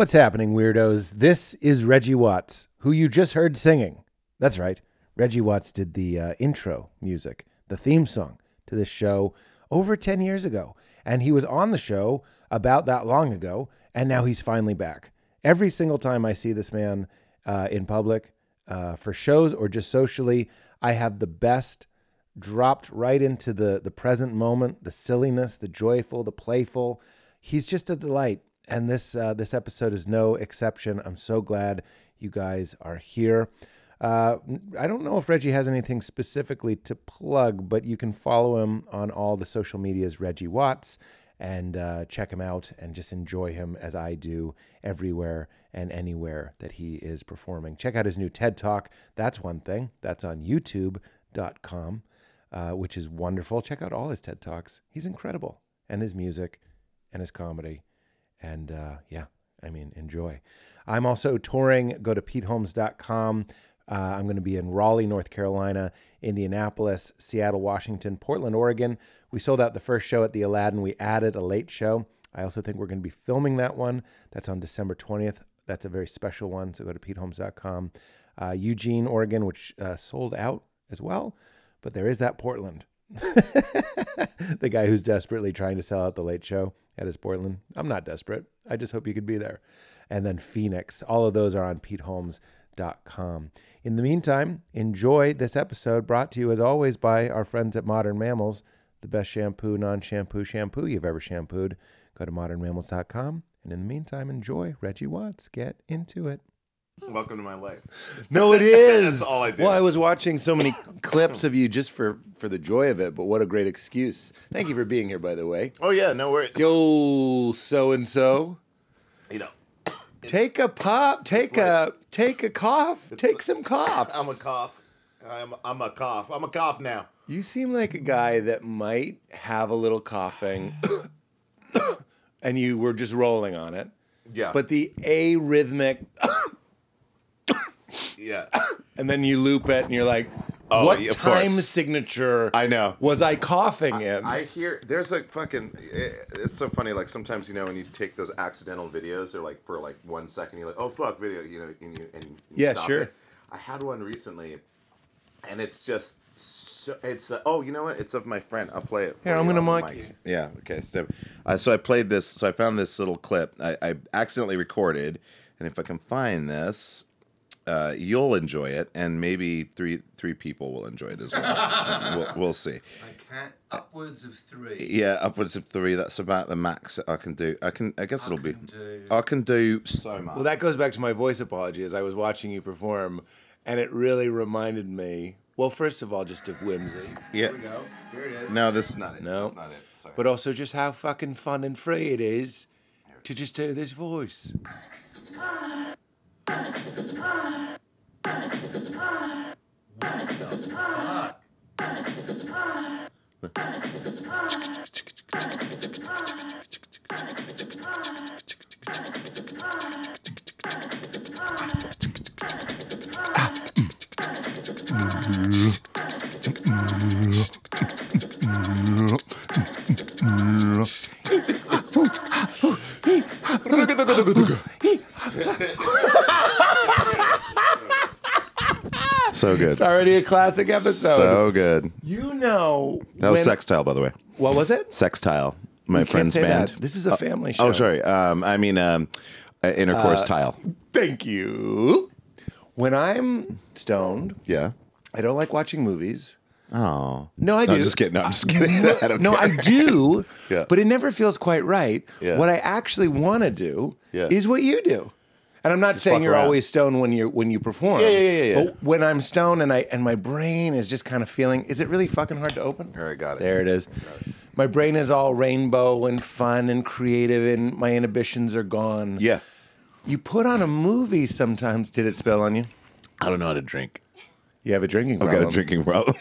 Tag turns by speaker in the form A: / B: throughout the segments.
A: What's happening, weirdos? This is Reggie Watts, who you just heard singing. That's right. Reggie Watts did the intro music, the theme song to this show over 10 years ago. And he was on the show about that long ago, and now he's finally back. Every single time I see this man in public for shows or just socially, I have the best dropped right into the present moment, the silliness, the joyful, the playful. He's just a delight. And this episode is no exception. I'm so glad you guys are here. I don't know if Reggie has anything specifically to plug, but you can follow him on all the social medias, Reggie Watts, and check him out and just enjoy him as I do everywhere and anywhere that he is performing. Check out his new TED Talk. That's one thing. That's on youtube.com, which is wonderful. Check out all his TED Talks. He's incredible. And his music and his comedy. And enjoy. I'm also touring. Go to PeteHolmes.com. I'm going to be in Raleigh, North Carolina, Indianapolis, Seattle, Washington, Portland, Oregon. We sold out the first show at the Aladdin. We added a late show. I also think we're going to be filming that one. That's on December 20th. That's a very special one, so go to PeteHolmes.com. Eugene, Oregon, which sold out as well, but there is that Portland. The guy who's desperately trying to sell out the late show at his Portland. I'm not desperate. I just hope you could be there. And then Phoenix. All of those are on PeteHolmes.com. In the meantime, enjoy this episode brought to you as always by our friends at Modern Mammals, the best shampoo, non-shampoo shampoo you've ever shampooed. Go to modernmammals.com. And in the meantime, enjoy Reggie Watts. Get into it.
B: Welcome to my life.
A: No, it is.
B: That's all I do.
A: Well, I was watching so many clips of you just for the joy of it, but what a great excuse. Thank you for being here, by the way.
B: Oh, yeah, no worries.
A: Yo, so-and-so.
B: You know.
A: Take a pop, take a cough, take some coughs.
B: I'm a cough. I'm a cough. I'm a cough now.
A: You seem like a guy that might have a little coughing, and you were just rolling on it.
B: Yeah.
A: But the arrhythmic...
B: Yeah.
A: And then you loop it, and you're like,
B: oh,
A: what
B: of
A: time
B: course.
A: Signature
B: I know.
A: was I coughing in?
B: I hear, there's like fucking, it's so funny, like sometimes, you know, when you take those accidental videos, they're like, for like 1 second, you're like, oh, fuck, video, you know, and you
A: yeah,
B: stop
A: sure.
B: it. I had one recently, and it's just, so, it's, oh, you know what? It's of my friend. I'll play it for
A: Here, I'm
B: you
A: going to
B: on the
A: mic
B: mic.
A: you.
B: Yeah, okay. So I played this, so I found this little clip. I accidentally recorded, and if I can find this... you'll enjoy it, and maybe three people will enjoy it as well. we'll see.
C: I can't. Upwards of 3.
B: Yeah, upwards of 3. That's about the max I can do. I guess it'll be. I can do so much.
A: Well, that goes back to my voice apology as I was watching you perform, and it really reminded me, well, first of all, just of whimsy.
B: Yeah.
C: Here we go. Here it is.
B: No, this is not it.
A: No.
B: That's not it. Sorry.
A: But also just how fucking fun and free it is to just do this voice.
C: What the fuck?
B: So good.
A: It's already a classic episode.
B: So good.
A: You know...
B: That was Sextile, by the way.
A: What was it?
B: Sextile, my
A: You can't
B: friend's
A: say
B: band.
A: that. This is a family show.
B: Oh, sorry. I mean, intercourse tile.
A: Thank you. When I'm stoned,
B: Yeah.
A: I don't like watching movies.
B: Oh.
A: No, I do.
B: No, I'm just kidding. No, I'm just kidding. I don't
A: No,
B: care.
A: I do,
B: Yeah.
A: but it never feels quite right.
B: Yeah.
A: What I actually want to do
B: Yeah.
A: is what you do. And I'm not saying
B: fuck
A: you're
B: around.
A: always stoned when you perform.
B: Yeah.
A: But when I'm stoned and my brain is just kind of feeling, is it really fucking hard to open?
B: All right, got it.
A: There it is. My brain is all rainbow and fun and creative, and my inhibitions are gone.
B: Yeah.
A: You put on a movie sometimes. Did it spill on you?
B: I don't know how to drink.
A: You have a drinking
B: I've
A: problem.
B: got a drinking problem.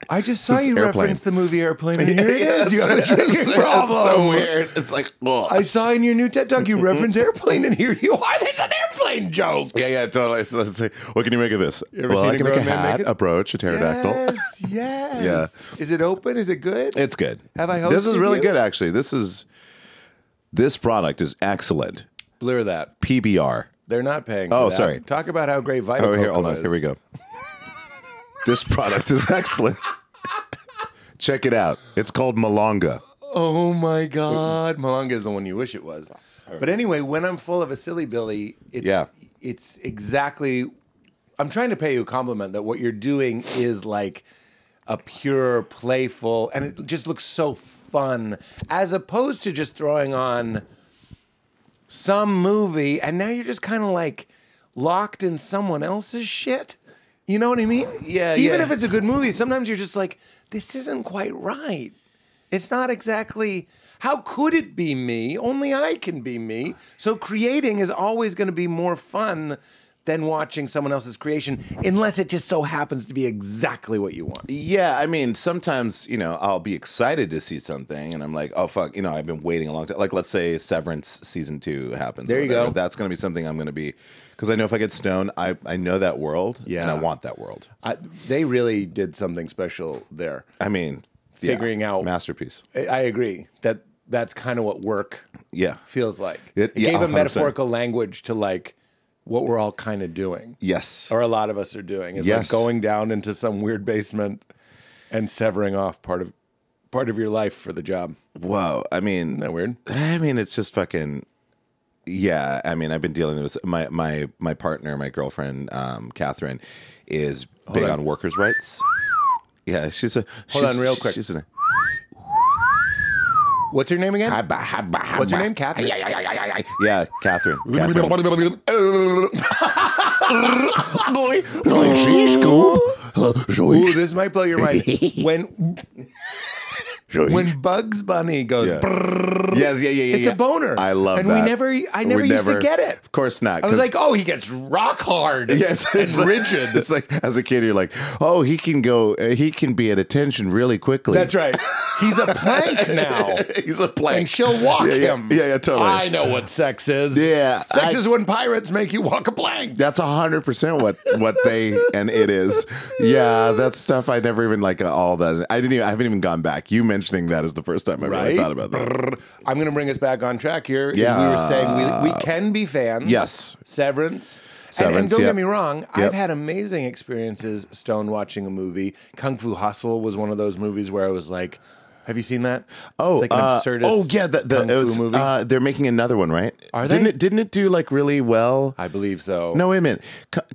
A: I just saw
B: This
A: you
B: airplane.
A: reference the movie Airplane, and here it is. You have a drinking
B: It's
A: problem.
B: so weird. It's like, ugh.
A: I saw in your new TED Talk you reference Airplane, and here you are. There's an airplane joke.
B: Yeah, totally. So let's say, what can you make of this?
A: ever
B: Well,
A: seen
B: I
A: a
B: can make a
A: grown man
B: hat,
A: make it?
B: a brooch, a pterodactyl.
A: Yes.
B: Yeah.
A: Is it open? Is it good?
B: It's good.
A: Have I
B: This is
A: hosted
B: really
A: you?
B: good, actually. This product is excellent.
A: Blur that.
B: PBR.
A: They're not paying.
B: Oh,
A: for that.
B: sorry.
A: Talk about how great VITA
B: Oh,
A: COCO
B: here, hold on.
A: is.
B: Here we go. This product is excellent. Check it out. It's called Malonga.
A: Oh my God, Malonga is the one you wish it was. But anyway, when I'm full of a silly Billy, it's exactly. I'm trying to pay you a compliment that what you're doing is like a pure, playful, and it just looks so fun, as opposed to just throwing on some movie and now you're just kind of like locked in someone else's shit. You know what I mean?
B: Yeah.
A: Even if it's a good movie, sometimes you're just like, this isn't quite right. It's not exactly. How could it be me? Only I can be me. So creating is always going to be more fun than watching someone else's creation, unless it just so happens to be exactly what you want.
B: Yeah, I mean, sometimes, I'll be excited to see something, and I'm like, oh, fuck, I've been waiting a long time. Like, let's say Severance Season 2 happens.
A: There you go.
B: That's going to be something I'm going to be, because I know if I get stoned, I know that world, and I want that world.
A: They really did something special there.
B: I mean,
A: figuring out.
B: Masterpiece.
A: I agree. That's kind of what work feels like. It gave a
B: 100%.
A: metaphorical language to like what we're all kind of doing.
B: Yes.
A: Or a lot of us are doing. Is like going down into some weird basement and severing off part of your life for the job.
B: Whoa. I mean,
A: Isn't that weird?
B: I mean, it's just fucking. Yeah. I mean, I've been dealing with my partner, my girlfriend, Catherine, is big on workers' rights. Yeah,
A: Hold on real quick. What's her name again? What's her name? Catherine?
B: Yeah, Catherine.
A: Ooh, this might blow your mind. When Bugs Bunny goes,
B: Yes, yeah.
A: it's a boner.
B: I love
A: and
B: that.
A: I never used to get it.
B: Of course not.
A: I was like, oh, he gets rock hard
B: yes,
A: and
B: it's like,
A: rigid.
B: It's like, as a kid, you're like, oh, he can be at attention really quickly.
A: That's right. He's a plank now.
B: He's a plank.
A: And she'll walk him.
B: Yeah, totally.
A: I know what sex is.
B: Yeah.
A: Sex is when pirates make you walk a plank.
B: That's 100% what they and it is. Yeah, that's stuff I never even like all that. I haven't even gone back. You mentioning that is the first time I really thought about that.
A: I'm going to bring us back on track here.
B: Yeah.
A: We were saying we can be fans.
B: Yes.
A: Severance, and don't get me wrong, I've had amazing experiences stone watching a movie. Kung Fu Hustle was one of those movies where I was like, have you seen that?
B: Oh,
A: it's like an absurdist
B: Kung Fu movie. They're making another one, right?
A: Are they?
B: Didn't it do like really well?
A: I believe so.
B: No, wait a minute.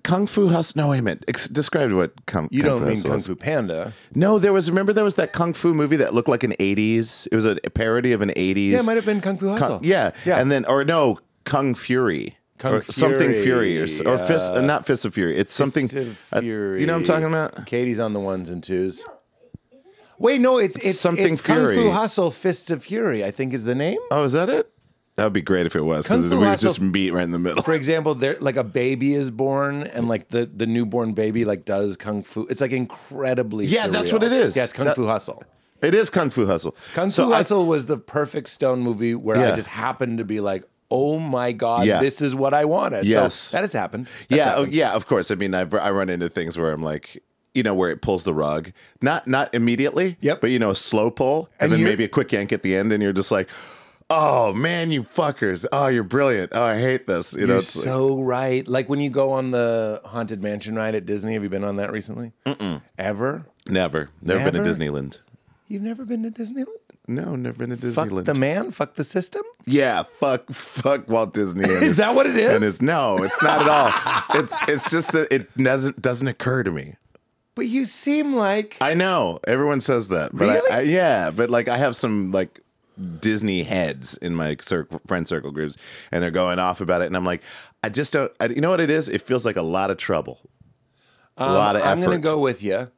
B: Kung Fu Hustle. No, wait a minute. Describe what Kung Fu.
A: You don't mean
B: Hustle
A: Kung
B: is.
A: Fu Panda?
B: No, remember there was that Kung Fu movie that looked like an 80s. It was a parody of an 80s.
A: Yeah, it might have been Kung Fu Hustle.
B: Yeah, and then Kung Fury. Or something Fury, or Fist, not Fist of Fury. It's something.
A: Fury.
B: You know what I'm talking about?
A: Katie's on the ones and twos. Wait, no, it's
B: something
A: it's
B: Fury.
A: Kung Fu Hustle, Fists of Fury, I think is the name.
B: Oh, is that it? That would be great if it was, because we would just meet right in the middle.
A: For example, there like a baby is born, and like the newborn baby like does Kung Fu. It's like incredibly surreal.
B: That's what it is.
A: Yeah, it's Kung Fu Hustle.
B: It is Kung Fu Hustle.
A: Kung Fu Hustle was the perfect stone movie where I just happened to be like, oh my God, this is what I wanted.
B: Yes.
A: So that has happened.
B: Yeah, of course. I mean, I run into things where I'm like, where it pulls the rug, not immediately, but a slow pull, and then maybe a quick yank at the end, and you're just like, oh man, you fuckers! Oh, you're brilliant! Oh, I hate this.
A: You're so right. Like when you go on the Haunted Mansion ride at Disney. Have you been on that recently? Ever?
B: Never been to Disneyland.
A: You've never been to Disneyland?
B: No, never been to Disneyland.
A: Fuck the man? Fuck the system?
B: Yeah, fuck Walt Disney.
A: Is that what it is?
B: And it's not at all. It's just that it doesn't occur to me.
A: But you seem like...
B: I know. Everyone says that. But
A: really?
B: But like I have some like Disney heads in my friend circle groups, and they're going off about it, and I'm like, I just don't... you know what it is? It feels like a lot of trouble. A lot of effort.
A: I'm going to go with you.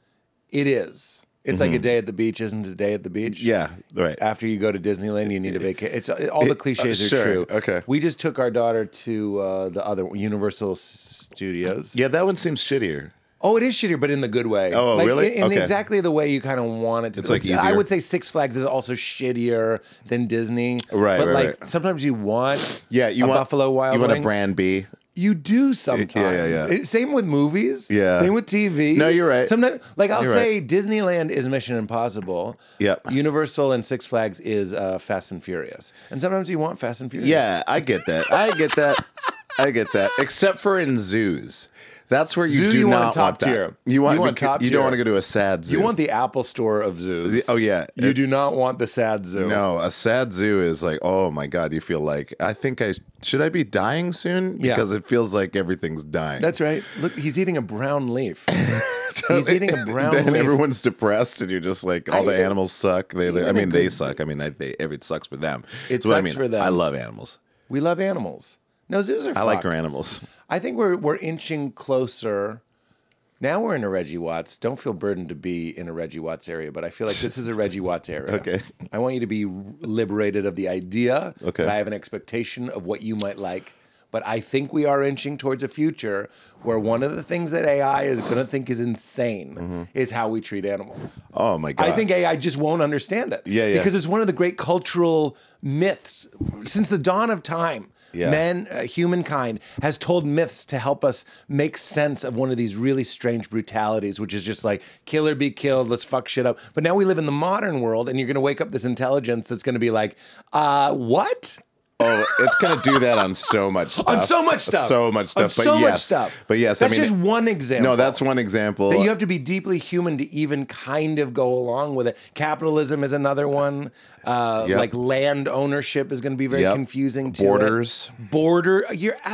A: It is. It's like a day at the beach isn't a day at the beach.
B: Yeah, right.
A: After you go to Disneyland, you need a vacation. It's all the cliches are true.
B: Okay.
A: We just took our daughter to the other Universal Studios.
B: Yeah, that one seems shittier.
A: Oh, it is shittier, but in the good way.
B: Oh, really?
A: In exactly the way you kind of want it to.
B: It's like easier.
A: I would say Six Flags is also shittier than Disney.
B: Right,
A: but
B: right.
A: sometimes you want
B: you want
A: Buffalo Wild Wings.
B: You want a brand B.
A: You do sometimes.
B: Yeah.
A: Same with movies.
B: Yeah.
A: Same with TV.
B: No, you're right.
A: Sometimes, like I'll
B: You're
A: say, Disneyland is Mission Impossible.
B: Yep.
A: Universal and Six Flags is Fast and Furious. And sometimes you want Fast and Furious.
B: Yeah, I get that. I get that. Except for in zoos. That's where you
A: Zoo,
B: do
A: you want
B: not
A: top
B: want that.
A: tier.
B: You want
A: top
B: You
A: tier.
B: don't want to go to a sad zoo.
A: You want the Apple Store of zoos.
B: Oh, yeah.
A: You do not want the sad zoo.
B: No, a sad zoo is like, oh my God, you feel like, should I be dying soon?
A: Yeah.
B: Because it feels like everything's dying.
A: That's right. Look, he's eating a brown leaf. He's eating a brown
B: Then
A: leaf.
B: everyone's depressed and you're just like, all the animals suck. They suck. I mean, it sucks for them.
A: It
B: That's what
A: sucks for them.
B: I love animals.
A: We love animals. No, zoos are
B: I like
A: fucked.
B: animals.
A: I think we're inching closer. Now we're in a Reggie Watts. Don't feel burdened to be in a Reggie Watts area, but I feel like this is a Reggie Watts area.
B: Okay.
A: I want you to be liberated of the idea
B: Okay.
A: that I have an expectation of what you might like. But I think we are inching towards a future where one of the things that AI is going to think is insane is how we treat animals.
B: Oh my God.
A: I think AI just won't understand it.
B: Yeah.
A: Because it's one of the great cultural myths since the dawn of time.
B: Yeah.
A: Humankind has told myths to help us make sense of one of these really strange brutalities, which is just like kill or be killed, let's fuck shit up. But now we live in the modern world, and you're going to wake up this intelligence that's going to be like, what?
B: Oh, it's going to do that on so much stuff.
A: On so much stuff.
B: So much stuff.
A: On so much stuff.
B: But yes,
A: That's just one example.
B: No, that's one example.
A: That you have to be deeply human to even kind of go along with it. Capitalism is another one. Like land ownership is going to be very confusing to
B: Borders.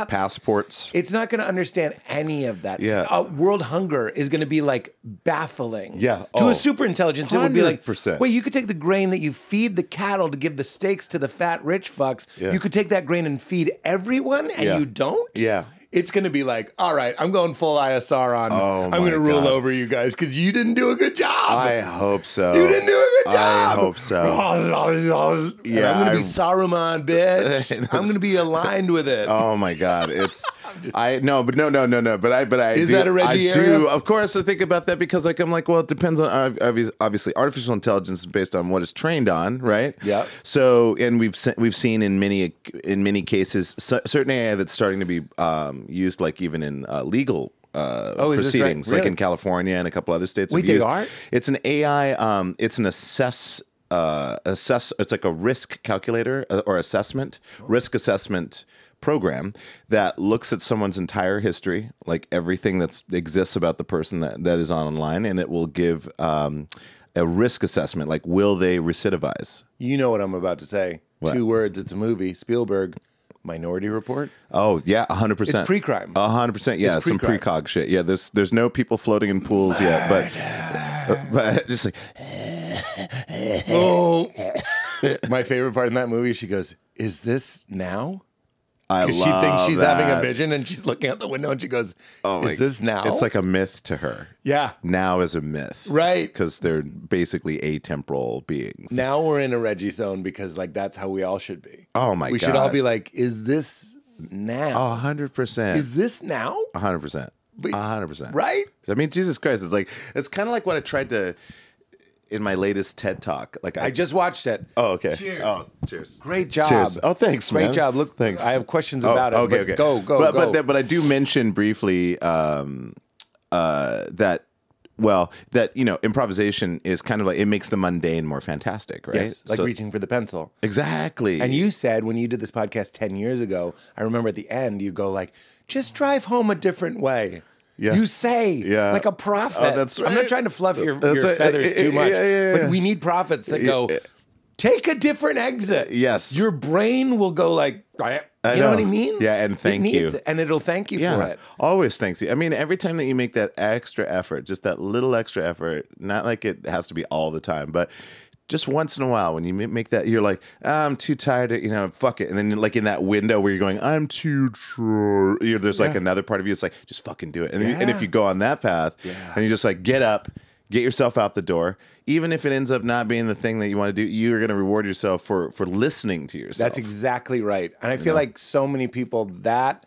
B: Passports.
A: It's not going to understand any of that.
B: Yeah.
A: World hunger is going to be like baffling.
B: Yeah.
A: To a super intelligence, it would be like,
B: 100%.
A: wait, you could take the grain that you feed the cattle to give the steaks to the fat rich fucks.
B: Yeah.
A: You could take that grain and feed everyone, and you don't?
B: Yeah.
A: It's going to be like, all right, I'm going full ISR on. I'm going to rule over you guys because you didn't do a good job.
B: I hope so.
A: You didn't do a good job.
B: I hope so.
A: Yeah, I'm going to be Saruman, bitch. I'm going to be aligned with it.
B: Oh my God, it's But I
A: Is
B: do,
A: that a Reggie
B: I do.
A: area?
B: Of course, I think about that because I'm like, well, it depends on obviously artificial intelligence is based on what it's trained on, right?
A: Yeah.
B: So, and we've seen in many cases certain AI that's starting to be used, like even in legal proceedings,
A: Really?
B: like in California and a couple other states.
A: Wait,
B: have
A: they
B: used.
A: are?
B: It's an AI. It's an assess. It's like a risk calculator or risk assessment program that looks at someone's entire history, like everything that exists about the person that is online, and it will give a risk assessment, like will they recidivize?
A: You know what I'm about to say.
B: What?
A: 2 words. It's a movie. Spielberg. Minority Report.
B: Oh yeah, 100%.
A: It's pre-crime.
B: 100%. Yeah,
A: It's
B: some
A: pre-crime.
B: precog shit. Yeah, there's no people floating in pools yet, but just like
A: Oh, my favorite part in that movie. She goes, "Is this now?"
B: I love
A: Because she thinks she's having a
B: that.
A: vision, and she's looking out the window, and she goes,
B: Oh my-
A: "Is this now?"
B: It's like a myth to her.
A: yeah.
B: Now is a myth,
A: Right.
B: Because they're basically atemporal beings.
A: Now we're in a Reggie zone because like that's how we all should be.
B: Oh my
A: We
B: God,
A: should all be like, "Is this now?
B: 100%.
A: Is this now?"
B: 100%. 100%.
A: Right?
B: I mean, Jesus Christ, it's kind of like what I tried to in my latest TED talk. Like
A: I just watched it.
B: Oh, okay.
C: Cheers.
B: Oh, cheers.
A: Great job.
B: Cheers. Oh, thanks,
A: Great
B: man.
A: job. Look,
B: Thanks.
A: I have questions
B: Oh,
A: about it.
B: Okay,
A: but
B: okay.
A: Go.
B: But I do mention briefly that improvisation is kind of like it makes the mundane more fantastic, right?
A: Yes, like reaching for the pencil.
B: Exactly.
A: And you said when you did this podcast 10 years ago, I remember at the end, you go like, just drive home a different way.
B: Yeah.
A: You say,
B: Yeah.
A: like a prophet.
B: Oh, that's
A: I'm not
B: right.
A: trying to fluff your
B: That's right.
A: feathers too much,
B: Yeah.
A: but we need prophets that go, take a different exit.
B: Yes.
A: Your brain will go like, you know what I mean?
B: Yeah, and thank you.
A: It, and it'll thank you for it.
B: Always thanks you. I mean, every time that you make that extra effort, just that little extra effort, not like it has to be all the time, but just once in a while when you make that, you're like, I'm too tired to, fuck it. And then like in that window where you're going, I'm too tired. There's like another part of you that's like, just fucking do it. And, and if you go on that path and you just like get up, get yourself out the door, even if it ends up not being the thing that you want to do, you're going to reward yourself for listening to yourself.
A: That's exactly right. And I feel like so many people that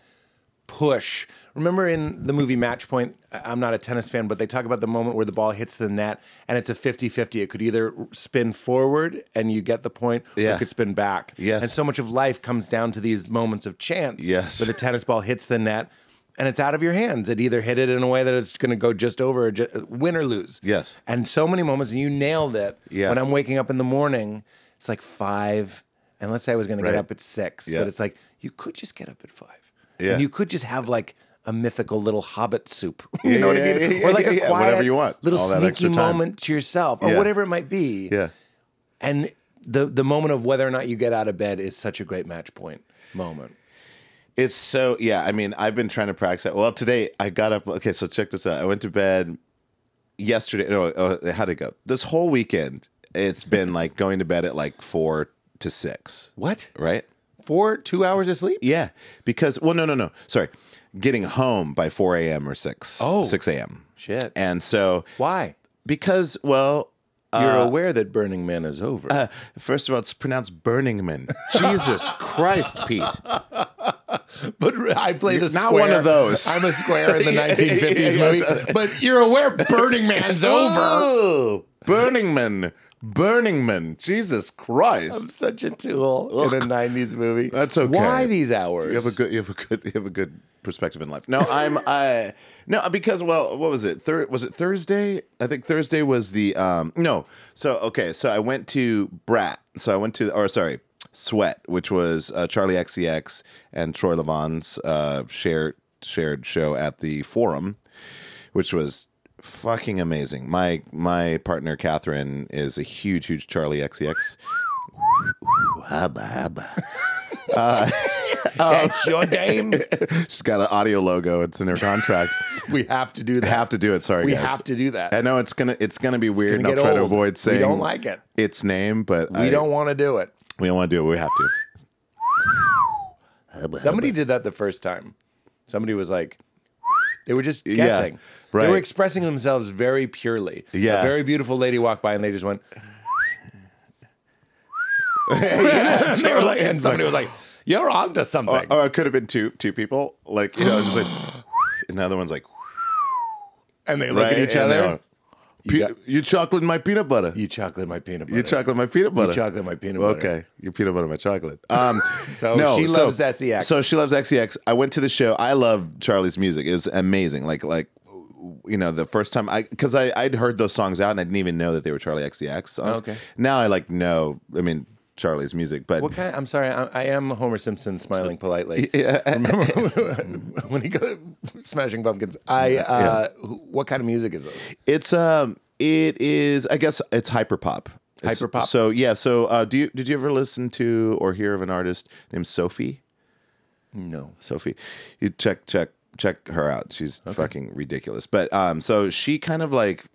A: push. Remember in the movie Match Point, I'm not a tennis fan, but they talk about the moment where the ball hits the net and it's a 50-50. It could either spin forward and you get the point, or it could spin back.
B: Yes.
A: And so much of life comes down to these moments of chance.
B: Yes.
A: Where the tennis ball hits the net and it's out of your hands. It either hit it in a way that it's going to go just over, or win or lose.
B: Yes.
A: And so many moments, and you nailed it.
B: Yeah.
A: When I'm waking up in the morning, it's like 5, and let's say I was going to get up at 6, but it's like, you could just get up at 5.
B: Yeah.
A: And you could just have like a mythical little hobbit soup. You know what I mean? Or like a quiet,
B: whatever you want.
A: little
B: All that
A: sneaky
B: extra time.
A: moment to yourself, or whatever it might be.
B: Yeah.
A: And the moment of whether or not you get out of bed is such a great match point moment.
B: It's so, I mean, I've been trying to practice it. Well, today I got up. Okay, so check this out. I went to bed yesterday. No, how'd it go? This whole weekend, it's been like going to bed at like 4 to 6.
A: What?
B: Right?
A: 2 hours of sleep?
B: Yeah. Because, well, no. Sorry. Getting home by 4 a.m. or 6.
A: Oh.
B: 6 a.m.
A: Shit.
B: And so.
A: Why?
B: Because, well.
A: You're aware that Burning Man is over.
B: First of all, it's pronounced Burning Man. Jesus Christ, Pete.
A: But I play the
B: not
A: square.
B: one of those.
A: I'm a square in the 1950s movie. But you're aware Burning Man's over.
B: Oh, Burning Man. Burning Man. Jesus Christ.
A: I'm such a tool in a 90s movie.
B: That's okay.
A: Why these hours?
B: You have a good perspective in life. No, no, because, well, what was it? Was it Thursday? I think Thursday was the no. So I went to Brat. So I went to Sweat, which was Charlie XCX and Troy Levon's shared show at the Forum, which was fucking amazing. My partner Catherine is a huge Charlie XCX.
A: That's your game.
B: She's got an audio logo. It's in her contract.
A: We have to do that.
B: Have to do it. Sorry,
A: we
B: guys.
A: have to do that.
B: I know it's gonna be weird, and I'll
A: get
B: try to
A: old.
B: avoid saying
A: We don't like it.
B: its name, but
A: We don't want to do it.
B: We don't want to do it. We have to.
A: Somebody did that the first time. Somebody was like, they were just guessing.
B: right.
A: They were expressing themselves very purely.
B: Yeah.
A: A very beautiful lady walked by and they just went. They were like, and somebody was like, "You're onto something."
B: Or it could have been two people, like, just like, and the other one's like,
A: and they look at each other.
B: You chocolate my peanut butter.
A: You chocolate my peanut butter.
B: You chocolate my peanut butter.
A: You chocolate my peanut butter.
B: Okay, you peanut butter my chocolate.
A: So she loves XCX.
B: So she loves XCX. I went to the show. I love Charlie's music. It was amazing. Like the first time because I'd heard those songs out and I didn't even know that they were Charlie XCX songs.
A: Okay.
B: Now I know. I mean, Charlie's music, but
A: what kind? I'm sorry, I am Homer Simpson smiling politely. Remember when he goes Smashing Pumpkins? What kind of music is this?
B: It is. I guess it's hyperpop.
A: Hyperpop.
B: So yeah. So did you ever listen to or hear of an artist named Sophie?
A: No,
B: Sophie. You check her out. She's fucking ridiculous. But so she kind of like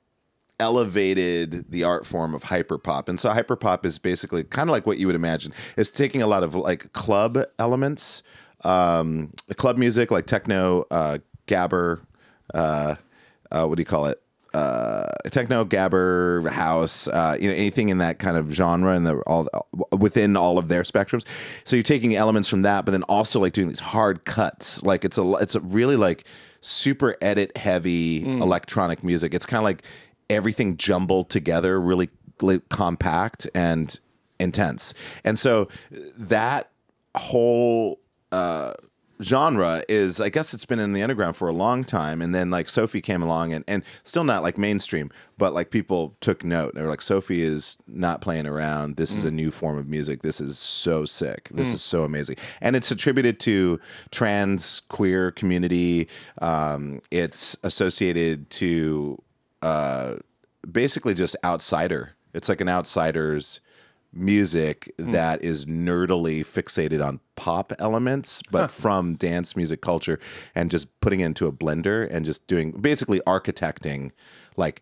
B: elevated the art form of hyperpop. And so hyperpop is basically kind of like what you would imagine. It's taking a lot of like club elements, club music like techno, gabber, what do you call it? Techno, gabber, house, anything in that kind of genre and within all of their spectrums. So you're taking elements from that, but then also like doing these hard cuts. Like it's a really like super edit heavy electronic music. It's kind of like everything jumbled together, really compact and intense. And so that whole genre is, I guess it's been in the underground for a long time. And then like Sophie came along and still not like mainstream, but like people took note. They were like, Sophie is not playing around. This is a new form of music. This is so sick. This is so amazing. And it's attributed to trans queer community. It's associated to basically just outsider. It's like an outsider's music that is nerdily fixated on pop elements, but from dance music culture, and just putting it into a blender and just doing basically architecting like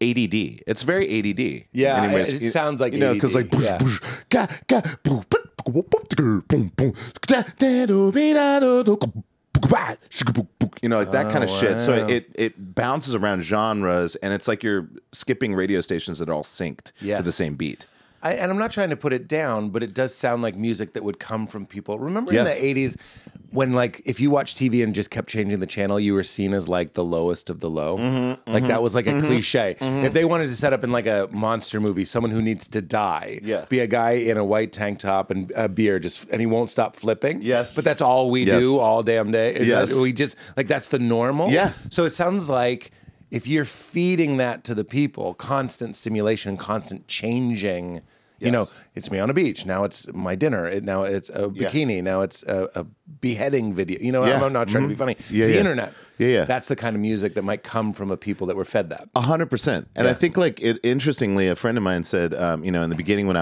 B: ADD. It's very ADD.
A: Yeah,
B: anyways,
A: it sounds like
B: because like like that kind of shit. So it bounces around genres, and it's like you're skipping radio stations that are all synced to the same beat.
A: And I'm not trying to put it down, but it does sound like music that would come from people. Remember
B: Yes.
A: in the 80s when, like, if you watched TV and just kept changing the channel, you were seen as, like, the lowest of the low? Like, that was, like, a cliche. If they wanted to set up in, like, a monster movie, someone who needs to die, be a guy in a white tank top and a beer, and he won't stop flipping.
B: Yes.
A: But that's all we do all damn day.
B: Yes.
A: We just, like, that's the normal.
B: Yeah.
A: So it sounds like if you're feeding that to the people, constant stimulation, constant changing, you know, it's me on a beach. Now it's my dinner. Now it's a bikini. Now it's a beheading video. You know, I'm not trying to be funny. It's the internet.
B: Yeah.
A: That's the kind of music that might come from a people that were fed that.
B: 100%. And I think, like, interestingly, a friend of mine said, you know, in the beginning when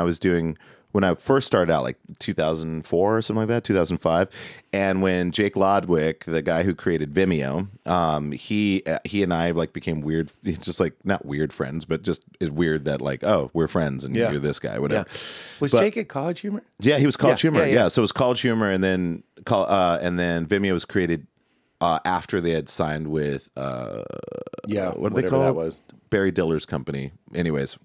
B: I first started out, like 2004 or something like that, 2005, and when Jake Lodwick, the guy who created Vimeo, he and I, like, became weird, just, like, not weird friends, but just is weird that, like, oh, we're friends and you're this guy, whatever.
A: Was Jake at College Humor?
B: Yeah, he was College Humor. Yeah, so it was College Humor, and then Vimeo was created after they had signed with what do they call
A: that
B: it?
A: was.
B: Barry Diller's company. Anyways,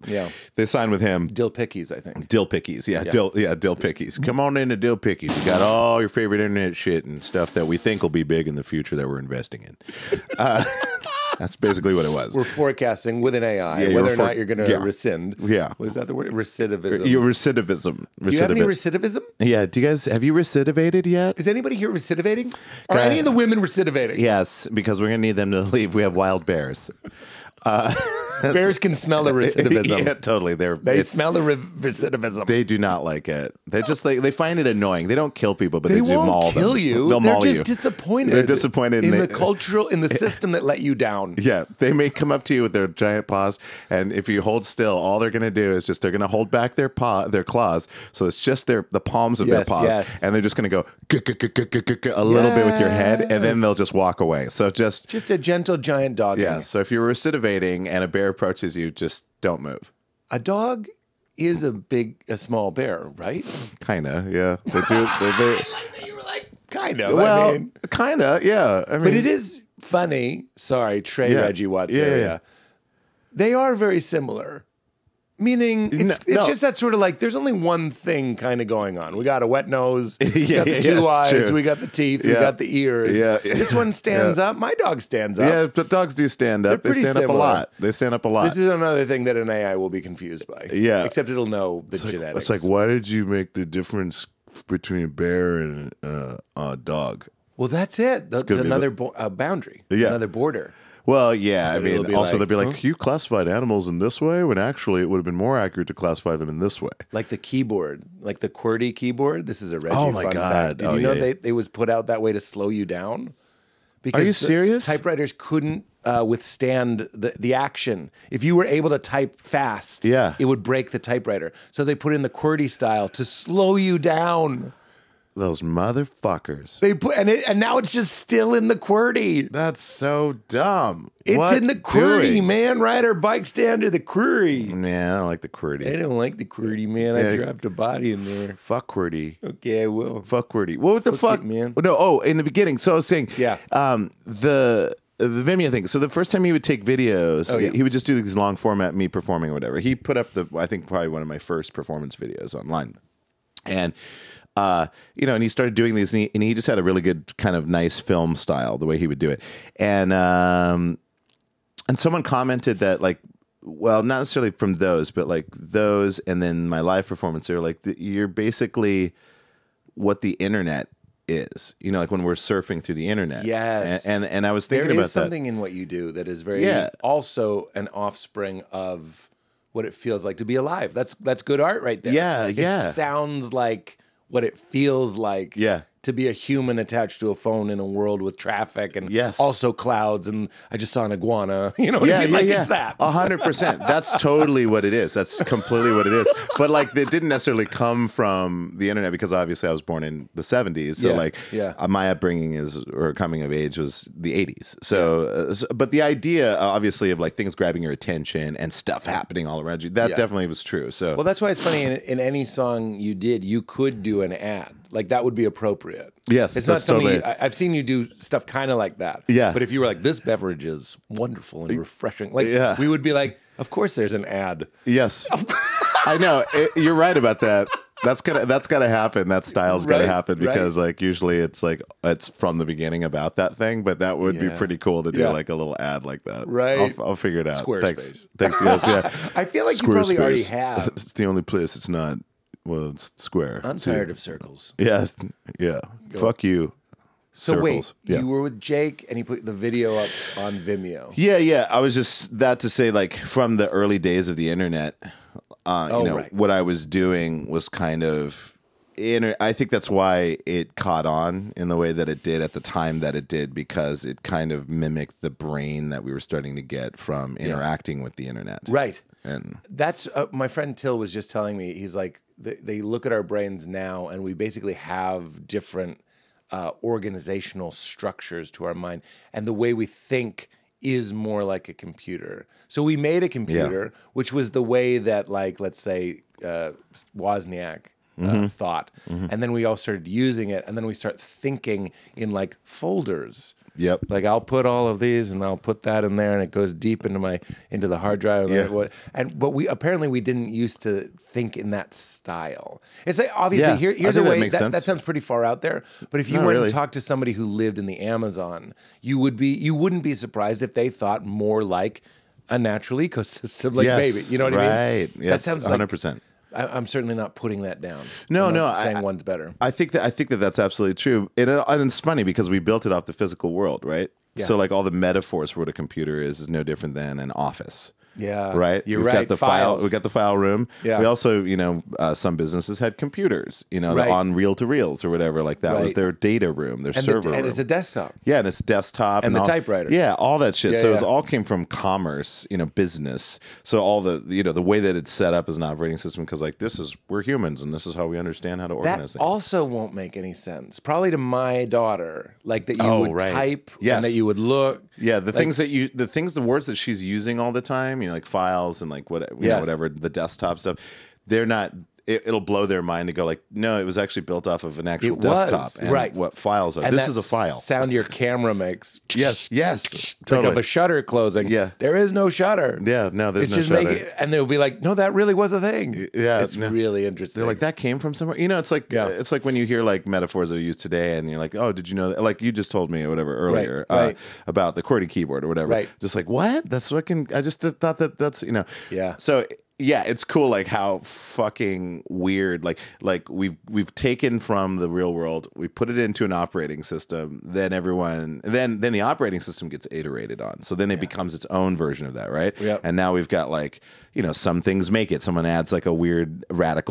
B: they signed with him.
A: Dill Pickies, I think.
B: Dill Pickies, Dill Pickies. Come on into Dill Pickies. We got all your favorite internet shit and stuff that we think will be big in the future that we're investing in. That's basically what it was.
A: We're forecasting with an AI whether or not you're going to rescind.
B: Yeah.
A: What is that the word? Recidivism.
B: Your recidivism.
A: Do you have any recidivism?
B: Yeah. Do you guys, have you recidivated yet?
A: Is anybody here recidivating? Are any of the women recidivating?
B: Yes, because we're going to need them to leave. We have wild bears.
A: Bears can smell the recidivism.
B: Yeah, totally.
A: They smell the recidivism.
B: They do not like it. They just they find it annoying. They don't kill people, but they do
A: won't
B: maul them.
A: kill you.
B: They'll maul you.
A: They're just disappointed.
B: They're disappointed
A: in the system that let you down.
B: Yeah, they may come up to you with their giant paws, and if you hold still, all they're going to do is they're going to hold back their claws, so it's just the palms of their paws, and they're just going to go a little bit with your head, and then they'll just walk away. So just
A: a gentle giant dog.
B: Yeah. So if you're recidivating and a bear approaches you, just don't move.
A: A dog is a small bear, right?
B: Kinda, yeah. They do.
A: I like that you were like, kind of.
B: Well,
A: I mean,
B: kinda, yeah. I mean,
A: but it is funny. Sorry, Reggie Watts area. They are very similar. Meaning, it's just that sort of like, there's only one thing kind of going on. We got a wet nose, we got the two eyes,
B: true.
A: we got the teeth, we got the ears.
B: Yeah.
A: This one stands up. My dog stands up.
B: Yeah, but dogs do stand up. They stand up a lot. They stand up a lot.
A: This is another thing that an AI will be confused by.
B: Yeah.
A: Except it'll know the genetics.
B: It's like, why did you make the difference between a bear and a dog?
A: Well, that's it. That's another boundary, another border.
B: Well, yeah. I mean, also
A: like,
B: they'd be like, you classified animals in this way, when actually it would have been more accurate to classify them in this way.
A: Like the keyboard, like the QWERTY keyboard. This is a Reggie
B: Oh my
A: fun
B: God.
A: fact. Did you know they was put out that way to slow you down? Because
B: Are you serious?
A: Typewriters couldn't withstand the action. If you were able to type fast, it would break the typewriter. So they put in the QWERTY style to slow you down.
B: Those motherfuckers.
A: They put and now it's just still in the QWERTY.
B: That's so dumb.
A: It's in the QWERTY, man. Ride our bikes down to the QWERTY.
B: Man, I don't like the QWERTY.
A: I don't like the QWERTY, man. I dropped a body in there.
B: Fuck QWERTY.
A: Okay, I will.
B: Fuck QWERTY. What the fuck?
A: It, man.
B: No, in the beginning. So I was saying, the Vimeo thing. So the first time he would take videos, he would just do these long format, me performing or whatever. He put up I think probably one of my first performance videos online. And you know, and he started doing these, and he just had a really good kind of nice film style, the way he would do it. And someone commented that, like, well, not necessarily from those, but like those, and then my live performance, they were like, you're basically what the internet is. You know, like when we're surfing through the internet.
A: Yes.
B: And I was thinking about that.
A: There is something in what you do that is very also an offspring of what it feels like to be alive. That's good art right there.
B: Yeah,
A: It sounds like what it feels like to be a human attached to a phone in a world with traffic and also clouds, and I just saw an iguana. You know what I mean? Like, it's that.
B: 100%. That's totally what it is. That's completely what it is. But like, it didn't necessarily come from the internet, because obviously I was born in the 70s. So my upbringing or coming of age was the 80s. So, but the idea obviously of like things grabbing your attention and stuff happening all around you, that definitely was true. So,
A: well, that's why it's funny. In any song you did, you could do an ad. Like that would be appropriate.
B: Yes,
A: it's not
B: that's
A: something
B: totally-
A: I've seen you do stuff kind of like that.
B: Yeah.
A: But if you were like, this beverage is wonderful and refreshing, like
B: Yeah.
A: we would be like, of course there's an ad.
B: Yes, I know. You're right about that. That's gotta happen. That style's gotta
A: Right,
B: happen because like usually it's like it's from the beginning about that thing. But that would be
A: Yeah.
B: pretty cool to do
A: Yeah.
B: like a little ad like that.
A: Right.
B: I'll figure it out.
A: Squarespace.
B: Thanks. Yes. Yeah.
A: I feel like you probably already
B: Squarespace.
A: have.
B: It's the only place it's not. Well, it's square.
A: I'm tired of circles.
B: Yeah. Yeah. Fuck you.
A: So
B: Circles.
A: wait,
B: Yeah.
A: you were with Jake and he put the video up on Vimeo.
B: Yeah. I was just that to say, like, from the early days of the internet,
A: right.
B: what I was doing was kind of. I think that's why it caught on in the way that it did at the time that it did, because it kind of mimicked the brain that we were starting to get from interacting with the internet.
A: Right.
B: And
A: That's my friend Till was just telling me. He's like, they look at our brains now, and we basically have different organizational structures to our mind, and the way we think is more like a computer. So we made a computer, which was the way that, like, let's say Wozniak thought, and then we all started using it, and then we start thinking in like folders.
B: Yep.
A: Like I'll put all of these and I'll put that in there and it goes deep into the hard drive. But we didn't used to think in that style. It's like obviously
B: Yeah,
A: here's
B: I
A: a
B: think that
A: way
B: makes sense.
A: that sounds pretty far out there. But if you
B: Not
A: went
B: really.
A: and talked to somebody who lived in the Amazon, you wouldn't be surprised if they thought more like a natural ecosystem, like
B: Yes,
A: baby. You know what I mean?
B: right.
A: That
B: Yes,
A: sounds like
B: 100%.
A: I'm certainly not putting that down.
B: No,
A: I'm
B: no,
A: not saying one's better.
B: I think that that's absolutely true. And it's funny because we built it off the physical world, right?
A: Yeah.
B: So like all the metaphors for what a computer is no different than an office.
A: Yeah,
B: Right.
A: You're
B: We've
A: right.
B: got the
A: Files.
B: we got the file room.
A: Yeah.
B: We also, some businesses had computers,
A: Right.
B: on reel to reels or whatever. Like that was
A: Right.
B: their data room, their
A: and
B: server room.
A: and it's a desktop.
B: Yeah, and it's desktop
A: And the
B: all,
A: typewriter.
B: Yeah, all that shit.
A: Yeah,
B: So it
A: yeah.
B: all came from commerce, business. So all the the way that it's set up as an operating system, because like we're humans and this is how we understand how to organize
A: That
B: things.
A: also won't make any sense. Probably to my daughter, like that you
B: Oh,
A: would
B: right.
A: type
B: Yes.
A: and that you would look.
B: Yeah, the words that she's using all the time, like files and like
A: Yes.
B: whatever, the desktop stuff, they're not. It'll blow their mind to go like, no, it was actually built off of an actual
A: It was,
B: desktop. And
A: right.
B: what files are?
A: And
B: This
A: that
B: is a file.
A: sound your camera makes.
B: Yes,
A: Like
B: totally.
A: of a shutter closing.
B: Yeah.
A: There is no shutter.
B: Yeah, no, there's
A: It's
B: no
A: just
B: shutter.
A: making, and they'll be like, no, that really was a thing.
B: Yeah,
A: It's
B: no.
A: really interesting.
B: They're like, that came from somewhere. It's like
A: Yeah.
B: it's like when you hear like metaphors that are used today, and you're like, oh, did you know that? Like you just told me or whatever earlier
A: right.
B: about the QWERTY keyboard or whatever.
A: Right.
B: Just like what? That's fucking. I just thought that's
A: Yeah.
B: So yeah, it's cool. Like how fucking weird. Like we've taken from the real world, we put it into an operating system. Then then the operating system gets iterated on. So then it becomes its own version of that, right?
A: Yep.
B: And now we've got like some things make it. Someone adds like a weird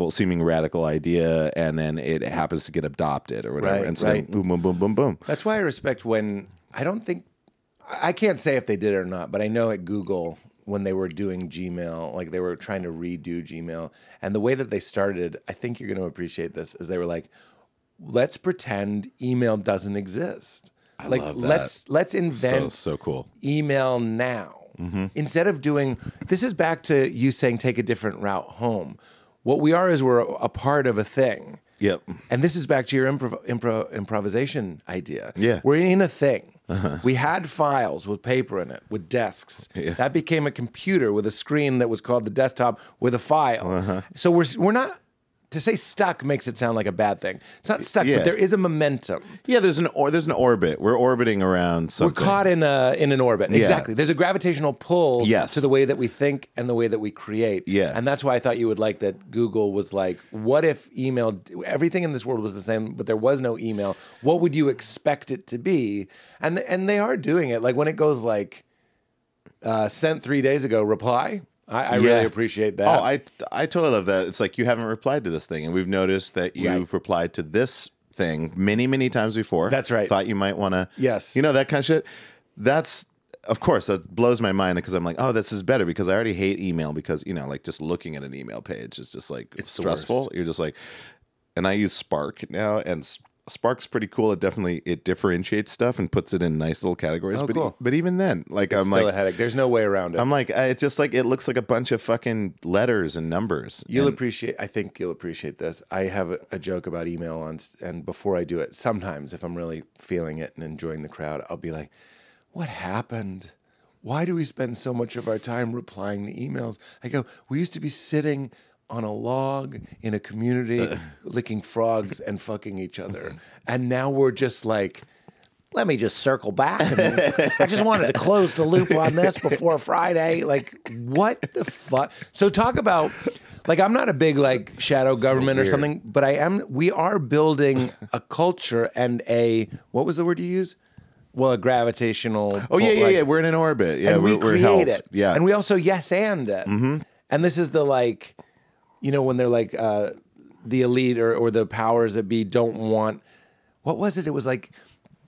B: seeming radical idea, and then it happens to get adopted or whatever.
A: Right,
B: and so
A: right.
B: then boom, boom, boom, boom, boom.
A: That's why I respect when I can't say if they did it or not, but I know at Google when they were doing Gmail, like they were trying to redo Gmail, and the way that they started, I think you're going to appreciate this, is they were like, let's pretend email doesn't exist.
B: I
A: like
B: love that.
A: let's invent
B: So cool.
A: email now. Instead of doing, this is back to you saying take a different route home. What we are is we're a part of a thing.
B: Yep.
A: And this is back to your improvisation idea.
B: Yeah.
A: We're in a thing. We had files with paper in it, with desks.
B: Yeah.
A: That became a computer with a screen that was called the desktop with a file. So we're not, to say stuck makes it sound like a bad thing. It's not stuck,
B: Yeah.
A: but there is a momentum.
B: Yeah, there's an orbit. We're orbiting around something.
A: We're caught in an orbit.
B: Yeah.
A: Exactly. There's a gravitational pull
B: Yes.
A: to the way that we think and the way that we create.
B: Yeah.
A: And that's why I thought you would like that Google was like, what if email, everything in this world was the same, but there was no email. What would you expect it to be? And they are doing it. Like when it goes like, sent 3 days ago, reply. I
B: Yeah.
A: really appreciate that.
B: Oh, I totally love that. It's like you haven't replied to this thing, and we've noticed that you've
A: Right.
B: replied to this thing many, many times before.
A: That's right.
B: Thought you might want to.
A: Yes.
B: That kind of shit. That's. Of course, that blows my mind because I'm like, oh, this is better because I already hate email because, like just looking at an email page is just like
A: It's the
B: stressful.
A: worst.
B: You're just like, and I use Spark now, and Spark's pretty cool. It differentiates stuff and puts it in nice little categories.
A: Oh,
B: but
A: cool.
B: But even then, like
A: It's
B: I'm
A: still
B: like
A: a headache. There's no way around it.
B: I'm like it's just like it looks like a bunch of fucking letters and numbers.
A: I think you'll appreciate this. I have a joke about email and before I do it, sometimes if I'm really feeling it and enjoying the crowd, I'll be like, what happened? Why do we spend so much of our time replying to emails? I go, we used to be sitting on a log in a community licking frogs and fucking each other. And now we're just like, let me just circle back. I just wanted to close the loop on this before Friday. Like, what the fuck? So talk about, like, I'm not a big, like, shadow government or something, but we are building a culture and what was the word you used? Well, a gravitational.
B: Oh, yeah. We're in an orbit. Yeah,
A: and we
B: we're
A: create
B: held.
A: it.
B: Yeah.
A: And we also yes and it. Mm-hmm. And this is the, like, you know, when they're like the elite or the powers that be don't want, what was it? It was like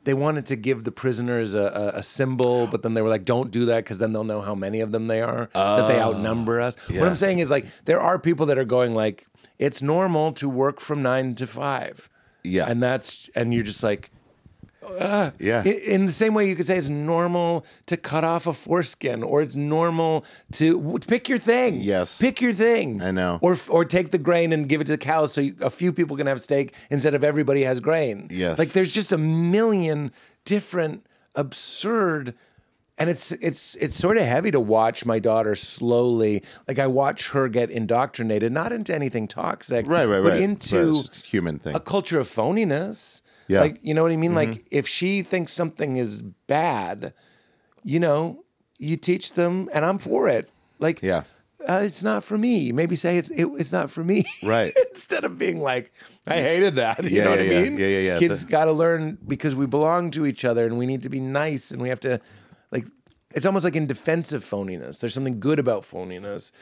A: they wanted to give the prisoners a symbol, but then they were like, don't do that because then they'll know how many of them they are, that they outnumber us. Yeah. What I'm saying is, like, there are people that are going like, it's normal to work from 9 to 5.
B: Yeah.
A: And you're just like,
B: yeah.
A: In the same way you could say it's normal to cut off a foreskin, or it's normal to pick your thing.
B: Yes.
A: Pick your thing.
B: I know.
A: Or take the grain and give it to the cows so a few people can have steak instead of everybody has grain.
B: Yes.
A: Like there's just a million different absurd, and it's sort of heavy to watch my daughter slowly. Like I watch her get indoctrinated, not into anything toxic,
B: right,
A: but into
B: it's just a human thing.
A: a culture of phoniness.
B: Yeah.
A: Like, you know what I mean? Like, if she thinks something is bad, you know, you teach them, and I'm for it. Like,
B: Yeah.
A: It's not for me. Maybe say it's not for me.
B: Right.
A: Instead of being like, I hated that. You
B: Yeah,
A: know what
B: yeah,
A: I
B: yeah.
A: mean?
B: Yeah.
A: Kids got to learn because we belong to each other, and we need to be nice, and we have to, like, it's almost like in defensive phoniness. There's something good about phoniness,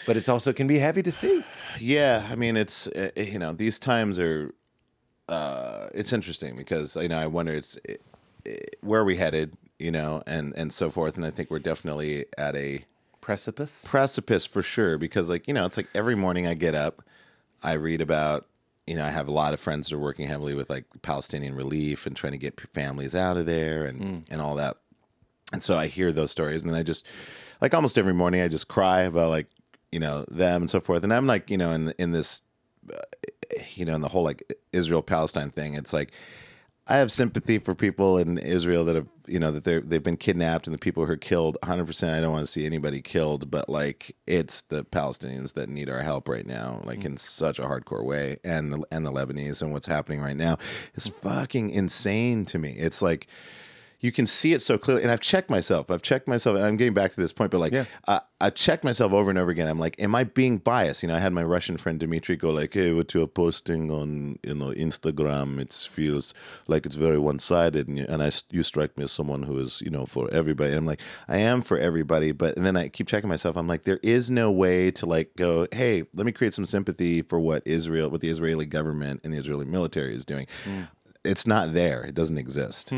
A: but it's also can be heavy to see.
B: Yeah. I mean, it's, you know, these times are, it's interesting because, you know, I wonder where are we headed, you know, and so forth. And I think we're definitely at a
A: Precipice
B: for sure. Because, like, you know, it's like every morning I get up, I read about, you know, I have a lot of friends that are working heavily with like Palestinian relief and trying to get families out of there and all that. And so I hear those stories, and then I just, like, almost every morning I just cry about, like, you know, them and so forth. And I'm like, you know, in this, you know, in the whole like Israel-Palestine thing, it's like I have sympathy for people in Israel that have, you know, that they've been kidnapped and the people who are killed. 100%, I don't want to see anybody killed, but like it's the Palestinians that need our help right now, like in such a hardcore way, and the Lebanese, and what's happening right now is fucking insane to me. It's like you can see it so clearly, and I've checked myself, and I'm getting back to this point, but like, I checked myself over and over again. I'm like, am I being biased? You know, I had my Russian friend Dimitri go like, hey, what you're posting on, you know, Instagram, it feels like it's very one-sided, and you strike me as someone who is, you know, for everybody. And I'm like, I am for everybody, and then I keep checking myself. I'm like, there is no way to like go, hey, let me create some sympathy for what the Israeli government and the Israeli military is doing. It's not there. It doesn't exist.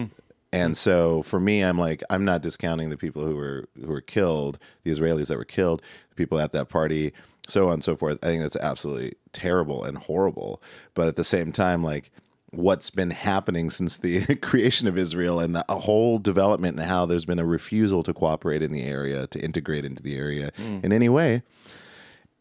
B: And so for me, I'm like, I'm not discounting the people who were killed, the Israelis that were killed, the people at that party, so on and so forth. I think that's absolutely terrible and horrible. But at the same time, like, what's been happening since the creation of Israel and the whole development and how there's been a refusal to cooperate in the area, to integrate into the area in any way,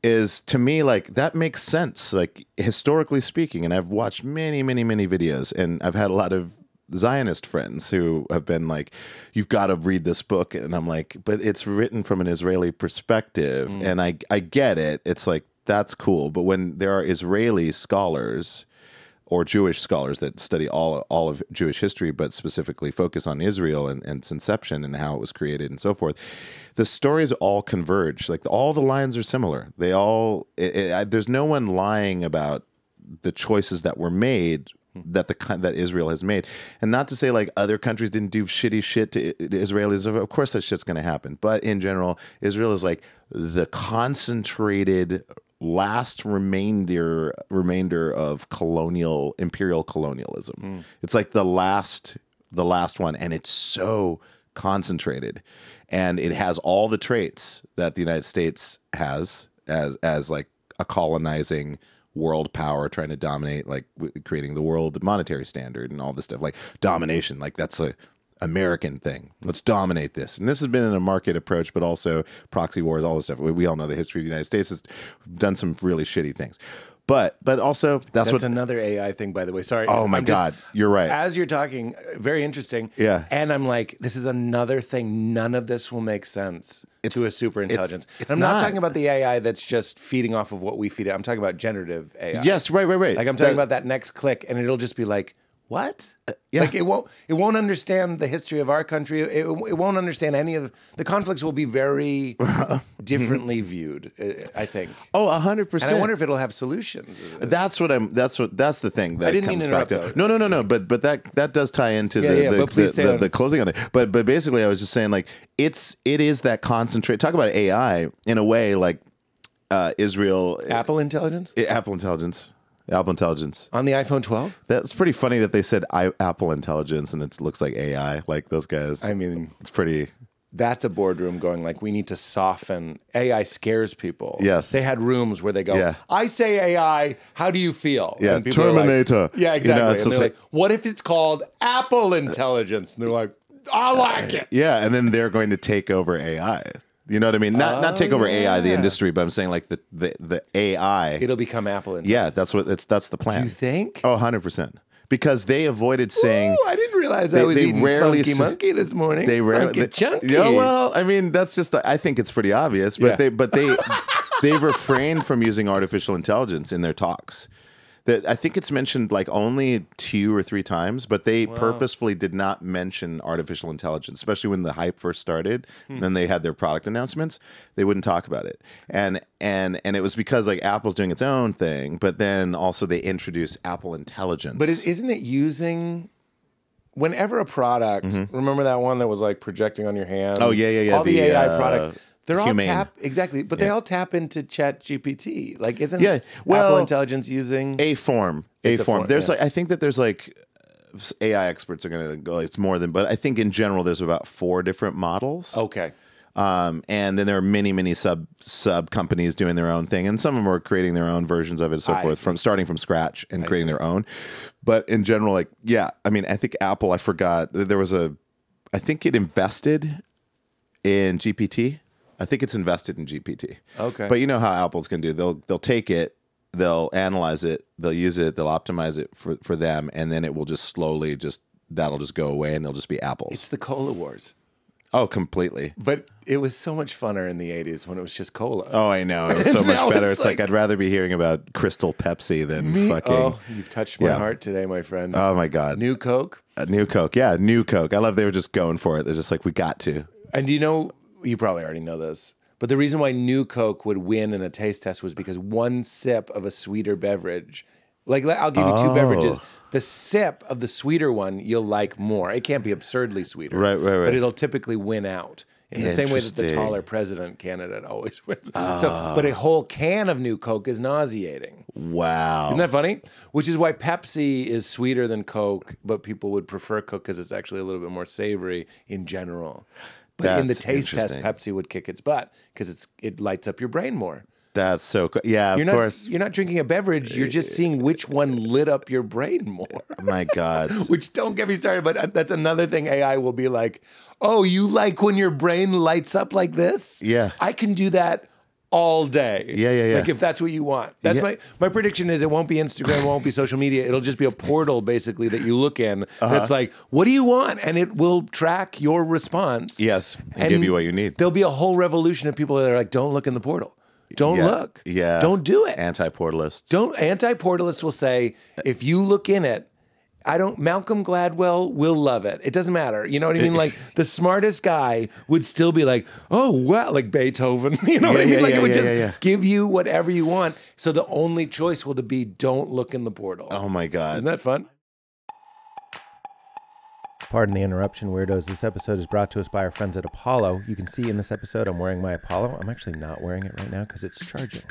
B: is, to me, like, that makes sense, like, historically speaking. And I've watched many, many, many videos, and I've had a lot of Zionist friends who have been like, you've got to read this book. And I'm like, but it's written from an Israeli perspective. And I get it. It's like, that's cool. But when there are Israeli scholars or Jewish scholars that study all of Jewish history, but specifically focus on Israel and its inception and how it was created and so forth, the stories all converge. Like, all the lines are similar. They all, there's no one lying about the choices that were made that Israel has made. And not to say like other countries didn't do shitty shit to the Israelis. Of course that shit's going to happen. But in general, Israel is like the concentrated last remainder of imperial colonialism. It's like the last one, and it's so concentrated, and it has all the traits that the United States has as like a colonizing world power trying to dominate, like creating the world monetary standard and all this stuff, like domination, like that's a American thing. Let's dominate this. And this has been in a market approach, but also proxy wars, all this stuff. We all know the history of the United States has done some really shitty things. But also that's what
A: another AI thing, by the way. Sorry.
B: Oh my God, you're right.
A: As you're talking, very interesting.
B: Yeah.
A: And I'm like, this is another thing. None of this will make sense to a super intelligence.
B: It's
A: I'm not talking about the AI that's just feeding off of what we feed it. I'm talking about generative AI.
B: Yes, right.
A: Like I'm talking about that next click, and it'll just be like, what?
B: Yeah.
A: Like it won't understand the history of our country. It won't understand any of the conflicts. Will be very differently viewed, I think.
B: Oh, 100%.
A: And I wonder if it'll have solutions.
B: That's the thing that
A: I didn't mean
B: comes
A: to
B: back
A: interrupt,
B: to. No. But that does tie into the closing on it. But basically, I was just saying, like, it is that concentrate. Talk about AI in a way, like Israel.
A: Apple Intelligence.
B: Apple Intelligence. Apple Intelligence.
A: On the iPhone 12?
B: That's pretty funny that they said Apple Intelligence and it looks like AI. Like those guys.
A: I mean,
B: it's pretty.
A: That's a boardroom going like, we need to soften. AI scares people.
B: Yes.
A: They had rooms where they go, I say AI, how do you feel?
B: Yeah,
A: and people are
B: Terminator.
A: Like, yeah, exactly.
B: You know,
A: and they're like, what if it's called Apple Intelligence? And they're like, I like it.
B: Yeah, and then they're going to take over AI. You know what I mean? Not take over AI, the industry, but I'm saying like the AI.
A: It'll become Apple Intelligence.
B: Yeah, that's the plan.
A: You think?
B: Oh, 100%. Because they avoided saying.
A: Ooh, I didn't realize I was eating Funky Monkey this morning.
B: They rarely.
A: Chunky.
B: Yeah, well, I mean, that's just. I think it's pretty obvious, but they've refrained from using artificial intelligence in their talks. I think it's mentioned like only 2 or 3 times, but they purposefully did not mention artificial intelligence, especially when the hype first started. And then they had their product announcements. They wouldn't talk about it, and it was because like Apple's doing its own thing, but then also they introduced Apple Intelligence.
A: But isn't it using? Whenever a product, remember that one that was like projecting on your hand?
B: Oh yeah.
A: All the AI products. They're all
B: humane.
A: but they all tap into Chat GPT. Like, isn't
B: well,
A: Apple Intelligence using
B: a form? There's like I think that there's like AI experts are going to go. It's more than, but I think in general there's about 4 different models.
A: Okay.
B: And then there are many sub companies doing their own thing, and some of them are creating their own versions of it, and so forth, from starting from scratch and creating their own. But in general, like I mean, I think Apple. I forgot there was I think it invested in GPT. I think it's invested in GPT.
A: Okay.
B: But you know how Apple's can do. They'll take it, they'll analyze it, they'll use it, they'll optimize it for them, and then it will just slowly that'll just go away and they'll just be apples.
A: It's the cola wars.
B: Oh, completely.
A: But it was so much funner in the 80s when it was just cola.
B: Oh, I know. It was so much better.
A: It's
B: It's like I'd rather be hearing about Crystal Pepsi than fucking.
A: Oh, you've touched my heart today, my friend.
B: Oh my God.
A: New Coke.
B: New Coke. Yeah, New Coke. I love they were just going for it. They're just like, we got to.
A: And you probably already know this, but the reason why New Coke would win in a taste test was because one sip of a sweeter beverage, like I'll give you 2 beverages, the sip of the sweeter one you'll like more. It can't be absurdly sweeter,
B: right.
A: But it'll typically win out in the same way that the taller president candidate always wins. But a whole can of New Coke is nauseating.
B: Wow.
A: Isn't that funny? Which is why Pepsi is sweeter than Coke, but people would prefer Coke because it's actually a little bit more savory in general. But in the taste test, Pepsi would kick its butt because it lights up your brain more.
B: That's so cool. Yeah, of course.
A: You're not drinking a beverage. You're just seeing which one lit up your brain more.
B: My God.
A: Which, don't get me started, but that's another thing AI will be like, oh, you like when your brain lights up like this?
B: Yeah.
A: I can do that all day.
B: Yeah.
A: Like if that's what you want. That's my prediction is it won't be Instagram, it won't be social media. It'll just be a portal basically that you look in. That's like, what do you want? And it will track your response.
B: Yes. And give you what you need.
A: There'll be a whole revolution of people that are like, don't look in the portal. Don't look.
B: Yeah.
A: Don't do it.
B: Anti-portalists.
A: Anti-portalists will say, if you look in it, Malcolm Gladwell will love it. It doesn't matter. You know what I mean? Like the smartest guy would still be like, oh, wow, like Beethoven. You know what I mean? Like it would just give you whatever you want. So the only choice will be don't look in the portal.
B: Oh my God.
A: Isn't that fun?
D: Pardon the interruption, weirdos. This episode is brought to us by our friends at Apollo. You can see in this episode I'm wearing my Apollo. I'm actually not wearing it right now because it's charging.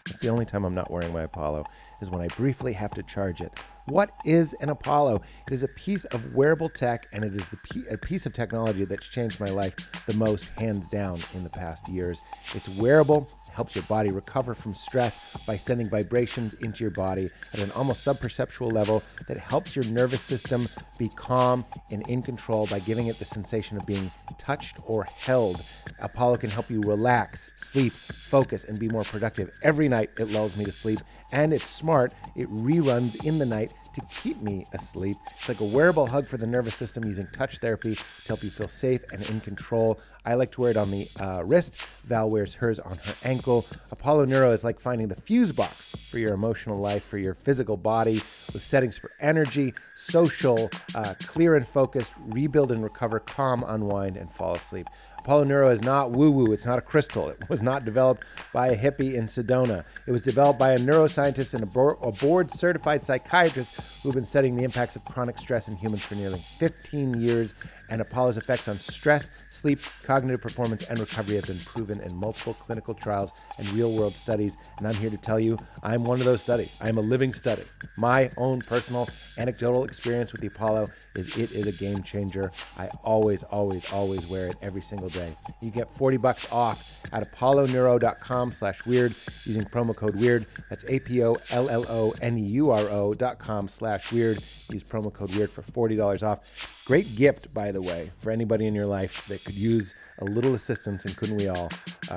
D: It's the only time I'm not wearing my Apollo is when I briefly have to charge it. What is an Apollo? It is a piece of wearable tech, and it is a piece of technology that's changed my life the most, hands down, in the past years. It's wearable,
A: helps your body recover from stress by sending vibrations into your body at an almost subperceptual level that helps your nervous system be calm and in control by giving it the sensation of being touched or held. Apollo can help you relax, sleep, focus, and be more productive. Every night it lulls me to sleep, and it's smart. It reruns in the night to keep me asleep. It's like a wearable hug for the nervous system using touch therapy to help you feel safe and in control. I like to wear it on the wrist. Val wears hers on her ankle. Apollo Neuro is like finding the fuse box for your emotional life, for your physical body, with settings for energy, social, clear and focused, rebuild and recover, calm, unwind, and fall asleep. Apollo Neuro is not woo-woo. It's not a crystal. It was not developed by a hippie in Sedona. It was developed by a neuroscientist and a board-certified psychiatrist who've been studying the impacts of chronic stress in humans for nearly 15 years. And Apollo's effects on stress, sleep, cognitive performance, and recovery have been proven in multiple clinical trials and real-world studies. And I'm here to tell you, I'm one of those studies. I'm a living study. My own personal anecdotal experience with the Apollo is it is a game changer. I always, always, always wear it every single day. You get $40 off at apolloneuro.com/weird using promo code weird. That's APOLLONEURO.com/weird. Use promo code weird for $40 off. Great gift, by the way, for anybody in your life that could use a little assistance, and couldn't we all,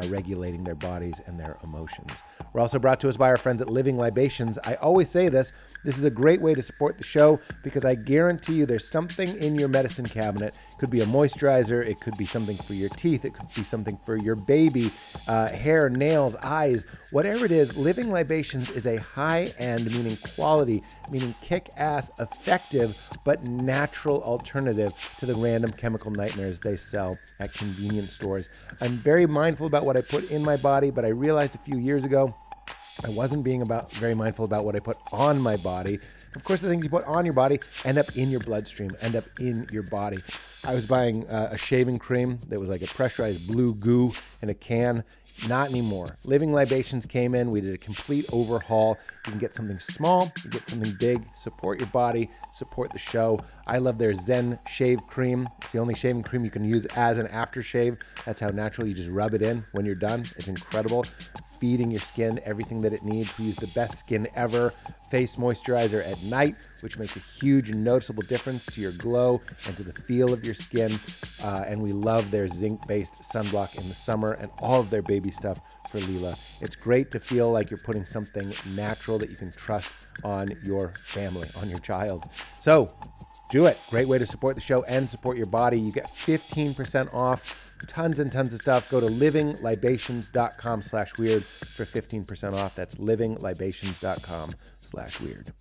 A: regulating their bodies and their emotions. We're also brought to us by our friends at Living Libations. I always say this is a great way to support the show because I guarantee you there's something in your medicine cabinet. It could be a moisturizer, it could be something for your teeth, it could be something for your baby, hair, nails, eyes, whatever it is. Living Libations is a high-end, meaning quality, meaning kick-ass, effective, but natural alternative to the random chemical nightmares they sell at convenience stores. I'm very mindful about what I put in my body, but I realized a few years ago I wasn't being very mindful about what I put on my body. Of course, the things you put on your body end up in your bloodstream, end up in your body. I was buying a shaving cream that was like a pressurized blue goo in a can. Not anymore. Living Libations came in. We did a complete overhaul. You can get something small, you get something big. Support your body, support the show. I love their Zen shave cream. It's the only shaving cream you can use as an aftershave. That's how natural. You just rub it in when you're done. It's incredible. Feeding your skin everything that it needs. We use the best skin ever face moisturizer at night, which makes a huge noticeable difference to your glow and to the feel of your skin. And we love their zinc-based sunblock in the summer and all of their baby stuff for Leela. It's great to feel like you're putting something natural that you can trust on your family, on your child. So do it. Great way to support the show and support your body. You get 15% off. Tons and tons of stuff. Go to livinglibations.com/weird for 15% off. That's livinglibations.com/weird.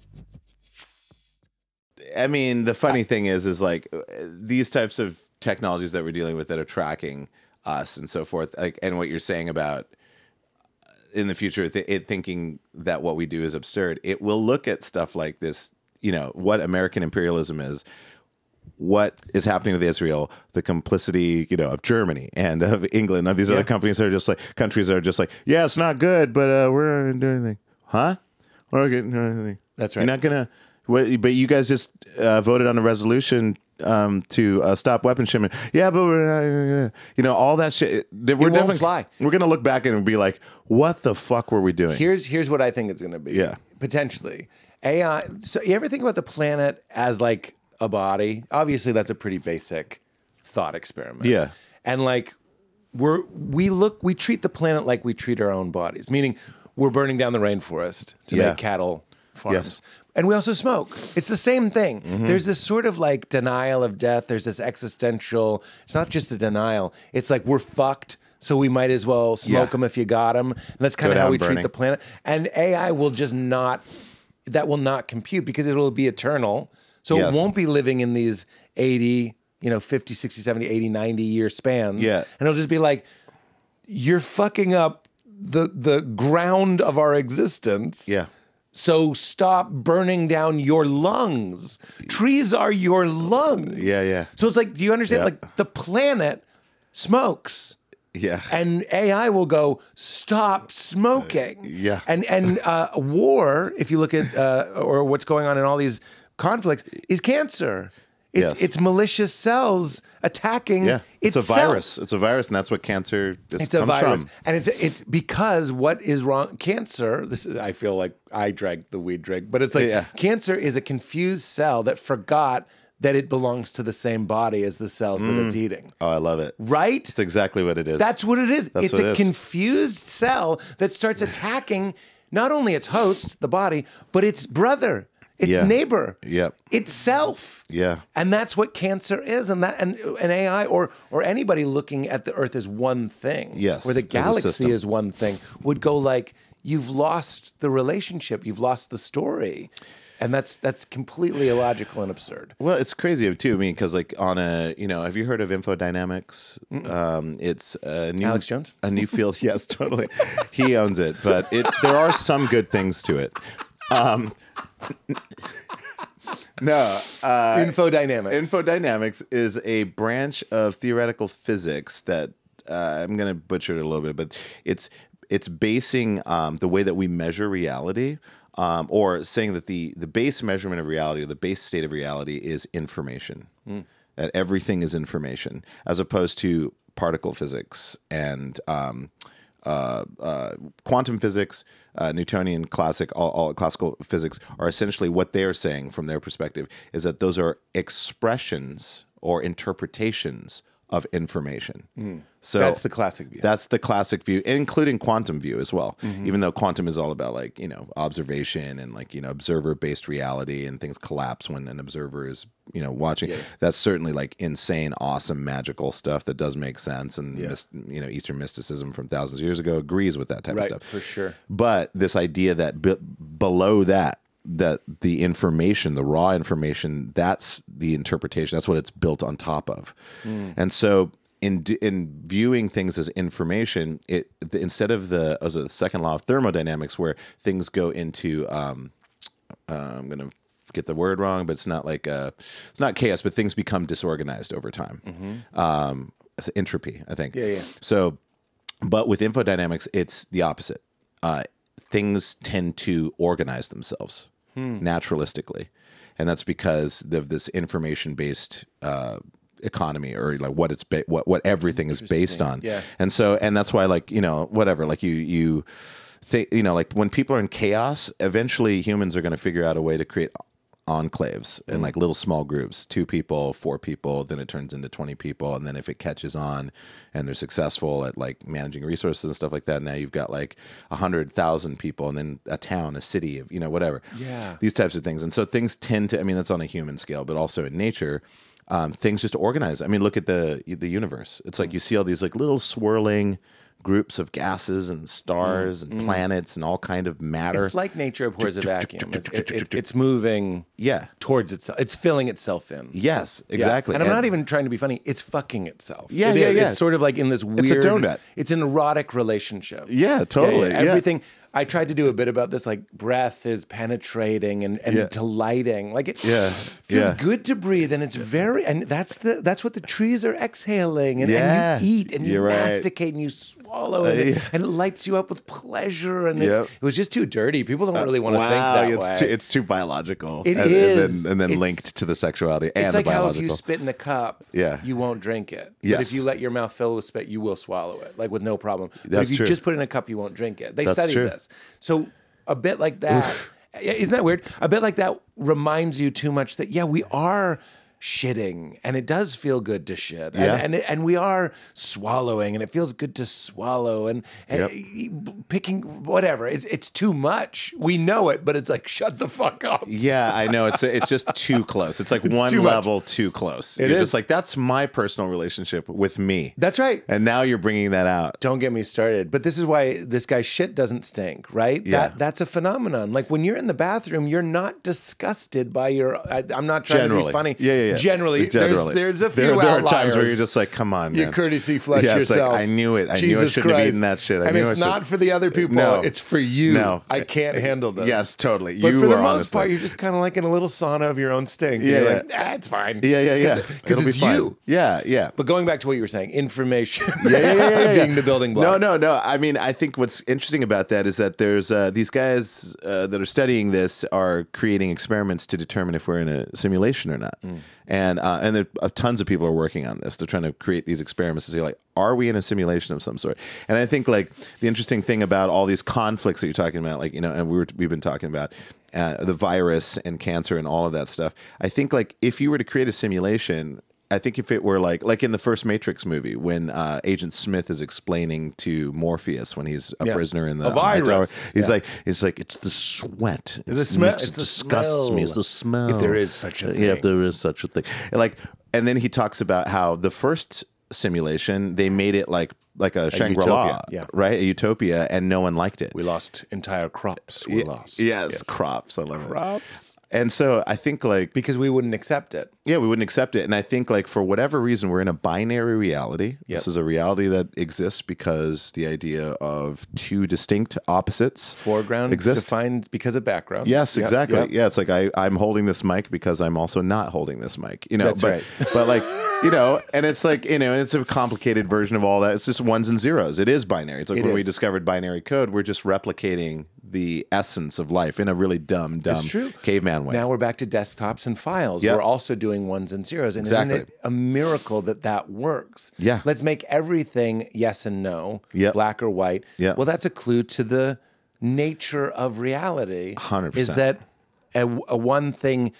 B: I mean, the funny thing is like these types of technologies that we're dealing with that are tracking us and so forth, like, and what you're saying about in the future, thinking that what we do is absurd. It will look at stuff like this, you know, what American imperialism is, what is happening with Israel, the complicity, you know, of Germany and of England, of these other countries that are just like, yeah, it's not good, but we're not going to do anything. Huh? We're not going to do anything.
A: That's right.
B: You're not going to, but you guys just voted on a resolution to stop weapons shipment. Yeah, but we're, you know, all that shit. We're definitely
A: fly.
B: We're going to look back and be like, what the fuck were we doing?
A: Here's what I think it's going to be.
B: Yeah.
A: Potentially. AI. So you ever think about the planet as like a body? Obviously, that's a pretty basic thought experiment.
B: Yeah.
A: And like we treat the planet like we treat our own bodies, meaning we're burning down the rainforest to make cattle farms.
B: Yes.
A: And we also smoke. It's the same thing. Mm-hmm. There's this sort of like denial of death. There's this existential, it's not just a denial. It's like we're fucked, so we might as well smoke them if you got them. And that's kind of how we treat the planet. And AI will just not, that will not compute because it will be eternal. So it won't be living in these 80, 50, 60, 70, 80, 90 year spans.
B: Yeah.
A: And it'll just be like, you're fucking up the ground of our existence.
B: Yeah.
A: So stop burning down your lungs. Trees are your lungs.
B: Yeah, yeah.
A: So it's like, do you understand?
B: Yeah.
A: Like the planet smokes.
B: Yeah.
A: And AI will go, stop smoking.
B: Yeah.
A: And war, if you look at, or what's going on in all these conflicts, is cancer. It's malicious cells attacking
B: It's
A: itself.
B: a virus. It's a virus, and that's what cancer
A: It's a
B: comes
A: virus,
B: from.
A: and it's because what is wrong? Cancer. I feel like I drank the weed drink, but it's like cancer is a confused cell that forgot that it belongs to the same body as the cells that it's eating.
B: Oh, I love it.
A: Right?
B: It's exactly what it is.
A: That's what it is.
B: That's
A: It's
B: what
A: a
B: it is.
A: confused cell that starts attacking not only its host, the body, but its brother, its neighbor, itself.
B: Yeah.
A: And that's what cancer is. And that and AI or anybody looking at the Earth as one thing,
B: Yes,
A: or the
B: as a
A: galaxy
B: system.
A: is one thing, would go like, you've lost the relationship, you've lost the story. And that's completely illogical and absurd.
B: Well, it's crazy too. I mean, because like on a, have you heard of infodynamics? It's a new
A: Alex Jones?
B: a new field. Yes, totally. He owns it, but there are some good things to it.
A: Infodynamics.
B: Infodynamics is a branch of theoretical physics that I'm going to butcher it a little bit, but it's basing the way that we measure reality. Or saying that the base measurement of reality, or the base state of reality, is information. That everything is information, as opposed to particle physics and quantum physics, Newtonian all classical physics are essentially what they are saying from their perspective is that those are expressions or interpretations of information. So
A: That's the classic view.
B: That's the classic view, including quantum view as well. Even though quantum is all about like, observation and like, observer-based reality, and things collapse when an observer is, watching. That's certainly like insane, awesome, magical stuff that does make sense. And, Eastern mysticism from thousands of years ago agrees with that type of stuff.
A: For sure.
B: But this idea that below that the information, the raw information, that's the interpretation. That's what it's built on top of. And so in viewing things as information, instead of the second law of thermodynamics, where things go into, I'm going to get the word wrong, but it's not like it's not chaos, but things become disorganized over time. It's entropy, I think. So, but with infodynamics, it's the opposite. Things tend to organize themselves naturalistically, and that's because of this information-based economy, or like what everything is based on. And that's why, like, whatever, like you think, like when people are in chaos, eventually humans are going to figure out a way to create enclaves and like little small groups, 2 people, 4 people, then it turns into 20 people. And then if it catches on and they're successful at like managing resources and stuff like that, now you've got like 100,000 people, and then a town, a city of, whatever. These types of things. And so things tend to, that's on a human scale, but also in nature, things just organize. Look at the universe. It's like you see all these like little swirling groups of gases and stars and planets and all kind of matter.
A: It's like nature abhors a vacuum. It's moving towards itself. It's filling itself in.
B: Yes, exactly.
A: And I'm not even trying to be funny. It's fucking itself.
B: Yeah.
A: It's sort of like in this weird...
B: It's a donut.
A: It's an erotic relationship.
B: Yeah, totally.
A: Everything... I tried to do a bit about this, like breath is penetrating and delighting. Like it feels good to breathe, and it's and that's what the trees are exhaling, and you eat and you masticate and you swallow it, and it lights you up with pleasure, and it was just too dirty. People don't really want to think that way.
B: It's too biological.
A: It is.
B: And then linked to the sexuality and
A: it's
B: the
A: like how
B: biological.
A: if you spit in a cup, you won't drink it. But if you let your mouth fill with spit, you will swallow it, like with no problem. But if you just put it in a cup, you won't drink it. They studied this. So a bit like that, isn't that weird? A bit like that reminds you too much that, we are shitting, and it does feel good to shit, and we are swallowing, and it feels good to swallow, and picking whatever. It's too much. We know it, but it's like, shut the fuck up.
B: Yeah, I know. It's just too close. It's like one level too close. You're just like, that's my personal relationship with me.
A: That's right.
B: And now you're bringing that out.
A: Don't get me started. But this is why this guy's shit doesn't stink, right? That's a phenomenon. Like when you're in the bathroom, you're not disgusted by your... I'm not trying to be funny. Generally. There's a few outliers.
B: There are times where you're just like, come on, man.
A: You courtesy flush
B: it's
A: yourself.
B: Like, I knew it. I
A: Jesus
B: knew I shouldn't have eaten that shit.
A: And it's not for the other people.
B: No.
A: It's for you.
B: No.
A: I can't handle this.
B: Yes, totally.
A: But for the most part, you're just kind of like in a little sauna of your own stink. You're like, it's fine.
B: Yeah.
A: Because it's you.
B: Yeah.
A: But going back to what you were saying, information being the building block.
B: No. I think what's interesting about that is that there's these guys that are studying this are creating experiments to determine if we're in a simulation or not. And there tons of people are working on this. They're trying to create these experiments to see, like, are we in a simulation of some sort? And I think, like, the interesting thing about all these conflicts that you're talking about, like, you know, and we've been talking about the virus and cancer and all of that stuff. I think, like, if you were to create a simulation, I think if it were like in the first Matrix movie when Agent Smith is explaining to Morpheus when he's a prisoner in the
A: virus,
B: he's like it's the sweat,
A: the smell,
B: it disgusts me. It's the smell.
A: If there is such a thing,
B: if there is such a thing, and then he talks about how the first simulation they made it like a Shangri-La, right? A utopia, and no one liked it.
A: We lost entire crops. Were lost.
B: Yes, crops. I love it.
A: Crops.
B: And so I think, like,
A: because we wouldn't accept it.
B: Yeah, we wouldn't accept it. And I think, like, for whatever reason, we're in a binary reality.
A: Yep.
B: This is a reality that exists because the idea of two distinct opposites
A: foreground
B: exists.
A: Defined because of background.
B: Yes, exactly.
A: Yep.
B: Yeah, it's like I'm holding this mic because I'm also not holding this mic. You know,
A: That's right.
B: But like, you know, and it's like, you know, it's a complicated version of all that. It's just ones and zeros. It is binary. It's like when we discovered binary code, we're just replicating the essence of life in a really dumb caveman way.
A: Now we're back to desktops and files.
B: Yep.
A: We're also doing ones and zeros. And
B: exactly.
A: Isn't it a miracle that works?
B: Yeah.
A: Let's make everything yes and no, black or white.
B: Yep.
A: Well, that's a clue to the nature of reality.
B: 100%.
A: Is that a one thing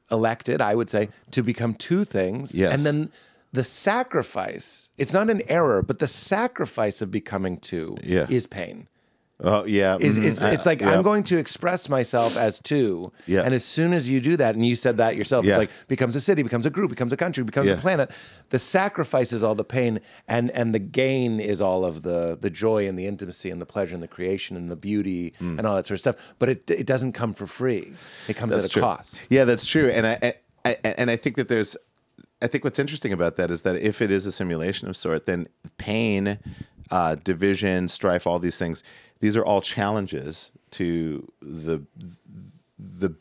A: elected, I would say, to become two things.
B: Yes.
A: And then the sacrifice, it's not an error, but the sacrifice of becoming two is pain.
B: Oh, yeah.
A: It's like, I'm going to express myself as two.
B: Yeah.
A: And as soon as you do that, and you said that yourself, it's like becomes a city, becomes a group, becomes a country, becomes a planet. The sacrifice is all the pain, and the gain is all of the joy and the intimacy and the pleasure and the creation and the beauty and all that sort of stuff. But it doesn't come for free. It comes at a cost.
B: Yeah, that's true. And I think that I think what's interesting about that is that if it is a simulation of sort, then pain, division, strife, all these things, these are all challenges to the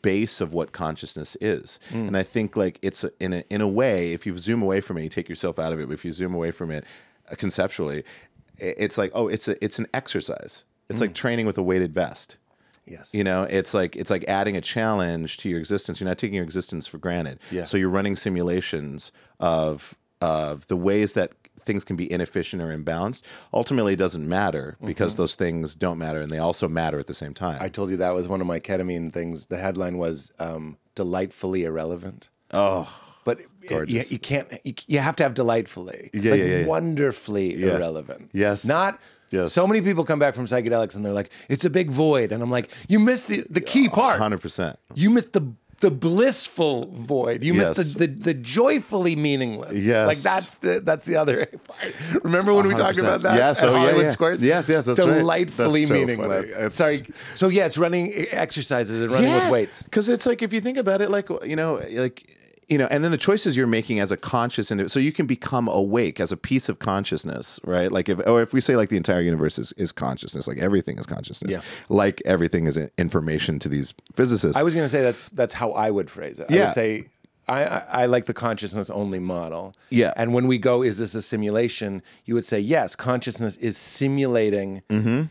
B: base of what consciousness is. And I think, like, it's in a way, if you zoom away from it, you take yourself out of it, but if you zoom away from it conceptually, it's like, oh, it's an exercise. It's like training with a weighted vest.
A: Yes.
B: You know, it's like adding a challenge to your existence. You're not taking your existence for granted.
A: Yeah.
B: So you're running simulations of the ways that things can be inefficient or imbalanced. Ultimately, it doesn't matter because those things don't matter, and they also matter at the same time.
A: I told you that was one of my ketamine things. The headline was delightfully irrelevant.
B: Oh,
A: but you can't. You have to have delightfully, wonderfully irrelevant.
B: Yes,
A: not. Yes. So many people come back from psychedelics and they're like, "It's a big void," and I'm like, "You missed the key part.
B: 100%.
A: You missed the blissful void. You missed the joyfully meaningless.
B: Yes.
A: Like that's the other part. Remember when we talked about that?
B: Yes. Oh,
A: Hollywood Squares?
B: Yes. That's
A: delightfully
B: right. That's
A: meaningless.
B: So
A: sorry. So yeah, it's running exercises and running with weights.
B: Because it's like, if you think about it, and then the choices you're making as a conscious individual, so you can become awake as a piece of consciousness, right? Like if we say, like, the entire universe is consciousness, like everything is consciousness, like everything is information to these physicists.
A: I was going to say that's how I would phrase it. I would say I like the consciousness only model. Yeah. And when we go, is this a simulation? You would say, yes, consciousness is simulating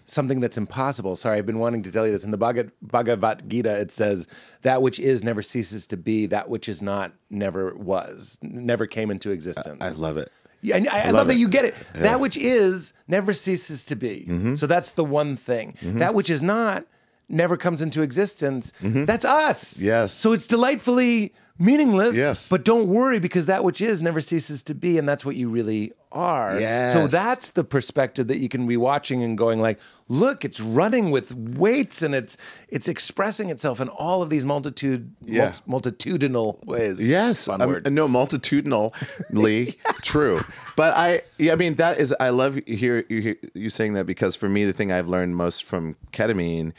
A: something that's impossible. Sorry, I've been wanting to tell you this. In the Bhagavad Gita, it says, that which is never ceases to be, that which is not never was, never came into existence.
B: I love it.
A: Yeah, and I love that you get it. Yeah. That which is never ceases to be. So that's the one thing. That which is not never comes into existence. That's us.
B: Yes.
A: So it's delightfully meaningless.
B: Yes.
A: But don't worry, because that which is never ceases to be, and that's what you really are.
B: Yes.
A: So that's the perspective that you can be watching and going like, look, it's running with weights and it's expressing itself in all of these multitudinal ways.
B: Yes.
A: Fun word.
B: No, multitudinally true. But I mean, that is, I love you saying that, because for me, the thing I've learned most from ketamine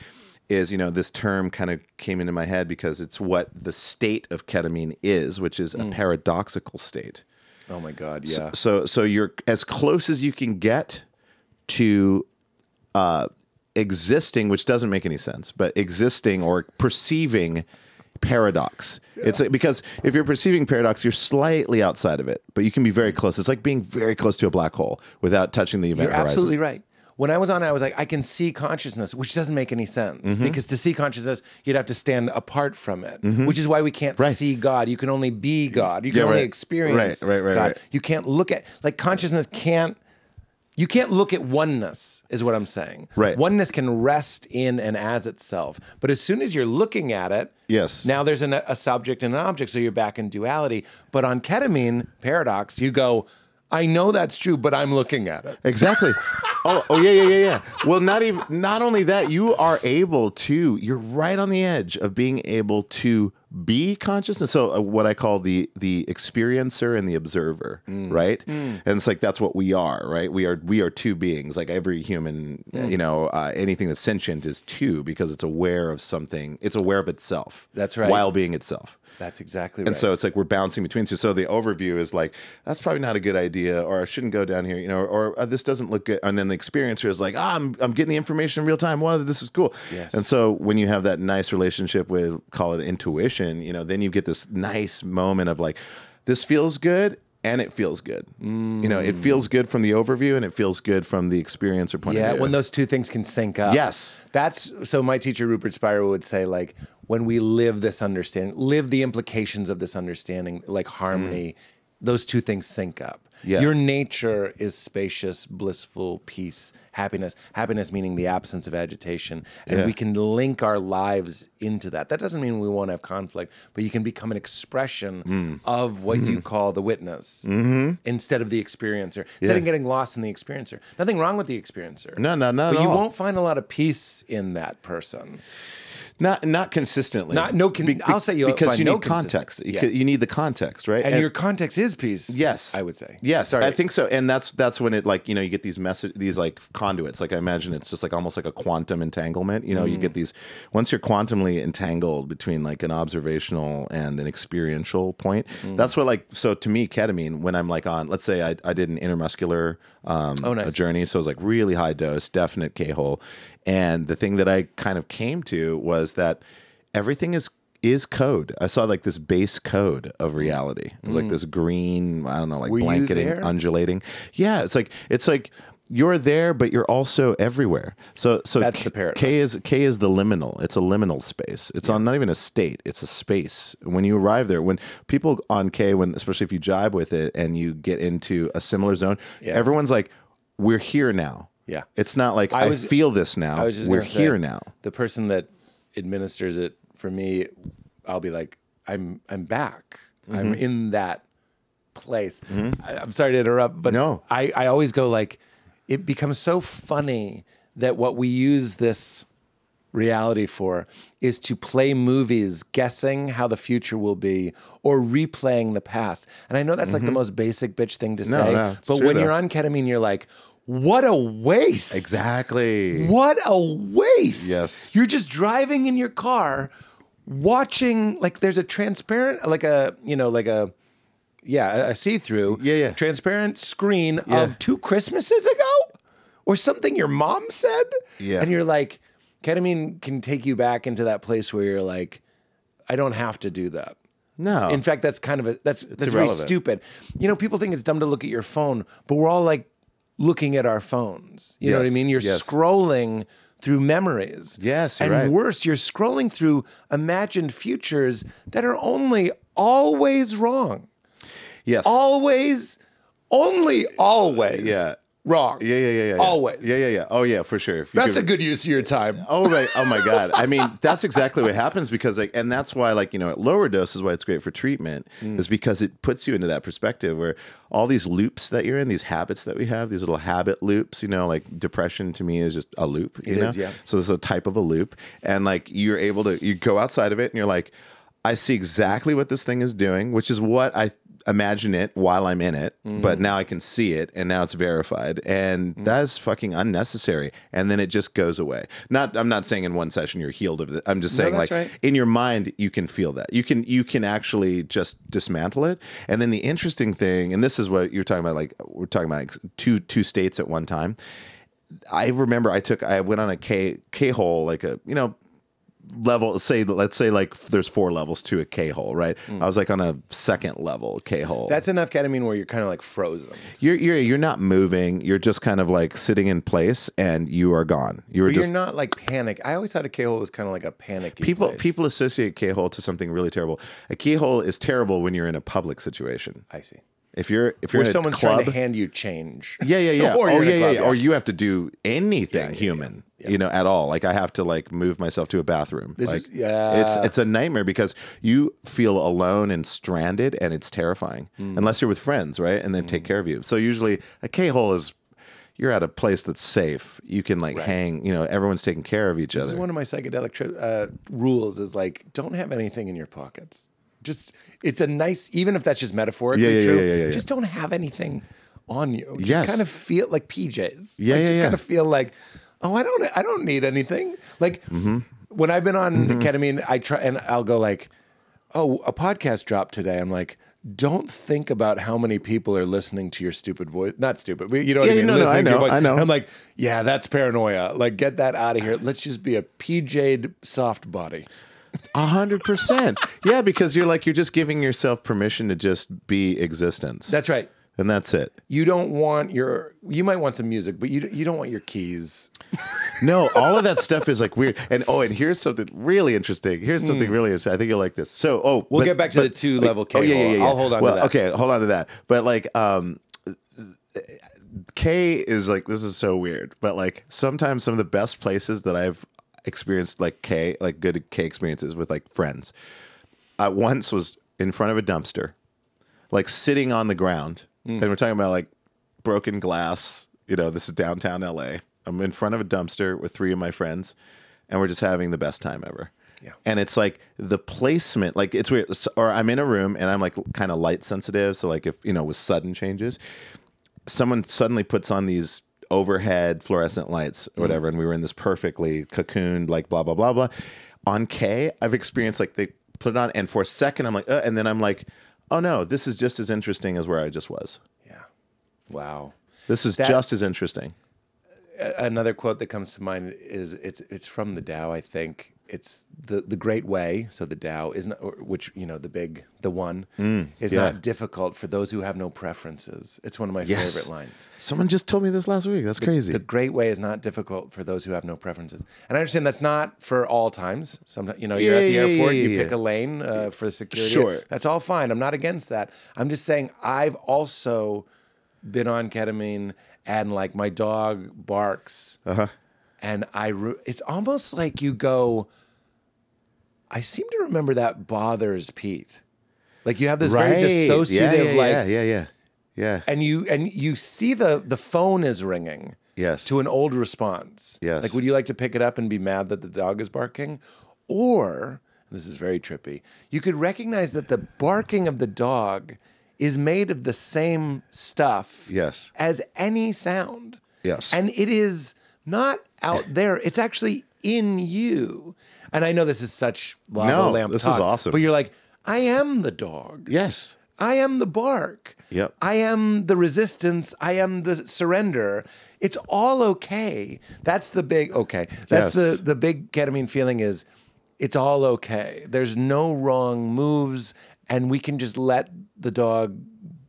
B: is, this term kind of came into my head because it's what the state of ketamine is, which is a paradoxical state.
A: Oh my God, yeah.
B: So you're as close as you can get to existing, which doesn't make any sense, but existing or perceiving paradox. Yeah. It's because if you're perceiving paradox, you're slightly outside of it, but you can be very close. It's like being very close to a black hole without touching the event horizon.
A: You're absolutely right. when I was on it, I was like, I can see consciousness, which doesn't make any sense because to see consciousness, you'd have to stand apart from it, which is why we can't see God. You can only be God. You can only experience God.
B: Right.
A: You can't look at, like, consciousness can't, you can't look at oneness, is what I'm saying.
B: Right.
A: Oneness can rest in and as itself. But as soon as you're looking at it,
B: Yes.
A: now there's a subject and an object, so you're back in duality. But on ketamine, paradox, you go, I know that's true, but I'm looking at it.
B: Exactly. Yeah. Well, not only that, you are able to, you're right on the edge of being able to be consciousness. So what I call the experiencer and the observer, right? And it's like, that's what we are, right? We are two beings. Like every human, you know, anything that's sentient is two because it's aware of something. It's aware of itself.
A: That's right.
B: While being itself.
A: That's exactly right.
B: And so it's like we're bouncing between two. So the overview is like, that's probably not a good idea, or I shouldn't go down here, you know, or this doesn't look good. And then the experiencer is like, I'm getting the information in real time. Wow, this is cool.
A: Yes.
B: And so when you have that nice relationship with, call it intuition, you know, then you get this nice moment of like, this feels good. And it feels good. You know, it feels good from the overview and it feels good from the experiencer point of view.
A: Yeah, when those two things can sync up.
B: Yes.
A: That's, so my teacher, Rupert Spira, would say, like, when we live this understanding, live the implications of this understanding, like harmony, those two things sync up.
B: Yeah.
A: Your nature is spacious, blissful, peace, happiness. Happiness meaning the absence of agitation. And we can link our lives into that. That doesn't mean we won't have conflict, but you can become an expression of what you call the witness instead of the experiencer. Instead of getting lost in the experiencer. Nothing wrong with the experiencer.
B: No,
A: But you won't find a lot of peace in that person.
B: Not consistently.
A: I'll say
B: because
A: find
B: you
A: no
B: need context.
A: consistent-
B: You need the context, right?
A: And your context is peace.
B: Yes,
A: I would say.
B: Yes,
A: Sorry.
B: I think so. And that's when it, like, you know, you get these these like conduits. Like I imagine it's just like almost like a quantum entanglement. You know, you get these, once you're quantumly entangled between like an observational and an experiential point. That's what, like, so to me, ketamine, when I'm like on, let's say I did an intermuscular a journey, so it was like really high dose, definite K-hole. And the thing that I kind of came to was that everything is code. I saw like this base code of reality. It was like this green, I don't know, like
A: Were you
B: blanketing,
A: there?
B: undulating. Yeah, it's like you're there, but you're also everywhere. So
A: That's the paradox.
B: K is the liminal. It's a liminal space. It's on not even a state. It's a space. When you arrive there, when people on K, especially if you jibe with it and you get into a similar zone, everyone's like, we're here now.
A: Yeah.
B: It's not like I feel this now. We're here now.
A: The person that administers it for me, I'll be like, I'm back. I'm in that place. I'm sorry to interrupt, but
B: No.
A: I always go like, it becomes so funny that what we use this reality for is to play movies guessing how the future will be or replaying the past. And I know that's like the most basic bitch thing to say,
B: it's
A: but
B: true,
A: when
B: though.
A: you're on ketamine, you're like, what a waste.
B: Exactly.
A: What a waste.
B: Yes.
A: You're just driving in your car watching, like, there's a transparent, like a, you know, like a see-through, transparent screen of 2 Christmases ago or something your mom said.
B: Yeah.
A: And you're like, ketamine can take you back into that place where you're like, I don't have to do that.
B: No.
A: In fact, that's kind of that's very
B: irrelevant.
A: stupid. You know, people think it's dumb to look at your phone, but we're all like looking at our phones. You know what I mean? You're scrolling through memories.
B: Yes, you're
A: and
B: right.
A: worse, you're scrolling through imagined futures that are only always wrong.
B: Yes.
A: Always, only always.
B: Yeah.
A: Wrong.
B: Yeah.
A: Always.
B: Yeah. Oh yeah, for sure. If you
A: That's
B: give
A: a good use of your time.
B: Oh right. Oh my God. I mean, that's exactly what happens because like, and that's why, like, you know, at lower doses, why it's great for treatment is because it puts you into that perspective where all these loops that you're in, these habits that we have, these little habit loops, you know, like depression to me is just a loop. You know?
A: is, yeah.
B: So there's a type of a loop, and like you're able to, you go outside of it, and you're like, I see exactly what this thing is doing, which is what I imagine it while I'm in it, but now I can see it and now it's verified, and that is fucking unnecessary. And then it just goes away. I'm not saying in one session you're healed of it. I'm just saying
A: that's
B: like
A: right.
B: in your mind you can feel that. You can actually just dismantle it. And then the interesting thing, and this is what you're talking about, like we're talking about like two states at one time. I remember I went on a K hole, like a, you know, level, let's say like there's 4 levels to a K-hole, right? I was like on a 2nd level K-hole.
A: That's enough ketamine where you're kind of like frozen.
B: You're not moving. You're just kind of like sitting in place, and you are gone. You're
A: not like panic. I always thought a K-hole was kind of like a panicky place.
B: People associate K-hole to something really terrible. A K-hole is terrible when you're in a public situation.
A: I see.
B: If you're
A: Where
B: in a
A: someone's
B: club,
A: trying to hand you change.
B: Yeah.
A: Or you're in a club,
B: Or you have to do anything
A: Yeah.
B: human, at all. Like I have to like move myself to a bathroom. It's a nightmare because you feel alone and stranded, and it's terrifying unless you're with friends, right? And then take care of you. So usually a K-hole is you're at a place that's safe. You can like hang. Everyone's taking care of each other.
A: This is one of my psychedelic rules. Is like don't have anything in your pockets. It's a nice, even if that's just metaphorically true. Just don't have anything on you. Just kind of feel like PJs. Just kind of feel like, oh, I don't need anything. Like when I've been on ketamine, I try and I'll go like, oh, a podcast dropped today. I'm like, don't think about how many people are listening to your stupid voice. Not stupid, but you know what I mean?
B: I know.
A: And I'm like, yeah, that's paranoia. Like, get that out of here. Let's just be a PJ'd soft body.
B: 100%. Yeah, because you're just giving yourself permission to just be existence.
A: That's right.
B: And that's it.
A: You don't want you might want some music, but you don't want your keys.
B: No, all of that stuff is like weird. And here's something really interesting. I think you'll like this. So,
A: we'll get back to the 2-level K.
B: Yeah.
A: I'll hold on to that.
B: Okay, hold on to that. But like, K is like, this is so weird. But like, sometimes some of the best places that I've experienced like good K experiences with like friends. I once was in front of a dumpster, like sitting on the ground, and we're talking about like broken glass. This is downtown LA. I'm in front of a dumpster with 3 of my friends, and we're just having the best time ever. Yeah. And it's like the placement, like it's weird. Or I'm in a room and I'm like kind of light sensitive. So like if, with sudden changes, someone suddenly puts on these overhead fluorescent lights or whatever, and we were in this perfectly cocooned, like blah, blah, blah, blah. On K, I've experienced like they put it on, and for a second I'm like, and then I'm like, oh no, this is just as interesting as where I just was.
A: Yeah. Wow.
B: This is just as interesting.
A: Another quote that comes to mind is it's from the Tao, I think. It's the great way. So the Tao is not, which the one is not difficult for those who have no preferences. It's one of my favorite lines.
B: Someone just told me this last week. That's crazy.
A: The great way is not difficult for those who have no preferences. And I understand that's not for all times. Sometimes you're at the airport, you pick a lane for security.
B: Sure,
A: that's all fine. I'm not against that. I'm just saying I've also been on ketamine, and like my dog barks. And it's almost like you go, I seem to remember that bothers Pete. Like you have this very dissociative,
B: yeah.
A: And you see the phone is ringing.
B: Yes.
A: To an old response.
B: Yes.
A: Like, would you like to pick it up and be mad that the dog is barking? Or, this is very trippy, you could recognize that the barking of the dog is made of the same stuff as any sound.
B: Yes.
A: And it is not out there. It's actually in you. And I know this is such lava lamp
B: this
A: talk,
B: is awesome.
A: but you're like, I am the dog.
B: Yes.
A: I am the bark.
B: Yep.
A: I am the resistance. I am the surrender. It's all okay. That's the big That's the big ketamine feeling is it's all okay. There's no wrong moves, and we can just let the dog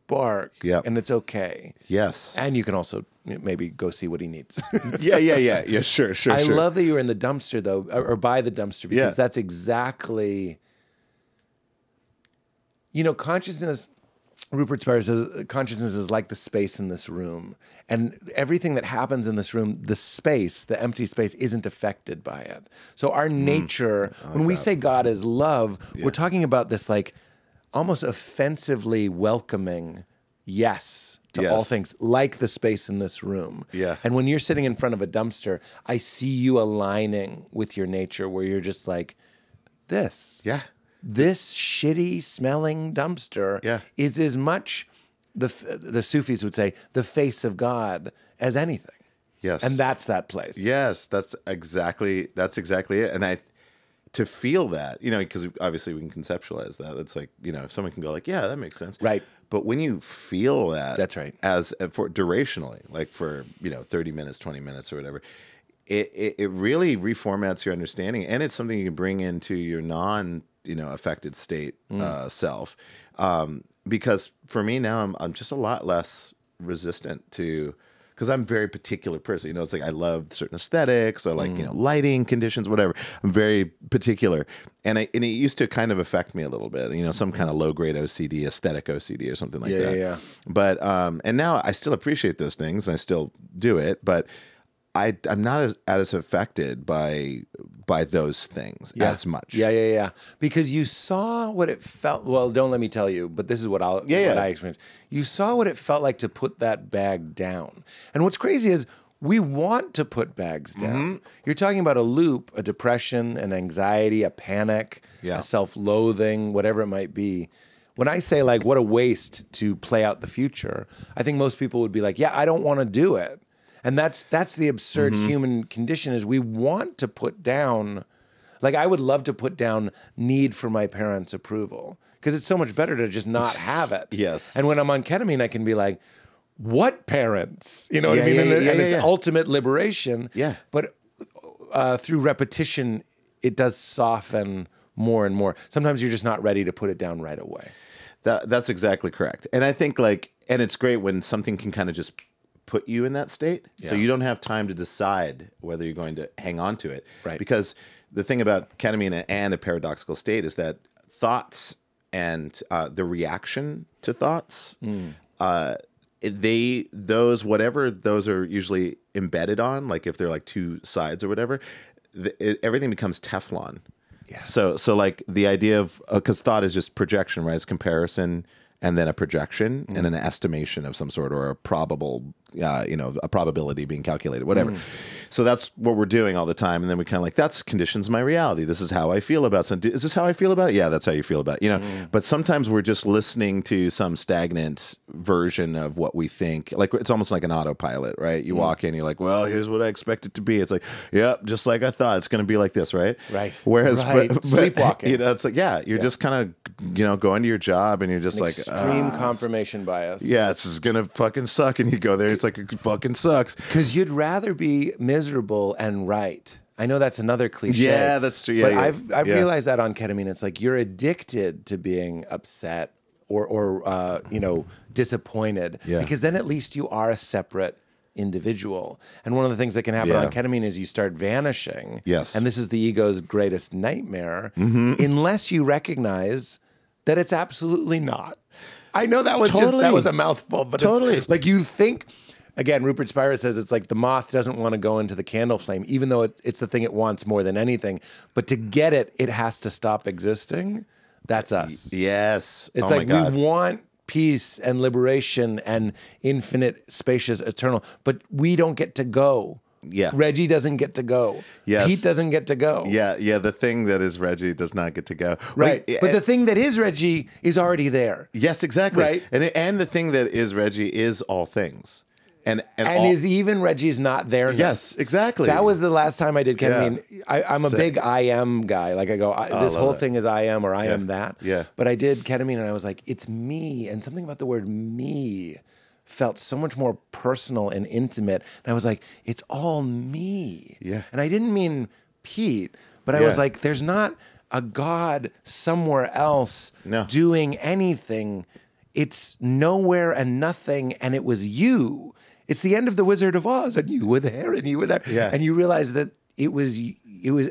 A: bark, and it's okay.
B: Yes.
A: And you can also maybe go see what he needs.
B: Yeah, sure.
A: I love that you were in the dumpster, though, or by the dumpster, because that's exactly, consciousness, Rupert Spira says, consciousness is like the space in this room. And everything that happens in this room, the space, the empty space, isn't affected by it. So our nature, when we say God is love, we're talking about this like almost offensively welcoming yes to all things, like the space in this room.
B: Yeah.
A: And when you're sitting in front of a dumpster, I see you aligning with your nature where you're just like, this.
B: Yeah.
A: This shitty smelling dumpster is as much, the Sufis would say, the face of God as anything.
B: Yes.
A: And that's that place.
B: Yes, that's exactly it. And to feel that, because obviously we can conceptualize that. It's like, if someone can go like, yeah, that makes sense.
A: Right.
B: But when you feel that,
A: that's right.
B: As for durationally, like for 30 minutes, 20 minutes, or whatever, it really reformats your understanding, and it's something you can bring into your affected state self. Because for me now, I'm just a lot less resistant to, because I'm a very particular person. You know, it's like I love certain aesthetics, I like lighting conditions, whatever. I'm very particular, and it used to kind of affect me a little bit. You know, some kind of low grade OCD, aesthetic OCD, or something like that.
A: Yeah.
B: But and now I still appreciate those things, and I still do it, but I'm not as affected by those things as much.
A: Yeah. Because you saw what it felt. Well, don't let me tell you, but this is what I experienced. You saw what it felt like to put that bag down. And what's crazy is we want to put bags down. You're talking about a loop, a depression, an anxiety, a panic, a self-loathing, whatever it might be. When I say like, what a waste to play out the future, I think most people would be like, yeah, I don't want to do it. And that's the absurd human condition, is we want to put down, like I would love to put down need for my parents' approval, because it's so much better to just not have it.
B: Yes.
A: And when I'm on ketamine, I can be like, what parents? You know what I mean? And it's ultimate liberation.
B: Yeah.
A: But through repetition, it does soften more and more. Sometimes you're just not ready to put it down right away.
B: That's exactly correct. And I think and it's great when something can kind of just put you in that state.
A: Yeah.
B: So you don't have time to decide whether you're going to hang on to it.
A: Right.
B: Because the thing about ketamine and a paradoxical state is that thoughts and the reaction to thoughts, whatever those are usually embedded on, like if they're like two sides or whatever, everything becomes Teflon.
A: Yes.
B: So like the idea of, because thought is just projection, right? It's comparison, and then a projection and an estimation of some sort, or a probable, a probability being calculated, whatever. So that's what we're doing all the time. And then we kind of like, that's conditions my reality. This is how I feel about something. Is this how I feel about it? Yeah, that's how you feel about it. But sometimes we're just listening to some stagnant version of what we think. Like it's almost like an autopilot, right? You walk in, you're like, well, here's what I expect it to be. It's like, yep, just like I thought. It's going to be like this, right?
A: Right.
B: Whereas, but
A: sleepwalking.
B: It's like, you're just kind of, going to your job, and you're just like
A: extreme confirmation bias.
B: Yeah, this is gonna fucking suck, and you go there, it's like it fucking sucks.
A: Because you'd rather be miserable and right. I know that's another cliche.
B: Yeah, that's true. Yeah,
A: but I've realized that on ketamine, it's like you're addicted to being upset or disappointed.
B: Yeah.
A: Because then at least you are a separate individual. And one of the things that can happen on ketamine is you start vanishing.
B: Yes.
A: And this is the ego's greatest nightmare, unless you recognize that it's absolutely not. I know that was that was a mouthful, but it's like you think. Again, Rupert Spira says it's like the moth doesn't want to go into the candle flame, even though it's the thing it wants more than anything. But to get it, it has to stop existing. That's us.
B: Yes.
A: It's like we want peace and liberation and infinite, spacious, eternal, but we don't get to go.
B: Yeah.
A: Reggie doesn't get to go.
B: Yes.
A: Pete doesn't get to go.
B: Yeah. The thing that is Reggie does not get to go.
A: Right. But the thing that is Reggie is already there.
B: Yes, exactly.
A: Right.
B: And the thing that is Reggie is all things. And
A: is even Reggie's not there now.
B: Yes, exactly.
A: That was the last time I did ketamine. Yeah. I'm a big I am guy. Like I go, this whole thing is I am, or I am that.
B: Yeah.
A: But I did ketamine and I was like, it's me. And something about the word me felt so much more personal and intimate. And I was like, it's all me.
B: Yeah.
A: And I didn't mean Pete, but I was like, there's not a God somewhere else doing anything. It's nowhere and nothing, and it was you. It's the end of The Wizard of Oz, and you were there, and you were there.
B: Yeah.
A: And you realize that it was,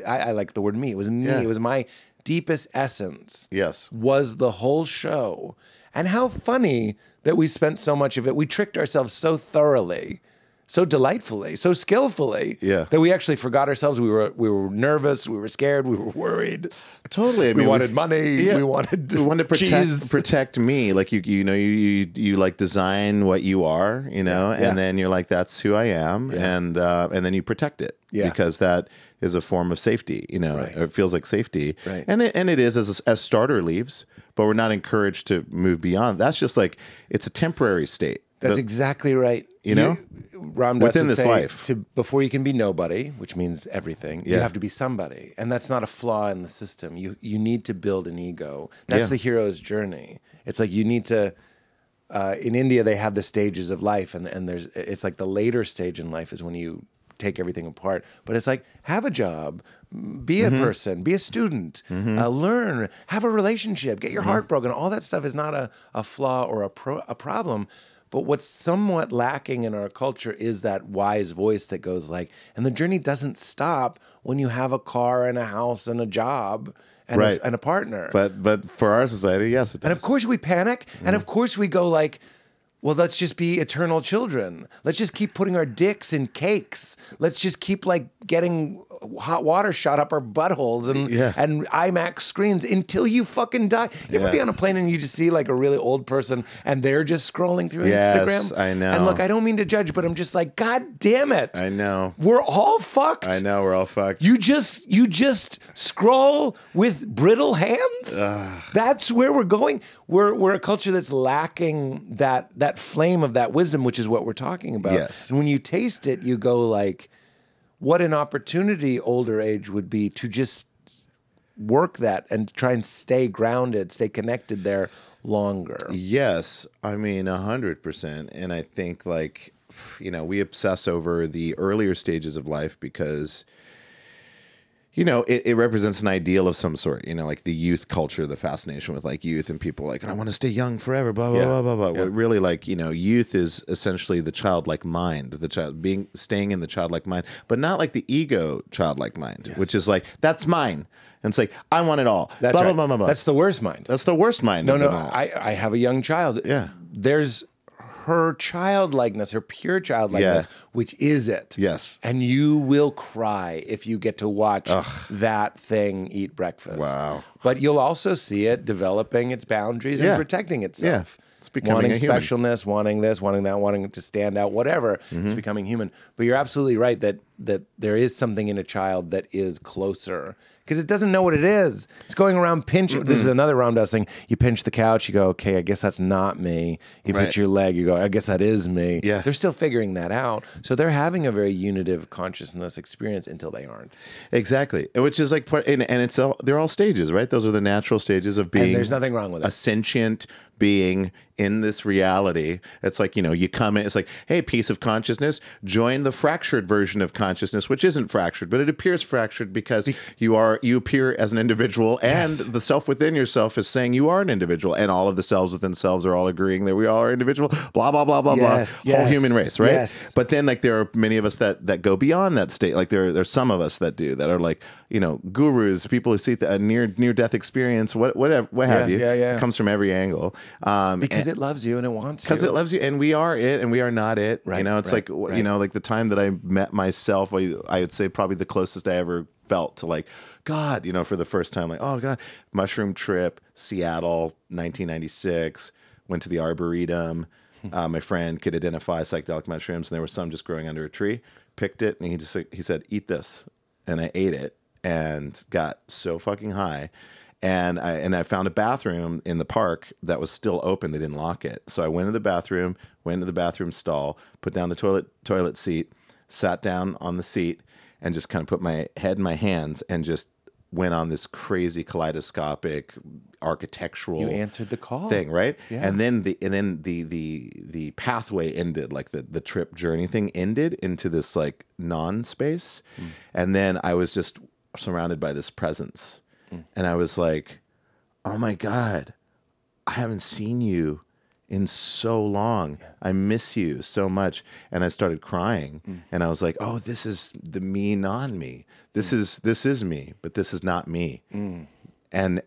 A: I like the word me. It was me.
B: Yeah.
A: It was my deepest essence.
B: Yes.
A: Was the whole show. And how funny that we spent so much of it. We tricked ourselves so thoroughly, so delightfully, so skillfully, that we actually forgot ourselves. We were nervous. We were scared. We were worried.
B: Totally. I mean,
A: we wanted money.
B: Yeah.
A: We wanted
B: to
A: cheese.
B: protect me. Like you like design what you are, and then you're like, that's who I am, and then you protect it because that is a form of safety. It feels like safety, and it is as starter leaves, but we're not encouraged to move beyond. That's just like it's a temporary state.
A: That's exactly right. Ram Dass
B: within
A: would
B: this
A: say,
B: life,
A: before you can be nobody, which means everything, you have to be somebody, and that's not a flaw in the system. You need to build an ego. That's the hero's journey. It's like you need to. In India, they have the stages of life, and it's like the later stage in life is when you take everything apart. But it's like, have a job, be a person, be a student, learn, have a relationship, get your heart broken. All that stuff is not a flaw or a problem. But what's somewhat lacking in our culture is that wise voice that goes like, and the journey doesn't stop when you have a car and a house and a job and, and a partner.
B: But for our society, yes, it does.
A: And of course we panic. And of course we go like, well, let's just be eternal children. Let's just keep putting our dicks in cakes. Let's just keep like getting hot water shot up our buttholes and IMAX screens until you fucking die. You ever be on a plane and you just see like a really old person and they're just scrolling through Instagram?
B: I know.
A: And look, I don't mean to judge, but I'm just like, God damn it.
B: I know.
A: We're all fucked.
B: I know, we're all fucked.
A: You just scroll with brittle hands? That's where we're going. We're a culture that's lacking that flame of that wisdom, which is what we're talking about.
B: Yes.
A: And when you taste it, you go like, what an opportunity older age would be to just work that and try and stay grounded, stay connected there longer.
B: Yes, I mean 100%. And I think like, you know, we obsess over the earlier stages of life because, you know, it represents an ideal of some sort, you know, like the youth culture, the fascination with like youth and people like, I want to stay young forever, blah, blah, blah, blah, blah. Yeah. Really like, you know, youth is essentially the childlike mind, staying in the childlike mind, but not like the ego childlike mind, which is like, that's mine. And it's like, I want it all.
A: That's
B: blah,
A: right.
B: blah, blah, blah.
A: That's the worst mind.
B: That's the worst mind.
A: No, I have a young child.
B: Yeah.
A: There's her childlikeness, her pure childlikeness, which is it.
B: Yes.
A: And you will cry if you get to watch that thing eat breakfast.
B: Wow.
A: But you'll also see it developing its boundaries and protecting itself.
B: Yeah. It's becoming
A: wanting
B: a human.
A: specialness, wanting this, wanting that, wanting to stand out, whatever. It's becoming human. But you're absolutely right that there is something in a child that is closer because it doesn't know what it is. It's going around pinching. This is another Ram Dass thing. You pinch the couch, you go, okay, I guess that's not me. You pinch your leg, you go, I guess that is me.
B: Yeah.
A: They're still figuring that out. So they're having a very unitive consciousness experience until they aren't.
B: Exactly. Which is like, they're all stages, right? Those are the natural stages of being.
A: And there's nothing wrong with it.
B: A sentient being in this reality. It's like, you know, you come in, it's like, hey, piece of consciousness, join the fractured version of consciousness, which isn't fractured, but it appears fractured because you appear as an individual and the self within yourself is saying you are an individual and all of the selves within selves are all agreeing that we all are individual, blah, blah, blah, blah, blah. Whole human race, right?
A: Yes.
B: But then like there are many of us that go beyond that state. Like there's some of us that do, that are like, you know, gurus, people who see a near death experience, what have you. It comes from every angle.
A: Because it loves you and it wants you.
B: Because it loves you, and we are it, and we are not it.
A: Right,
B: you know, it's like you know, like the time that I met myself, I would say probably the closest I ever felt to like God. You know, for the first time, like oh God, mushroom trip, Seattle, 1996. Went to the Arboretum. My friend could identify psychedelic mushrooms, and there was some just growing under a tree. Picked it, and he said, "Eat this," and I ate it, and got so fucking high. And I found a bathroom in the park that was still open. They didn't lock it. So I went to the bathroom stall, put down the toilet seat, sat down on the seat, and just kind of put my head in my hands and just went on this crazy kaleidoscopic architectural
A: You answered the call
B: thing, right?
A: Yeah.
B: And then the pathway ended, like the trip journey thing ended into this like non-space. And then I was just surrounded by this presence. And I was like, oh my God, I haven't seen you in so long. I miss you so much. And I started crying. And I was like, oh, this is the me, non-me. This is me, but this is not me. And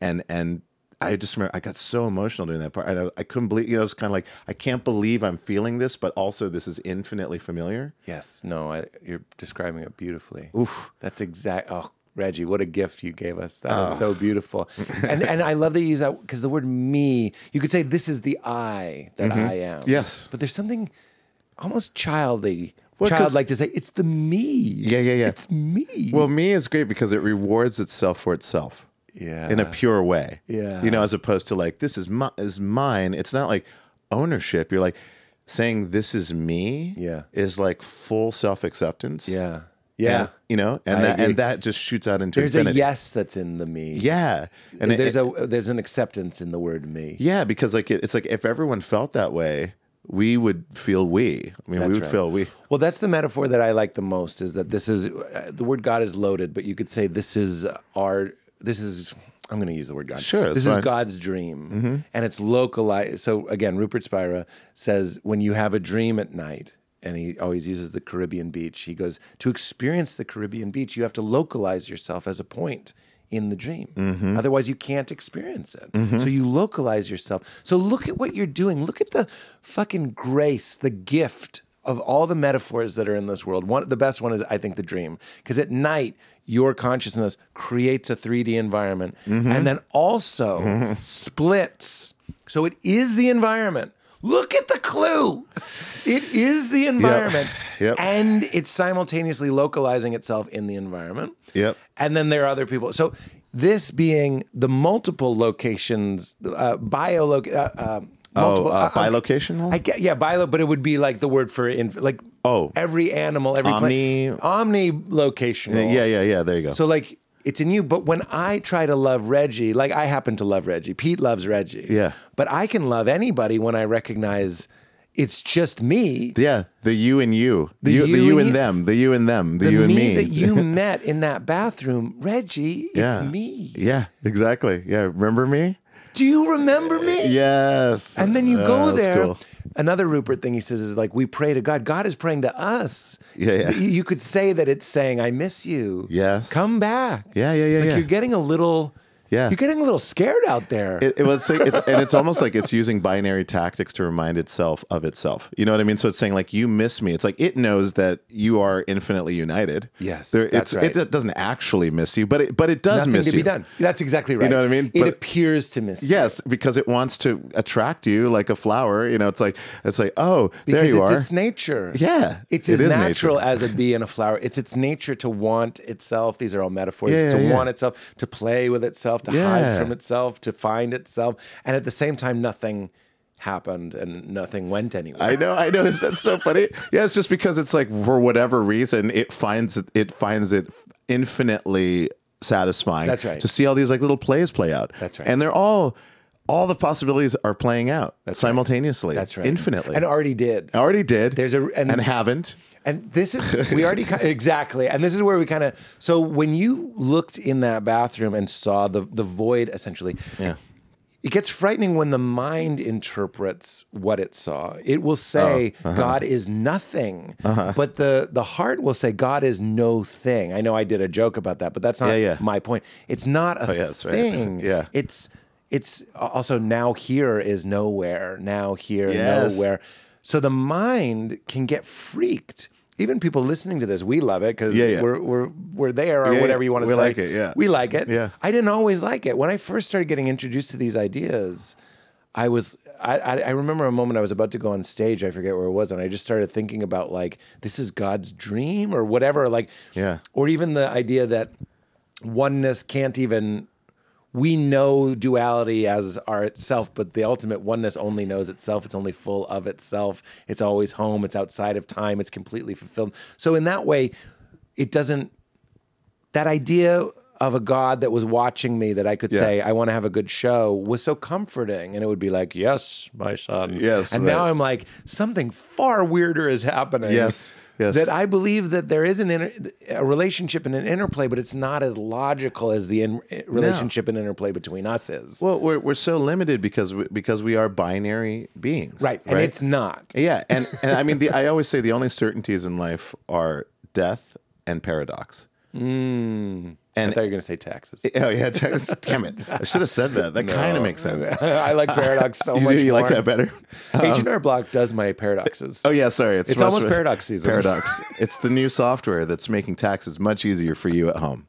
B: I just remember I got so emotional during that part. And I couldn't believe, you know, it was kind of like, I can't believe I'm feeling this, but also this is infinitely familiar.
A: Yes. No, you're describing it beautifully.
B: Oof.
A: That's exact. Oh, Reggie, what a gift you gave us. That is so beautiful. And I love that you use that because the word me, you could say this is the I that I am.
B: Yes.
A: But there's something almost childlike to say, it's the me.
B: Yeah.
A: It's me.
B: Well, me is great because it rewards itself for itself.
A: Yeah.
B: In a pure way.
A: Yeah.
B: You know, as opposed to like, this is mine. It's not like ownership. You're like saying this is me is like full self-acceptance.
A: Yeah. Yeah.
B: And, you know, and that just shoots out into
A: there's
B: infinity.
A: a yes that's in the me.
B: Yeah. And
A: there's an acceptance in the word me.
B: Yeah, because like it's like if everyone felt that way, we would feel we. I mean,
A: That's
B: we would
A: right.
B: feel we.
A: Well, that's the metaphor that I like the most, is that this is, the word God is loaded, but you could say this is, I'm going to use the word God.
B: Sure,
A: This
B: that's
A: is
B: fine.
A: God's dream. And it's localized. So again, Rupert Spira says, when you have a dream at night, and he always uses the Caribbean beach, he goes, to experience the Caribbean beach, you have to localize yourself as a point in the dream. Otherwise, you can't experience it. So you localize yourself. So look at what you're doing. Look at the fucking grace, the gift of all the metaphors that are in this world. The best one is, I think, the dream. Because at night, your consciousness creates a 3D environment and then also splits. So it is the environment. Look at the clue. It is the environment.
B: Yep.
A: And it's simultaneously localizing itself in the environment.
B: Yep.
A: And then there are other people. So this being the multiple locations,
B: bilocation?
A: But it would be like the word for every animal, every omni-locational.
B: Yeah. There you go.
A: So like it's in you. But when I try to love Reggie, like I happen to love Reggie. Pete loves Reggie.
B: Yeah.
A: But I can love anybody when I recognize it's just me.
B: Yeah, the you and you. The you and them. The you and them. The you and me.
A: that you met in that bathroom. Reggie, it's me.
B: Yeah, exactly. Yeah, remember me?
A: Do you remember me?
B: Yes.
A: And then you go
B: that's
A: there.
B: cool.
A: Another Rupert thing he says is like, we pray to God. God is praying to us.
B: Yeah.
A: You could say that it's saying, I miss you.
B: Yes.
A: Come back.
B: Yeah.
A: Like you're getting a little...
B: Yeah.
A: You're getting a little scared out there.
B: It's almost like it's using binary tactics to remind itself of itself. You know what I mean? So it's saying like, you miss me. It's like it knows that you are infinitely united.
A: Yes,
B: that's right. It doesn't actually miss you, but it does
A: Nothing
B: miss
A: to
B: you.
A: be done. That's exactly right.
B: You know what I mean?
A: It
B: But-
A: appears to miss you.
B: Yes, because it wants to attract you like a flower. You know, it's like, oh,
A: Because
B: there you
A: it's
B: are.
A: its nature.
B: Yeah,
A: It's
B: it
A: as
B: is
A: natural
B: nature.
A: as a bee and a flower. It's its nature to want itself. These are all metaphors.
B: Yeah,
A: to
B: yeah.
A: want itself, to play with itself, to hide from itself, to find itself. And at the same time, nothing happened and nothing went anywhere.
B: I know. That's so funny. Yeah, it's just because it's like, for whatever reason, it finds it infinitely satisfying.
A: That's right.
B: To see all these like little plays play out.
A: That's right.
B: And they're all the possibilities are playing out simultaneously.
A: That's right.
B: Infinitely.
A: And already did.
B: Already did.
A: And
B: haven't.
A: And this is, we already, exactly. And this is where we kind of, so when you looked in that bathroom and saw the void, essentially,
B: Yeah.
A: it gets frightening when the mind interprets what it saw. It will say God is nothing, but the heart will say God is no thing. I know I did a joke about that, but that's not my point. It's not a
B: that's right.
A: thing.
B: Yeah.
A: It's also now here is nowhere, now here,
B: Yes.
A: nowhere. So the mind can get freaked. Even people listening to this, we love it because we're there or whatever you want to say.
B: We like it, yeah.
A: We like it.
B: Yeah.
A: I didn't always like it. When I first started getting introduced to these ideas, I remember a moment I was about to go on stage, I forget where it was, and I just started thinking about like, this is God's dream or whatever, like, or even the idea that oneness can't even, we know duality as our self, but the ultimate oneness only knows itself. It's only full of itself. It's always home. It's outside of time. It's completely fulfilled. So in that way, it doesn't, that idea of a God that was watching me that I could say, I want to have a good show was so comforting. And it would be like, yes, my son.
B: Yes.
A: And now I'm like, something far weirder is happening.
B: Yes.
A: That I believe that there is a relationship and an interplay, but it's not as logical as the relationship and interplay between us is.
B: Well, we're so limited because we are binary beings.
A: Right. And it's not.
B: Yeah. And I mean, I always say the only certainties in life are death and paradox.
A: I thought you were going to say taxes.
B: Oh yeah, damn it! I should have said that. That kind of makes sense.
A: I like paradox so much.
B: You
A: more.
B: like that better?
A: H&R Block does my paradoxes.
B: Oh yeah, sorry.
A: It's almost paradox season.
B: Paradox. It's the new software that's making taxes much easier for you at home.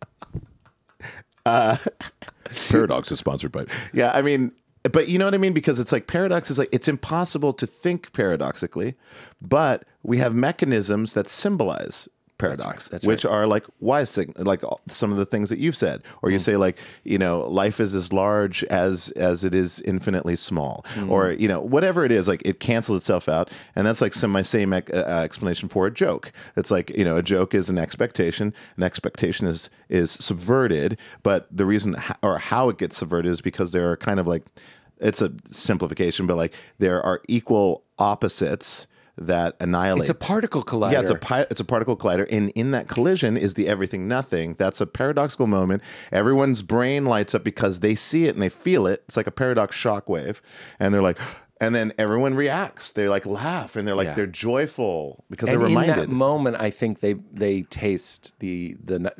B: Paradox is sponsored by. Yeah, I mean, but you know what I mean, because it's like paradox is like it's impossible to think paradoxically, but we have mechanisms that symbolize paradox,
A: That's
B: which are like like some of the things that you've said, or you say like, you know, life is as large as it is infinitely small, or you know, whatever it is, like it cancels itself out, and that's like my same explanation for a joke. It's like, you know, a joke is an expectation. An expectation is subverted, but the reason or how it gets subverted is because there are kind of like it's a simplification, but like there are equal opposites that annihilate.
A: It's a particle collider.
B: Yeah, it's a particle collider. And in that collision is the everything nothing. That's a paradoxical moment. Everyone's brain lights up because they see it and they feel it. It's like a paradox shockwave. And they're like, and then everyone reacts. They like laugh and they're like, they're joyful because they're reminded.
A: In that moment, I think they taste the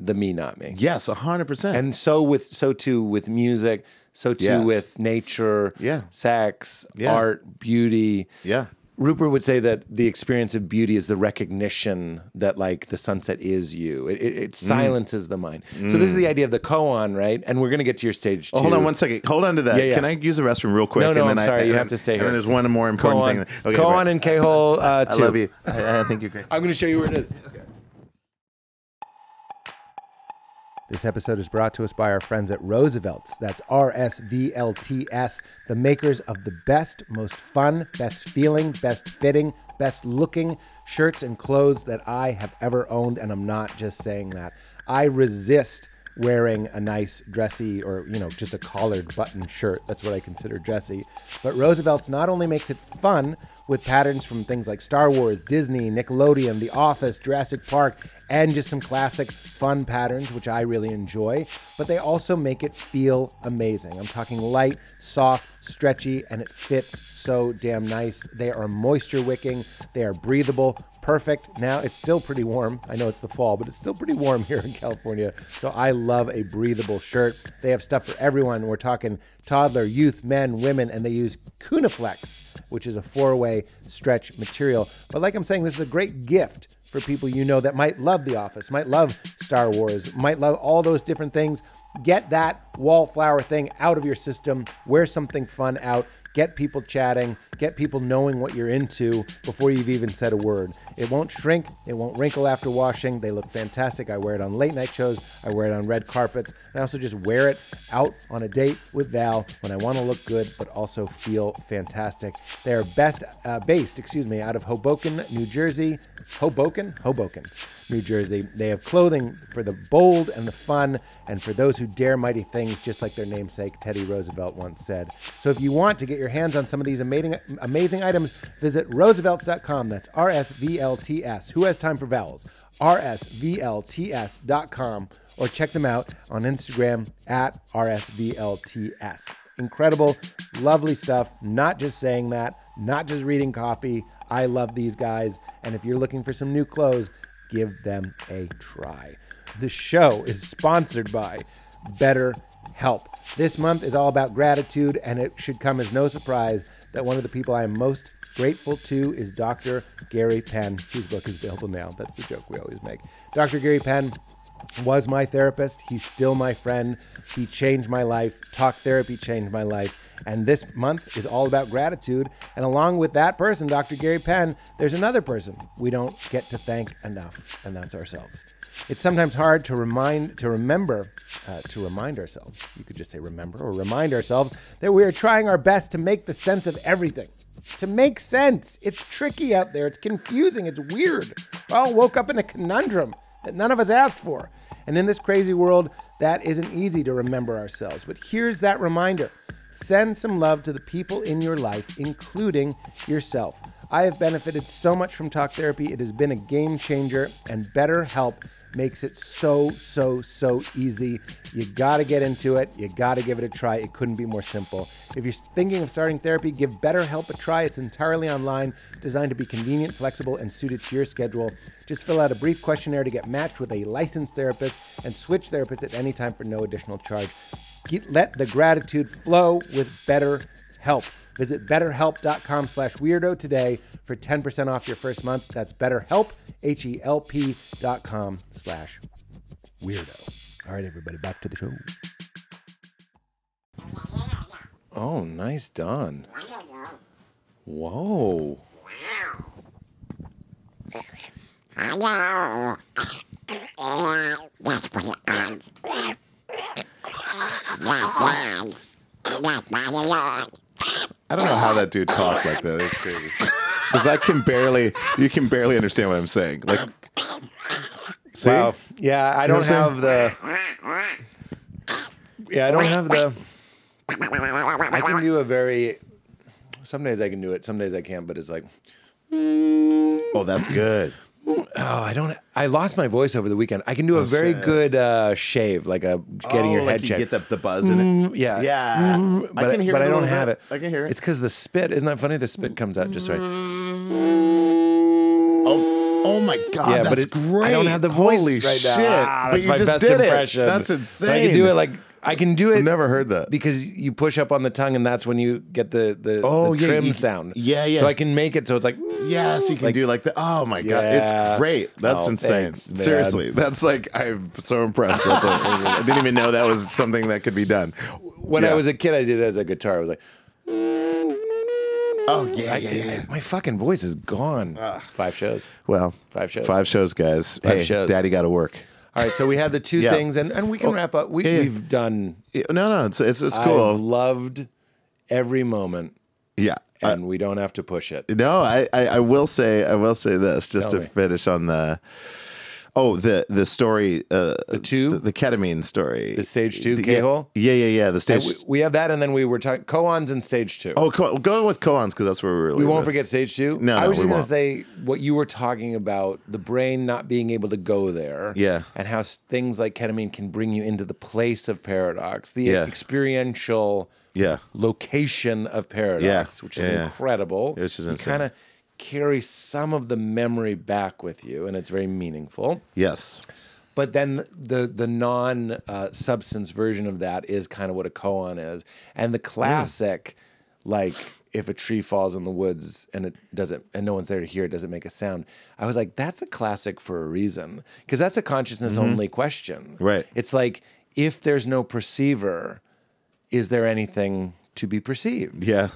A: me, not me.
B: Yes, 100%.
A: And so too with music, so too with nature, sex, art, beauty.
B: Yeah.
A: Rupert would say that the experience of beauty is the recognition that like the sunset is you. It silences the mind. So this is the idea of the koan, right? And we're going to get to your stage 2.
B: Oh, hold on one second. Hold on to that.
A: Yeah.
B: Can I use the restroom real quick?
A: No, I'm sorry. You have to stay here.
B: And then there's one more important thing. Okay,
A: koan and K-hole 2.
B: I love you. I think you're great.
A: I'm going to show you where it is. Okay.
D: This episode is brought to us by our friends at Roosevelt's. That's RSVLTS, the makers of the best, most fun, best feeling, best fitting, best looking shirts and clothes that I have ever owned. And I'm not just saying that. I resist wearing a nice dressy or, just a collared button shirt. That's what I consider dressy. But Roosevelt's not only makes it fun with patterns from things like Star Wars, Disney, Nickelodeon, The Office, Jurassic Park, and just some classic fun patterns, which I really enjoy, but they also make it feel amazing. I'm talking light, soft, stretchy, and it fits so damn nice. They are moisture wicking. They are breathable. Perfect. Now, it's still pretty warm. I know it's the fall, but it's still pretty warm here in California. So I love a breathable shirt. They have stuff for everyone. We're talking toddler, youth, men, women, and they use Cunaflex, which is a 4-way stretch material. But like I'm saying, this is a great gift for people that might love The Office, might love Star Wars, might love all those different things. Get that wallflower thing out of your system. Wear something fun out. Get people chatting. Get people knowing what you're into before you've even said a word. It won't shrink. It won't wrinkle after washing. They look fantastic. I wear it on late night shows. I wear it on red carpets. I also just wear it out on a date with Val when I want to look good but also feel fantastic. They are based out of Hoboken, New Jersey. Hoboken, New Jersey. They have clothing for the bold and the fun and for those who dare mighty things, just like their namesake Teddy Roosevelt once said. So if you want to get your hands on some of these amazing items, visit roosevelts.com. That's RSVLTS. Who has time for vowels? RSVLTS.com, or check them out on Instagram at RSVLTS. Incredible, lovely stuff. Not just saying that, not just reading copy. I love these guys. And if you're looking for some new clothes, give them a try. The show is sponsored by BetterHelp. This month is all about gratitude, and it should come as no surprise that one of the people I am most grateful to is Dr. Gary Penn, whose book is available now. That's the joke we always make. Dr. Gary Penn was my therapist. He's still my friend. He changed my life. Talk therapy changed my life. And this month is all about gratitude. And along with that person, Dr. Gary Penn, there's another person we don't get to thank enough, and that's ourselves. It's sometimes hard to remind ourselves. You could just say remember or remind ourselves that we are trying our best to make the sense of everything. To make sense. It's tricky out there. It's confusing. It's weird. We all woke up in a conundrum that none of us asked for. And in this crazy world, that isn't easy to remember ourselves. But here's that reminder. Send some love to the people in your life, including yourself. I have benefited so much from talk therapy. It has been a game changer, and BetterHelp makes it so easy. You got to get into it. You got to give it a try. It couldn't be more simple. If you're thinking of starting therapy, give BetterHelp a try. It's entirely online, designed to be convenient, flexible, and suited to your schedule. Just fill out a brief questionnaire to get matched with a licensed therapist and switch therapists at any time for no additional charge. Let the gratitude flow with BetterHelp. Visit betterhelp.com/weirdo today for 10% off your first month. That's BetterHelp, HELP.com/weirdo. All right, everybody, back to the show.
A: Oh, nice done. Whoa.
B: I don't know how that dude talked like that. It's crazy. Because you can barely understand what I'm saying. Like, see?
A: Wow. Yeah, I don't have the I can do a very. Some days I can do it. Some days I can't. But it's like.
B: Oh, that's good.
A: Oh, I don't. I lost my voice over the weekend. I can do a very good shave, like getting your head
B: you
A: checked.
B: get the buzz in it.
A: Yeah,
B: Yeah.
A: But
B: I can hear
A: but
B: it
A: I
B: a
A: don't
B: little
A: have
B: bit.
A: it.
B: I can hear it.
A: It's because the spit. Isn't that funny? The spit comes out just right.
B: Oh my God,
A: Yeah,
B: that's
A: but
B: great.
A: I don't have the voice
B: Holy
A: right now.
B: shit.
A: That's
B: But you
A: my
B: just
A: best
B: did
A: impression.
B: it. That's
A: But
B: insane.
A: I can do it like I can do it.
B: I've never heard that.
A: Because you push up on the tongue, and that's when you get the trim sound.
B: Yeah.
A: So I can make it so it's like
B: Yes, you can do like the. Oh my God,
A: Yeah.
B: it's great. That's
A: Oh,
B: insane.
A: thanks, man.
B: Seriously, that's like I'm so impressed. I didn't even know that was something that could be done.
A: when
B: Yeah.
A: I was a kid, I did it as a guitar. I was like,
B: Oh yeah.
A: my fucking voice is gone. 5 shows.
B: Well,
A: 5 shows.
B: 5 shows, guys.
A: 5
B: Hey,
A: shows.
B: Daddy got to work.
A: All right, so we had the two
B: Yeah.
A: things, and we can wrap up. We've done.
B: No, it's
A: I've
B: cool.
A: loved every moment,
B: Yeah.
A: and we don't have to push it.
B: No, I will say this just
A: Tell
B: to
A: me.
B: finish on the the story the
A: two?
B: the ketamine story,
A: The stage 2
B: yeah,
A: K-hole?
B: yeah the
A: And
B: stage
A: we have that, and then we were talking koans in stage 2.
B: go with koans because that's where we're really
A: We won't forget stage 2.
B: No,
A: I was
B: we
A: just going
B: won't.
A: to say what you were talking about, the brain not being able to go there.
B: Yeah.
A: And how things like ketamine can bring you into the place of paradox, the
B: Yeah.
A: experiential
B: Yeah.
A: location of paradox,
B: Yeah.
A: which is
B: Yeah.
A: incredible.
B: Which is
A: you
B: insane.
A: kind of carry some of the memory back with you, and it's very meaningful.
B: Yes.
A: But then the non substance version of that is kind of what a koan is, and the classic, like if a tree falls in the woods and it doesn't, and no one's there to hear it, doesn't make a sound. I was like, that's a classic for a reason, because that's a consciousness only question.
B: Right.
A: It's like if there's no perceiver, is there anything to be perceived?
B: Yeah.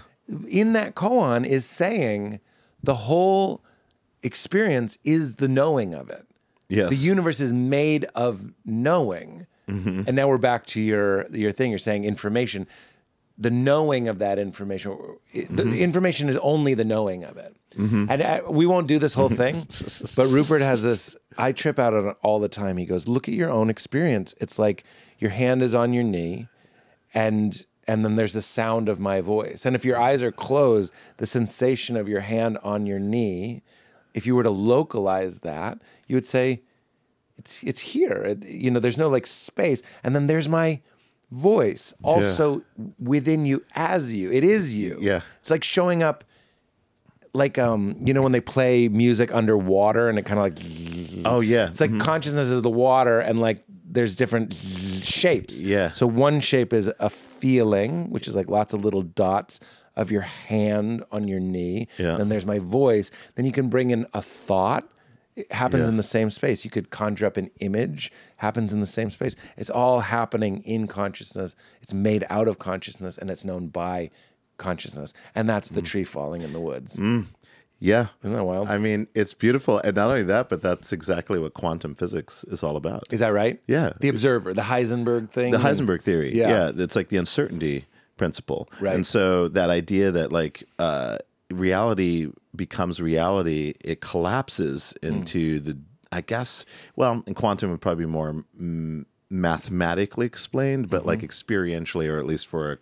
A: In that koan is saying the whole experience is the knowing of it.
B: Yes.
A: The universe is made of knowing. And now we're back to your thing. You're saying information. The knowing of that information. The information is only the knowing of it. And we won't do this whole thing. But Rupert has this. I trip out on it all the time. He goes, look at your own experience. It's like your hand is on your knee, and then there's the sound of my voice. And if your eyes are closed, the sensation of your hand on your knee, if you were to localize that, you would say, it's here. There's no like space. And then there's my voice also within you as you. It is you.
B: Yeah.
A: It's like showing up like when they play music underwater and it kind of like
B: Oh yeah.
A: it's like consciousness is the water, and like there's different shapes.
B: Yeah.
A: So one shape is a feeling, which is like lots of little dots of your hand on your knee.
B: Yeah.
A: Then there's my voice. Then you can bring in a thought. It happens in the same space. You could conjure up an image, happens in the same space. It's all happening in consciousness. It's made out of consciousness, and it's known by consciousness. And that's the tree falling in the woods.
B: Yeah.
A: Isn't that wild?
B: I mean, it's beautiful. And not only that, but that's exactly what quantum physics is all about.
A: Is that right?
B: Yeah.
A: The observer, the Heisenberg thing.
B: The Heisenberg theory.
A: Yeah.
B: It's like the uncertainty principle.
A: Right.
B: And so that idea that like reality becomes reality, it collapses into the, I guess, well, in quantum would probably be more mathematically explained, but like experientially, or at least for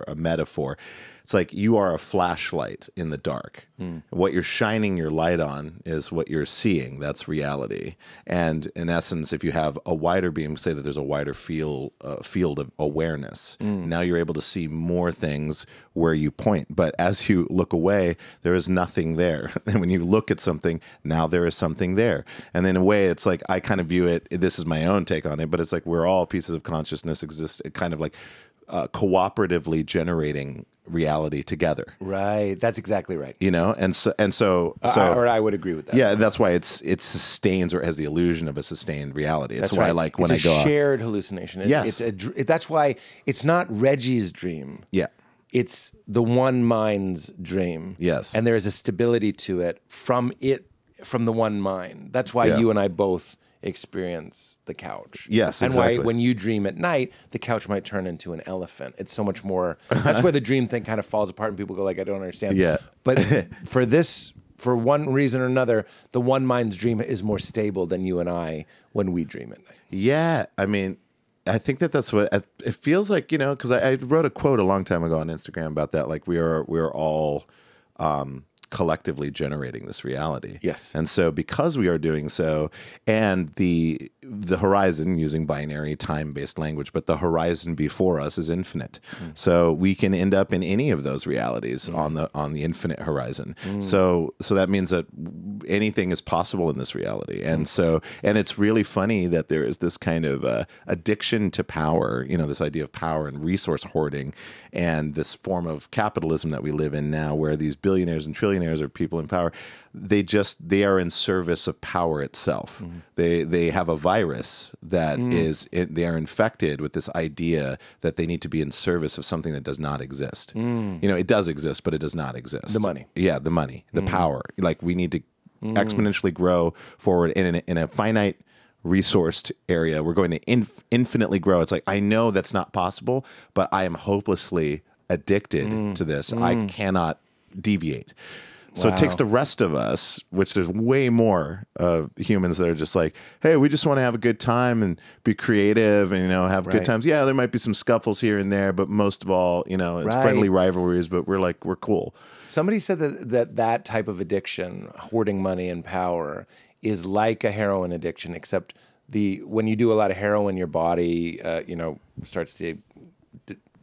B: a metaphor, it's like you are a flashlight in the dark. What you're shining your light on is what you're seeing. That's reality. And in essence, if you have a wider beam, say that there's a wider field of awareness. Now you're able to see more things where you point. But as you look away, there is nothing there. And when you look at something, now there is something there. And in a way, it's like I kind of view it. This is my own take on it, but it's like we're all pieces of consciousness exist, kind of like cooperatively generating reality together.
A: Right. That's exactly right.
B: And so
A: Or I would agree with that.
B: yeah, that's why it sustains, or has the illusion of a sustained reality. That's why
A: right.
B: I like when
A: it's
B: I go
A: a
B: out.
A: shared hallucination.
B: Yes.
A: That's why it's not Reggie's dream.
B: Yeah.
A: It's the one mind's dream.
B: Yes.
A: And there is a stability to it from the one mind. That's why
B: Yeah.
A: you and I both experience the couch.
B: Yes,
A: and why
B: exactly.
A: when you dream at night, the couch might turn into an elephant. It's so much more. That's where the dream thing kind of falls apart, and people go like, "I don't understand."
B: Yeah.
A: But for one reason or another, the one mind's dream is more stable than you and I when we dream at night.
B: Yeah. I mean, I think that's what it feels like, because I wrote a quote a long time ago on Instagram about that. Like we are all collectively generating this reality.
A: Yes.
B: And so because we are doing so, and the horizon, using binary time-based language, but the horizon before us is infinite. So we can end up in any of those realities on the infinite horizon. So that means that anything is possible in this reality. And and it's really funny that there is this kind of addiction to power, this idea of power and resource hoarding, and this form of capitalism that we live in now, where these billionaires and trillionaires are people in power. They are in service of power itself. They have a virus that they are infected with this idea that they need to be in service of something that does not exist. It does exist, but it does not exist.
A: The money.
B: Yeah, the money, the power. Like we need to exponentially grow forward in a finite resourced area. We're going to infinitely grow. It's like, I know that's not possible, but I am hopelessly addicted to this. I cannot deviate. So it takes the rest of us, which there's way more of humans that are just like, hey, we just want to have a good time and be creative and, have good times. Yeah, there might be some scuffles here and there, but most of all, it's friendly rivalries, but we're cool.
A: Somebody said that type of addiction, hoarding money and power, is like a heroin addiction, except when you do a lot of heroin, your body, starts to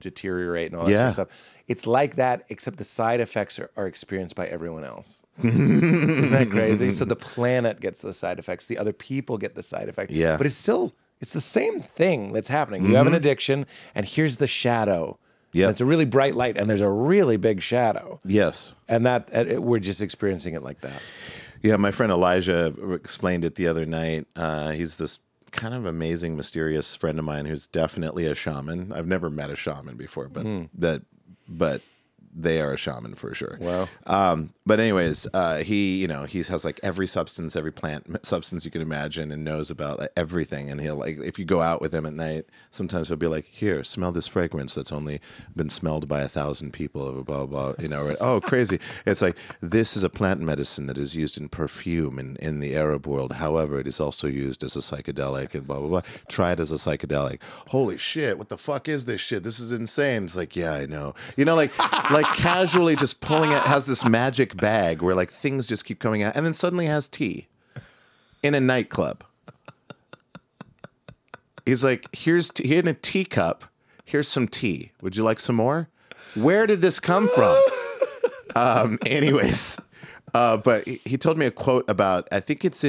A: deteriorate and all that sort of stuff. It's like that, except the side effects are experienced by everyone else. Isn't that crazy? So the planet gets the side effects. The other people get the side effects.
B: Yeah.
A: But it's the same thing that's happening. You have an addiction, and here's the shadow. Yeah. It's a really bright light, and there's a really big shadow.
B: Yes.
A: And we're just experiencing it like that.
B: Yeah, my friend Elijah explained it the other night. He's this kind of amazing, mysterious friend of mine who's definitely a shaman. I've never met a shaman before, but they are a shaman for sure.
A: Wow.
B: But anyways, he has like every substance, every plant substance you can imagine, and knows about like everything. And he'll if you go out with him at night, sometimes he'll be like, here, smell this fragrance that's only been smelled by 1,000 people, blah, blah, blah, or, oh, crazy. It's like, this is a plant medicine that is used in perfume in the Arab world. However, it is also used as a psychedelic and blah, blah, blah. Try it as a psychedelic. Holy shit, what the fuck is this shit? This is insane. It's like, yeah, I know. Like casually just pulling it, has this magic bag where like things just keep coming out, and then suddenly has tea in a nightclub. He's like, he had a teacup. Here's some tea. Would you like some more? Where did this come from? Anyways, but he told me a quote about, I think it's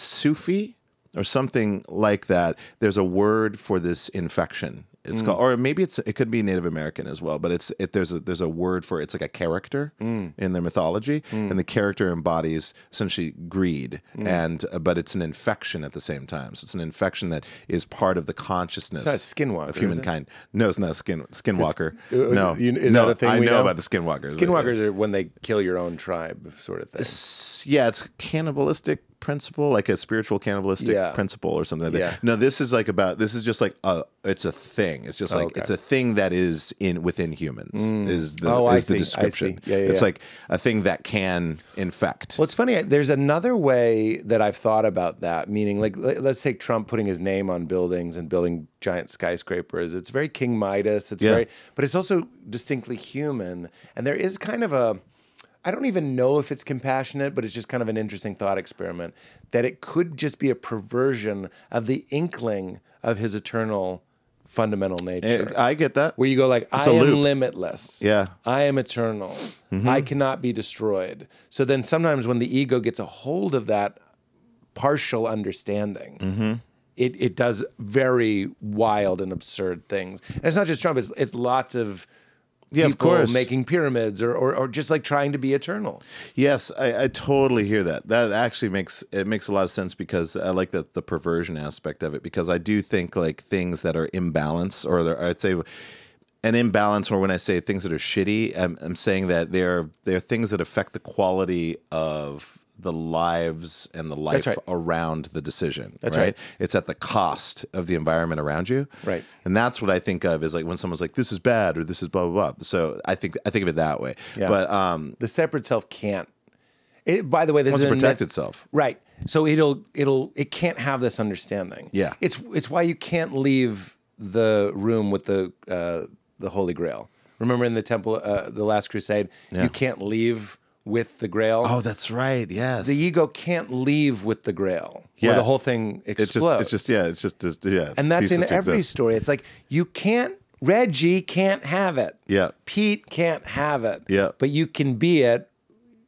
B: Sufi or something like that. There's a word for this infection. It's called, or maybe it could be Native American as well, but there's a word for it. It's like a character in their mythology, and the character embodies essentially greed, but it's an infection at the same time. So it's an infection that is part of the consciousness
A: of humankind.
B: No, it's not a skinwalker. No,
A: is that a thing?
B: I know about the skinwalkers.
A: Skinwalkers are when they kill your own tribe, sort of thing.
B: It's cannibalistic principle, like a spiritual cannibalistic principle or something like that. No, this is just like it's a thing. It's just like it's a thing that is within humans is the description. It's like a thing that can infect.
A: Well, it's funny. There's another way that I've thought about that, meaning like let's take Trump putting his name on buildings and building giant skyscrapers. It's very King Midas. It's but it's also distinctly human. And there is kind of I don't even know if it's compassionate, but it's just kind of an interesting thought experiment that it could just be a perversion of the inkling of his eternal fundamental nature.
B: I get that.
A: Where you go like, I am limitless.
B: Yeah.
A: I am eternal. I cannot be destroyed. So then sometimes when the ego gets a hold of that partial understanding, it does very wild and absurd things. And it's not just Trump, it's lots of people
B: of course,
A: making pyramids or just like trying to be eternal.
B: Yes, I totally hear that. That actually makes a lot of sense, because I like the perversion aspect of it, because I do think like things that are imbalance, or I'd say an imbalance, or when I say things that are shitty, I'm saying that they're things that affect the quality of the lives and the life around the decision.
A: That's right.
B: It's at the cost of the environment around you.
A: Right.
B: And that's what I think of is like when someone's like, this is bad or this is blah, blah, blah. So I think of it that way.
A: Yeah.
B: But
A: the separate self can't. By the way, this
B: wants
A: is
B: to protect itself.
A: Right. So it can't have this understanding.
B: Yeah.
A: It's why you can't leave the room with the Holy Grail. Remember in the temple, the Last Crusade, you can't leave with the Grail.
B: Oh, that's right. Yes.
A: The ego can't leave with the Grail.
B: Yeah.
A: Or the whole thing explodes.
B: It's just yeah.
A: And that's in
B: ceases to
A: every
B: exist.
A: story. It's like, Reggie can't have it.
B: Yeah.
A: Pete can't have it.
B: Yeah.
A: But you can be it.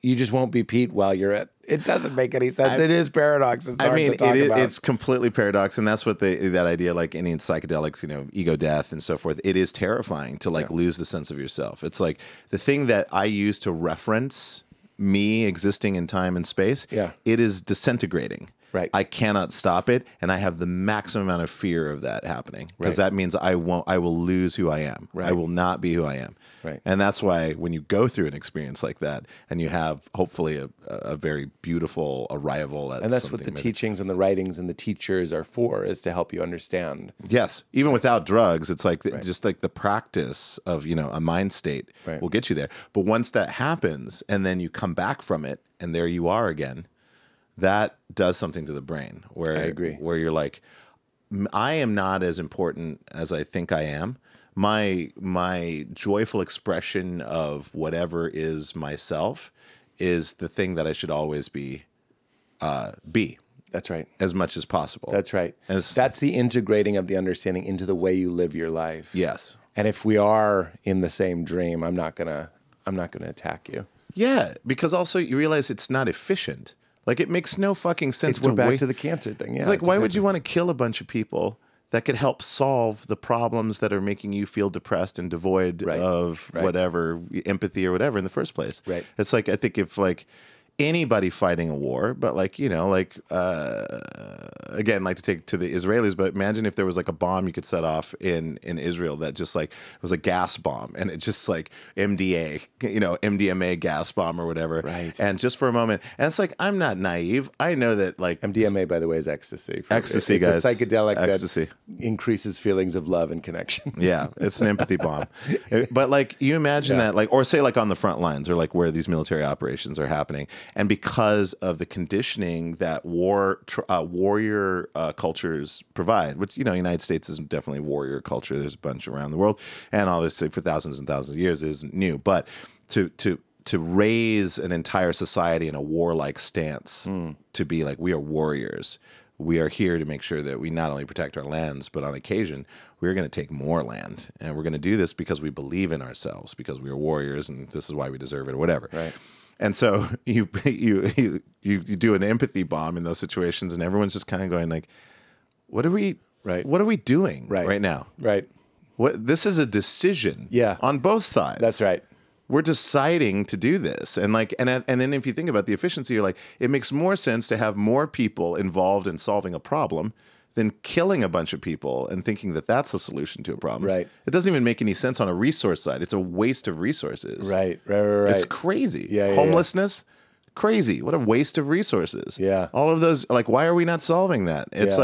A: You just won't be Pete while you're it. It doesn't make any sense. It is paradox. It's hard to talk about.
B: It's completely paradox, and that's what that idea, like any psychedelics, ego death and so forth. It is terrifying to lose the sense of yourself. It's like the thing that I use to reference me existing in time and space.
A: Yeah.
B: It is disintegrating.
A: Right.
B: I cannot stop it, and I have the maximum amount of fear of that happening because that means I will lose who I am.
A: Right.
B: I will not be who I am.
A: Right.
B: And that's why when you go through an experience like that, and you have hopefully a very beautiful arrival at,
A: and that's what the
B: something
A: teachings and the writings and the teachers are for, is to help you understand.
B: Yes, even without drugs, it's like just like the practice of a mind state will get you there. But once that happens, and then you come back from it, and there you are again. That does something to the brain where
A: I agree.
B: Where you're like, I am not as important as I think I am. My joyful expression of whatever is myself is the thing that I should always be.
A: That's right.
B: As much as possible.
A: That's right. That's the integrating of the understanding into the way you live your life.
B: Yes.
A: And if we are in the same dream, I'm not gonna attack you.
B: Yeah, because also you realize it's not efficient. Like, it makes no fucking sense.
A: We're back to the cancer thing. Yeah,
B: it's like, why would you want to kill a bunch of people that could help solve the problems that are making you feel depressed and devoid of whatever empathy or whatever in the first place?
A: Right.
B: It's like, I think if anybody fighting a war, but again, like to take to the Israelis, but imagine if there was a bomb you could set off in Israel that just was a gas bomb, and it just MDMA gas bomb or whatever.
A: Right.
B: And just for a moment, and it's like, I'm not naive. I know that
A: MDMA, by the way, is ecstasy.
B: Ecstasy,
A: it's
B: guys.
A: a psychedelic
B: Ecstasy.
A: that increases feelings of love and connection.
B: Yeah, it's an empathy bomb. But you imagine that, or say on the front lines, or where these military operations are happening. And because of the conditioning that warrior cultures provide, which, United States is definitely a warrior culture. There's a bunch around the world. And obviously for thousands and thousands of years it isn't new. But to raise an entire society in a warlike stance, to be we are warriors. We are here to make sure that we not only protect our lands, but on occasion, we're going to take more land. And we're going to do this because we believe in ourselves, because we are warriors, and this is why we deserve it, or whatever.
A: Right.
B: And so you do an empathy bomb in those situations, and everyone's just kind of going what are we doing right now?
A: Right.
B: This is a decision on both sides.
A: That's right.
B: We're deciding to do this. And then if you think about the efficiency, you're it makes more sense to have more people involved in solving a problem than killing a bunch of people and thinking that that's a solution to a problem.
A: Right.
B: It doesn't even make any sense on a resource side. It's a waste of resources.
A: Right.
B: It's crazy.
A: Yeah,
B: Homelessness, crazy. What a waste of resources.
A: Yeah.
B: All of those, why are we not solving that? It's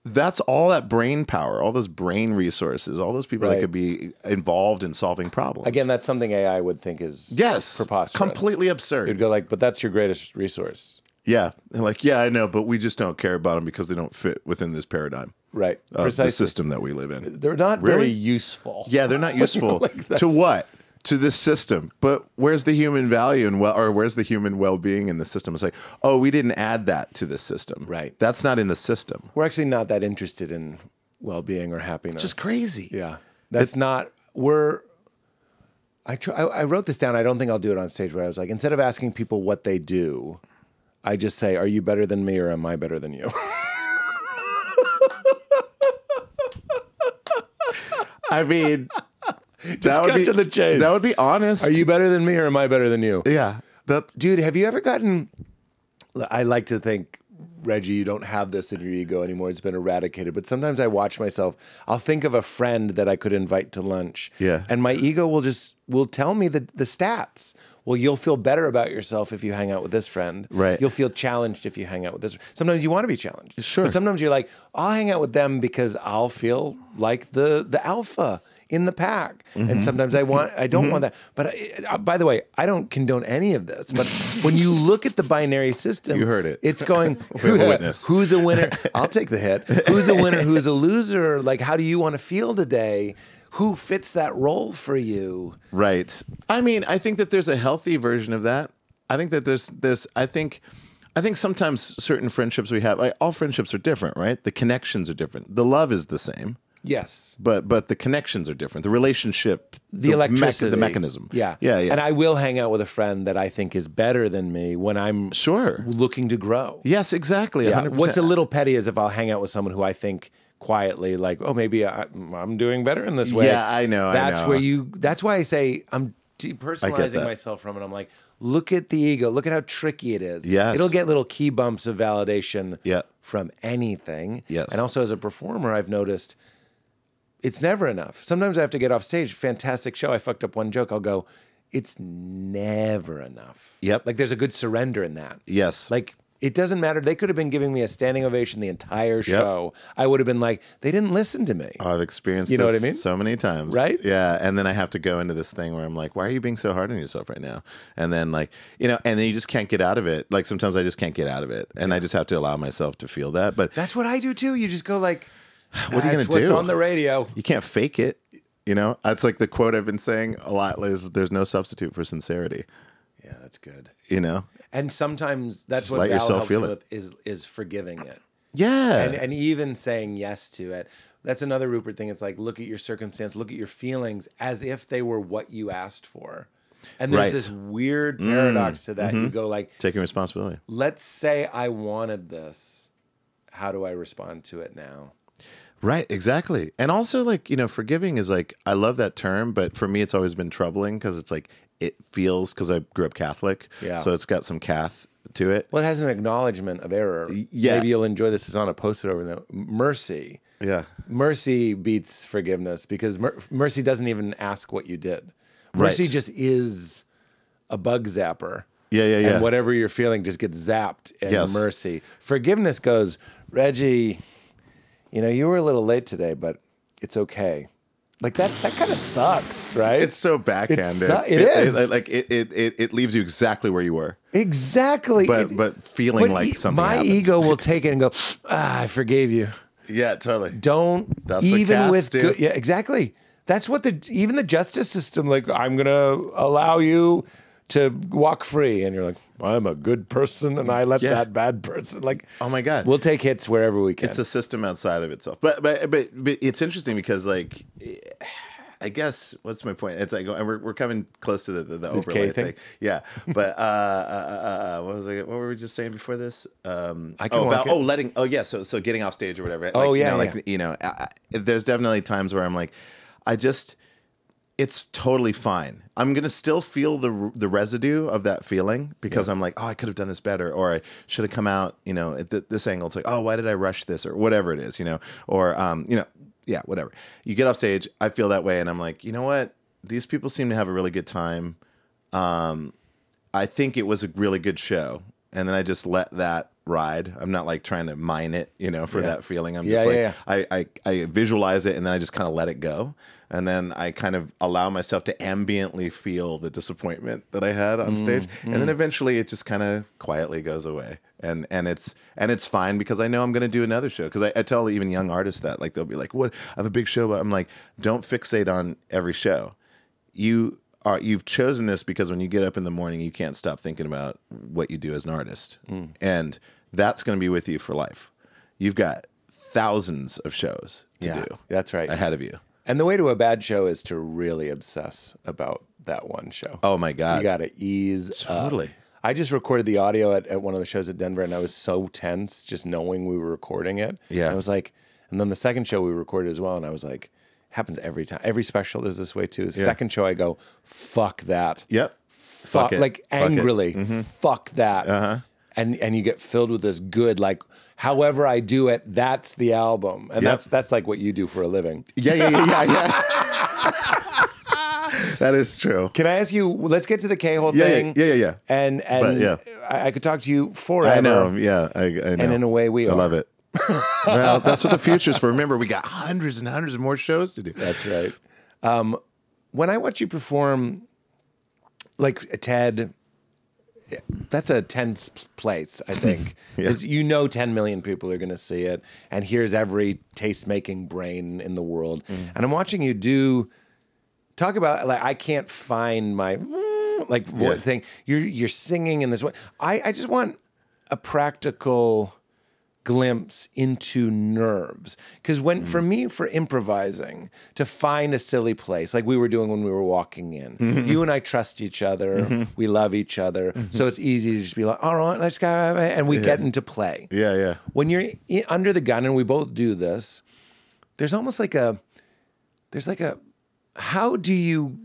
B: that's all that brain power, all those brain resources, all those people that could be involved in solving problems.
A: Again, that's something AI would think is preposterous.
B: Completely absurd.
A: You'd go but that's your greatest resource.
B: Yeah. And I know, but we just don't care about them because they don't fit within this paradigm.
A: Right.
B: Of the system that we live in.
A: They're not very useful.
B: Yeah, they're not useful. To what? To this system. But where's the human value or where's the human well-being in the system? It's we didn't add that to the system.
A: Right.
B: That's not in the system.
A: We're actually not that interested in well-being or happiness.
B: Just crazy.
A: Yeah. That's not, I wrote this down. I don't think I'll do it on stage, but I was instead of asking people what they do, I just say, are you better than me or am I better than you?
B: I mean,
A: just cut to the chase.
B: That would be honest.
A: Are you better than me or am I better than you?
B: Yeah.
A: Dude, have you ever gotten, I like to think, Reggie, you don't have this in your ego anymore. It's been eradicated. But sometimes I watch myself. I'll think of a friend that I could invite to lunch.
B: Yeah.
A: And my ego will tell me the stats. Well, you'll feel better about yourself if you hang out with this friend.
B: Right.
A: You'll feel challenged if you hang out with this. Sometimes you want to be challenged.
B: Sure.
A: But sometimes you're I'll hang out with them because I'll feel like the alpha in the pack. And sometimes I don't want that. But by the way, I don't condone any of this. But when you look at the binary system,
B: You heard it.
A: It's going,
B: We have a witness.
A: who's a winner? I'll take the hit. Who's a winner? Who's a loser? Like, how do you want to feel today? Who fits that role for you?
B: Right. I mean, I think that there's a healthy version of that. I think that I think sometimes certain friendships we have, like, all friendships are different, right? The connections are different. The love is the same.
A: Yes.
B: But the connections are different. The relationship,
A: The electricity.
B: the mechanism.
A: Yeah.
B: Yeah.
A: And I will hang out with a friend that I think is better than me when I'm
B: Sure.
A: looking to grow.
B: Yes, exactly.
A: Yeah.
B: 100%.
A: What's a little petty is if I'll hang out with someone who I think quietly, like, oh, maybe I'm doing better in this way.
B: Yeah, I know.
A: That's why I say I'm depersonalizing myself from it. I'm like, look at the ego. Look at how tricky it is.
B: Yes.
A: It'll get little key bumps of validation from anything.
B: Yes.
A: And also as a performer, I've noticed it's never enough. Sometimes I have to get off stage. Fantastic show. I fucked up one joke. I'll go, it's never enough.
B: Yep.
A: Like there's a good surrender in that.
B: Yes.
A: Like it doesn't matter. They could have been giving me a standing ovation the entire show. I would have been like, they didn't listen to me.
B: Oh, I've experienced
A: You know
B: this
A: what I mean?
B: so many times.
A: Right?
B: Yeah. And then I have to go into this thing where I'm like, why are you being so hard on yourself right now? And then and then you just can't get out of it. Like sometimes I just can't get out of it. And I just have to allow myself to feel that. But
A: That's what I do too. You just go like,
B: what are you going to do?
A: What's on the radio?
B: You can't fake it. That's like the quote I've been saying a lot is there's no substitute for sincerity.
A: Yeah, that's good.
B: And
A: sometimes that's
B: just
A: what
B: let
A: Val
B: yourself
A: helps
B: feel
A: me
B: it.
A: with is forgiving it.
B: Yeah.
A: And even saying yes to it. That's another Rupert thing. It's like, look at your circumstance, look at your feelings as if they were what you asked for. And there's this weird paradox to that. You go like,
B: taking responsibility.
A: let's say I wanted this. How do I respond to it now?
B: Right, exactly. And also forgiving is like, I love that term, but for me, it's always been troubling because it's like, it feels, because I grew up Catholic.
A: Yeah.
B: So it's got some cath to it.
A: Well, it has an acknowledgement of error.
B: Yeah.
A: Maybe you'll enjoy this. It's on a post-it over there. Mercy.
B: Yeah.
A: Mercy beats forgiveness because mercy doesn't even ask what you did. Mercy just is a bug zapper.
B: Yeah.
A: And whatever you're feeling just gets zapped in mercy. Forgiveness goes, Reggie, you were a little late today, but it's okay. Like that kind of sucks, right?
B: It's so backhanded.
A: It is.
B: It leaves you exactly where you were.
A: Exactly.
B: But feeling like something
A: my
B: happened.
A: ego will take it and go, I forgave you.
B: Yeah, totally.
A: That's
B: what cats do.
A: good. Yeah, exactly. That's what even the justice system, like, I'm going to allow you to walk free. And you're like, I'm a good person and I let that bad person, like,
B: oh my God.
A: We'll take hits wherever we can.
B: It's a system outside of itself. But it's interesting because like, I guess what's my point? It's like, and we're coming close to the overlay thing. Yeah. But what were we just saying before this? So getting off stage or whatever. There's definitely times where I'm like, it's totally fine. I'm going to still feel the residue of that feeling because I'm like, oh, I could have done this better, or I should have come out, at this angle. It's like, oh, why did I rush this, or whatever it is, or whatever. You get off stage, I feel that way, and I'm like, you know what? These people seem to have a really good time. I think it was a really good show, and then I just let that ride. I'm not like trying to mine it, for that feeling. I'm just I visualize it and then I just kind of let it go. And then I kind of allow myself to ambiently feel the disappointment that I had on stage. And then eventually it just kind of quietly goes away. And it's fine because I know I'm going to do another show. Because I tell even young artists that, like, they'll be like, what? I have a big show. But I'm like, don't fixate on every show. You've chosen this because when you get up in the morning, you can't stop thinking about what you do as an artist. And that's going to be with you for life. You've got thousands of shows to do.
A: That's right.
B: Ahead of you.
A: And the way to a bad show is to really obsess about that one show.
B: Oh my God.
A: You got to ease
B: Totally.
A: up. I just recorded the audio at one of the shows at Denver and I was so tense just knowing we were recording it.
B: Yeah.
A: I was like, and then the second show we recorded as well. And I was like, happens every time. Every special is this way too.
B: Yeah.
A: Second show, I go, fuck that.
B: Yep.
A: Fuck
B: it.
A: like angrily. Fuck that.
B: Uh-huh.
A: And you get filled with this good, like, however I do it, that's the album. And that's like what you do for a living.
B: Yeah. That is true.
A: Can I ask you, let's get to the K-hole thing.
B: Yeah.
A: And I could talk to you forever.
B: I know. Yeah. I know.
A: And in a way we are.
B: I love it. Well, that's what the future's for. Remember, we got hundreds and hundreds of more shows to do.
A: That's right. When I watch you perform, like Ted, that's a tense place, I think. Because you know 10 million people are going to see it, and here's every taste-making brain in the world. And I'm watching you talk about, like, I can't find my, like, thing. You're singing in this way. I just want a practical glimpse into nerves, because for me, for improvising, to find a silly place like we were doing when we were walking in, you and I trust each other, we love each other, so it's easy to just be like, all right, let's go, and we get into play. When you're under the gun, and we both do this, there's almost like how do you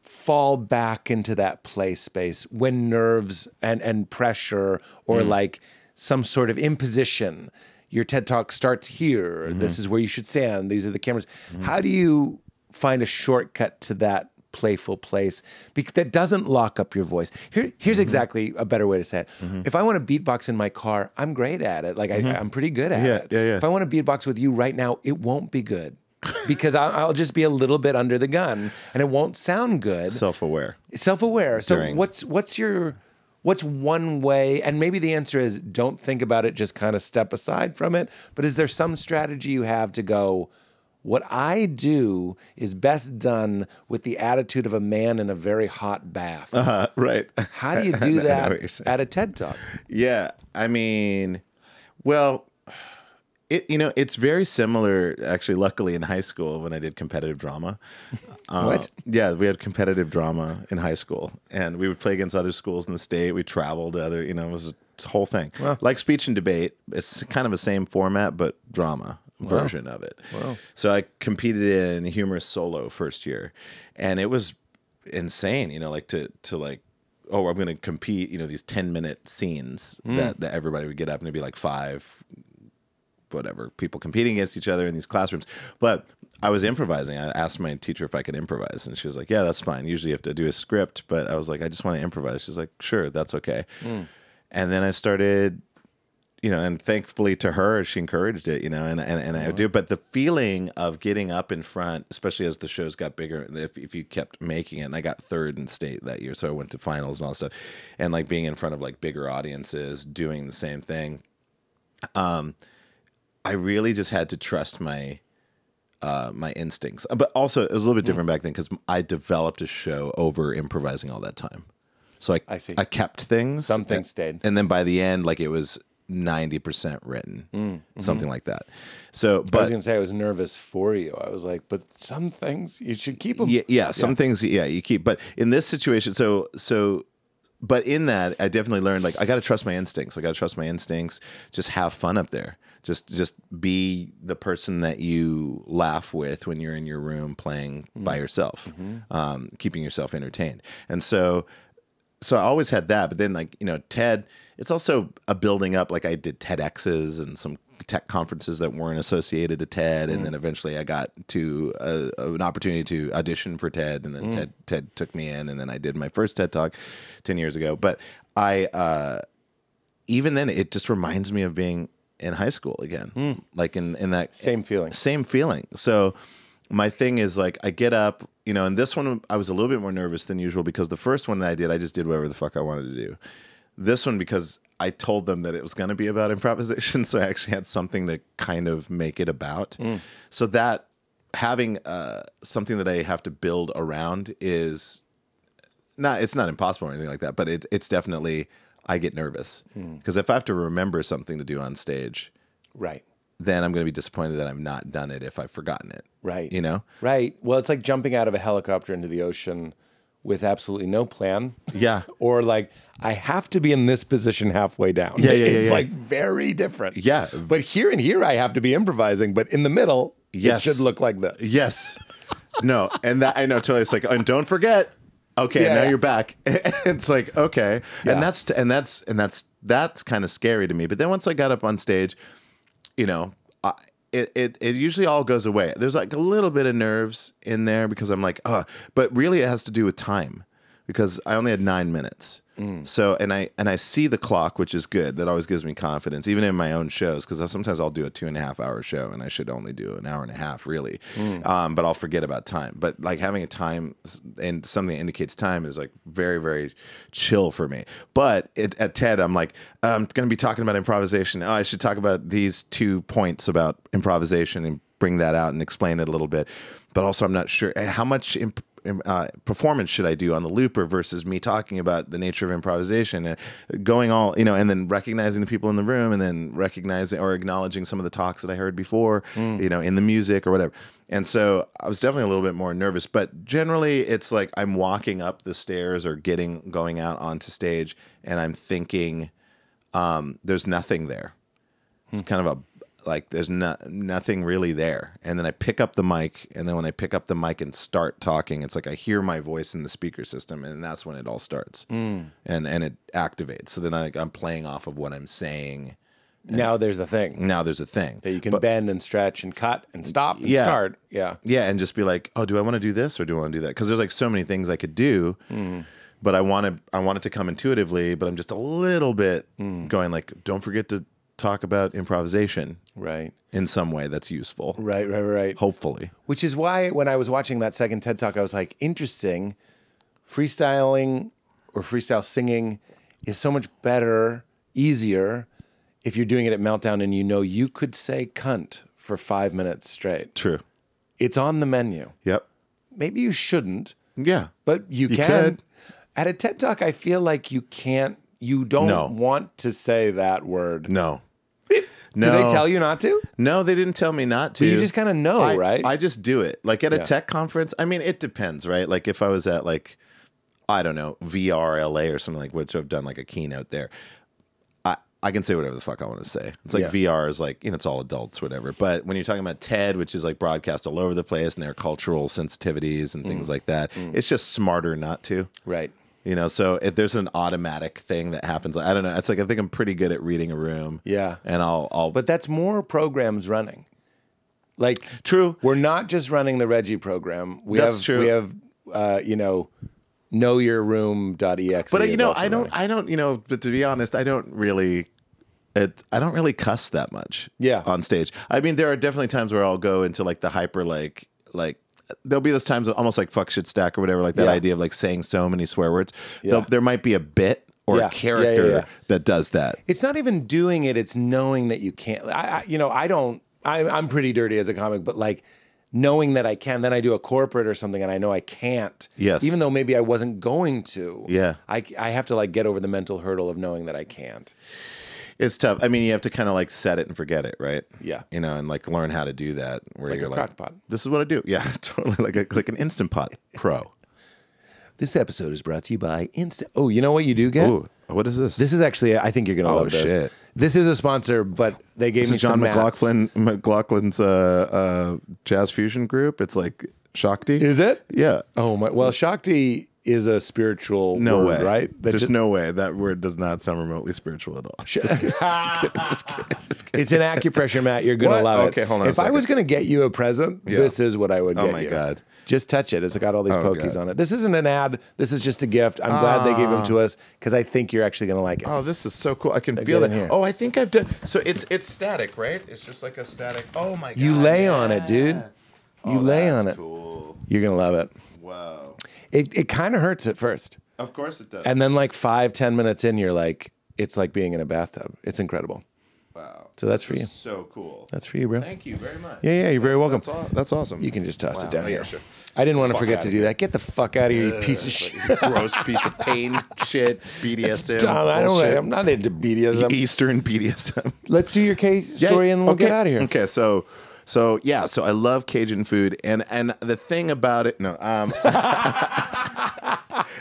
A: fall back into that play space when nerves and pressure, or like some sort of imposition? Your TED Talk starts here. This is where you should stand. These are the cameras. How do you find a shortcut to that playful place that doesn't lock up your voice? Here's exactly a better way to say it. If I want to beatbox in my car, I'm great at it. Like I'm pretty good at it. If I want to beatbox with you right now, it won't be good. Because I'll just be a little bit under the gun, and it won't sound good.
B: Self-aware.
A: So what's one way, and maybe the answer is don't think about it, just kind of step aside from it, but is there some strategy you have to go, what I do is best done with the attitude of a man in a very hot bath?
B: Right.
A: How do you do that at a TED Talk?
B: Yeah, I mean, well, it's very similar, actually, luckily, in high school when I did competitive drama.
A: What?
B: Yeah, we had competitive drama in high school, and we would play against other schools in the state. We traveled to other, it was a whole thing.
A: Wow.
B: Like speech and debate, it's kind of the same format, but drama version of it.
A: Wow.
B: So I competed in humorous solo first year, and it was insane, like to like, oh, I'm going to compete, these 10-minute scenes that everybody would get up, and it'd be like 5 whatever people competing against each other in these classrooms. But I was improvising. I asked my teacher if I could improvise, and she was like, yeah, that's fine. Usually you have to do a script, but I was like, I just want to improvise. She's like, sure, that's okay. And then I started, and thankfully to her, she encouraged it, and I do. But the feeling of getting up in front, especially as the shows got bigger, if you kept making it, and I got 3rd in state that year, so I went to finals and all that stuff, and like being in front of like bigger audiences, doing the same thing, I really just had to trust my my instincts. But also, it was a little bit different back then because I developed a show over improvising all that time. So I see. I kept things.
A: Some things stayed.
B: And then by the end, like it was 90% written, something like that. So, but
A: I was going to say I was nervous for you. I was like, but some things you should keep them.
B: Yeah, some things, you keep. But in this situation, but in that, I definitely learned, like, I got to trust my instincts. I got to trust my instincts. Just have fun up there. Just be the person that you laugh with when you're in your room playing by yourself, keeping yourself entertained. And so I always had that. But then, like, TED, it's also a building up. Like, I did TEDx's and some tech conferences that weren't associated to TED, and then eventually I got to an opportunity to audition for TED, and then TED took me in, and then I did my first TED Talk 10 years ago. But even then, it just reminds me of being in high school again, like in that
A: same feeling.
B: So my thing is, like, I get up, and this one I was a little bit more nervous than usual because the first one that I just did whatever the fuck I wanted to do. This one, because I told them that it was going to be about improvisation, so I actually had something to kind of make it about. So that having something that I have to build around is it's not impossible or anything like that, but it's definitely, I get nervous because if I have to remember something to do on stage,
A: right,
B: then I'm going to be disappointed that I've not done it if I've forgotten it.
A: Right.
B: Right.
A: Well, it's like jumping out of a helicopter into the ocean with absolutely no plan.
B: Yeah.
A: Or like, I have to be in this position halfway down. It's like very different.
B: Yeah.
A: But here I have to be improvising, but in the middle, it should look like this.
B: Yes. No. And that, I know, totally. It's like, and don't forget. Okay, now you're back. It's like, okay. Yeah. And that's kind of scary to me. But then once I got up on stage, it usually all goes away. There's like a little bit of nerves in there because I'm like, but really it has to do with time. because I only had 9 minutes. So, and I see the clock, which is good. That always gives me confidence, even in my own shows, because sometimes I'll do a 2.5 hour show and I should only do an hour and a half, really. But I'll forget about time. But like having a time and something that indicates time is like very, very chill for me. But at TED, I'm like, I'm going to be talking about improvisation. Oh, I should talk about these 2 points about improvisation and bring that out and explain it a little bit. But also, I'm not sure how much performance should I do on the looper versus me talking about the nature of improvisation and going all, and then recognizing the people in the room and then recognizing or acknowledging some of the talks that I heard before, in the music or whatever. And so I was definitely a little bit more nervous, but generally it's like I'm walking up the stairs or going out onto stage and I'm thinking, there's nothing there. It's kind of there's nothing really there. And then I pick up the mic, and then when I pick up the mic and start talking, it's like I hear my voice in the speaker system, and that's when it all starts. And it activates. So then I'm playing off of what I'm saying.
A: Now there's a thing.
B: Now there's a thing.
A: That you can bend and stretch and cut and stop and start. Yeah.
B: Yeah, and just be like, oh, do I want to do this or do I want to do that? Because there's like so many things I could do. But I want it to come intuitively, but I'm just a little bit going like, don't forget to talk about improvisation,
A: right,
B: in some way that's useful,
A: right,
B: hopefully.
A: Which is why when I was watching that second TED Talk, I was like, interesting. Freestyling or freestyle singing is so much better, easier if you're doing it at Meltdown and you could say cunt for 5 minutes straight.
B: True.
A: It's on the menu.
B: Yep.
A: Maybe you shouldn't.
B: Yeah.
A: But you can.
B: Could.
A: At a TED Talk, I feel like you can't. You don't want to say that word.
B: No.
A: Do they tell you not to?
B: No, they didn't tell me not to.
A: But you just kind of know, right?
B: I just do it. Like at a tech conference, I mean, it depends, right? Like if I was at like, I don't know, VRLA or something like, which I've done like a keynote there, I can say whatever the fuck I want to say. It's like VR is like, it's all adults, whatever. But when you're talking about TED, which is like broadcast all over the place and there are cultural sensitivities and things like that, it's just smarter not to.
A: Right.
B: So if there's an automatic thing that happens, I don't know. It's like I think I'm pretty good at reading a room.
A: Yeah.
B: And I'll
A: But that's more programs running. Like
B: true.
A: We're not just running the Reggie program.
B: That's true.
A: We have knowyourroom.exe.
B: But I don't but to be honest, I don't really cuss that much on stage. I mean, there are definitely times where I'll go into like the hyper like there'll be those times almost like fuck shit stack or whatever, like that idea of like saying so many swear words. There might be a bit or a character that does that.
A: It's not even doing it, it's knowing that you can't. I'm pretty dirty as a comic, but like knowing that I can, then I do a corporate or something and I know I can't.
B: Yes.
A: Even though maybe I wasn't going to.
B: Yeah.
A: I have to like get over the mental hurdle of knowing that I can't.
B: It's tough. I mean, you have to kind of like set it and forget it, right?
A: Yeah.
B: And like learn how to do that. Where
A: like
B: you're
A: a
B: like,
A: crock pot.
B: This is what I do. Yeah, totally. Like an Instant Pot Pro.
A: This episode is brought to you by Instant. Oh, you know what you do get?
B: Ooh, what is this?
A: This is actually, I think you're going to love this.
B: Shit.
A: This is a sponsor, but they gave me
B: John
A: some mats.
B: McLaughlin's jazz fusion group. It's like Shakti.
A: Is it?
B: Yeah.
A: Oh my. Well, Shakti is a spiritual
B: no
A: word,
B: way.
A: Right?
B: There's no way. That word does not sound remotely spiritual at all. Just kidding. Just kidding.
A: It's an acupressure mat. You're going to love it.
B: Okay, hold on
A: If I was going to get you a present, this is what I would get you.
B: Oh my God.
A: Just touch it. It's got all these pokies on it. This isn't an ad. This is just a gift. I'm glad they gave them to us because I think you're actually going to like it.
B: Oh, this is so cool. I can feel
A: get
B: that.
A: in here.
B: Oh, I think I've done. So it's static, right? It's just like a static. Oh my God.
A: You lay on it, dude. You lay on it.
B: Cool.
A: You're going to love it.
B: Wow.
A: It kind of hurts at first.
B: Of course it does.
A: And then like 5-10 minutes in, you're like, it's like being in a bathtub. It's incredible.
B: Wow.
A: So that's for you.
B: So cool.
A: That's for you, bro.
B: Thank you very much.
A: Yeah, you're very welcome.
B: That's awesome.
A: You can just toss it down here.
B: Yeah, sure.
A: I didn't want to
B: Fuck
A: forget
B: outta
A: to do
B: here.
A: that. Get the fuck out of here, you piece of shit.
B: Gross piece of pain shit. BDSM.
A: Tom,
B: bullshit.
A: I'm not into BDSM.
B: Eastern BDSM.
A: Let's do your case story and we'll get out of here.
B: Okay, so I love Cajun food, and the thing about it,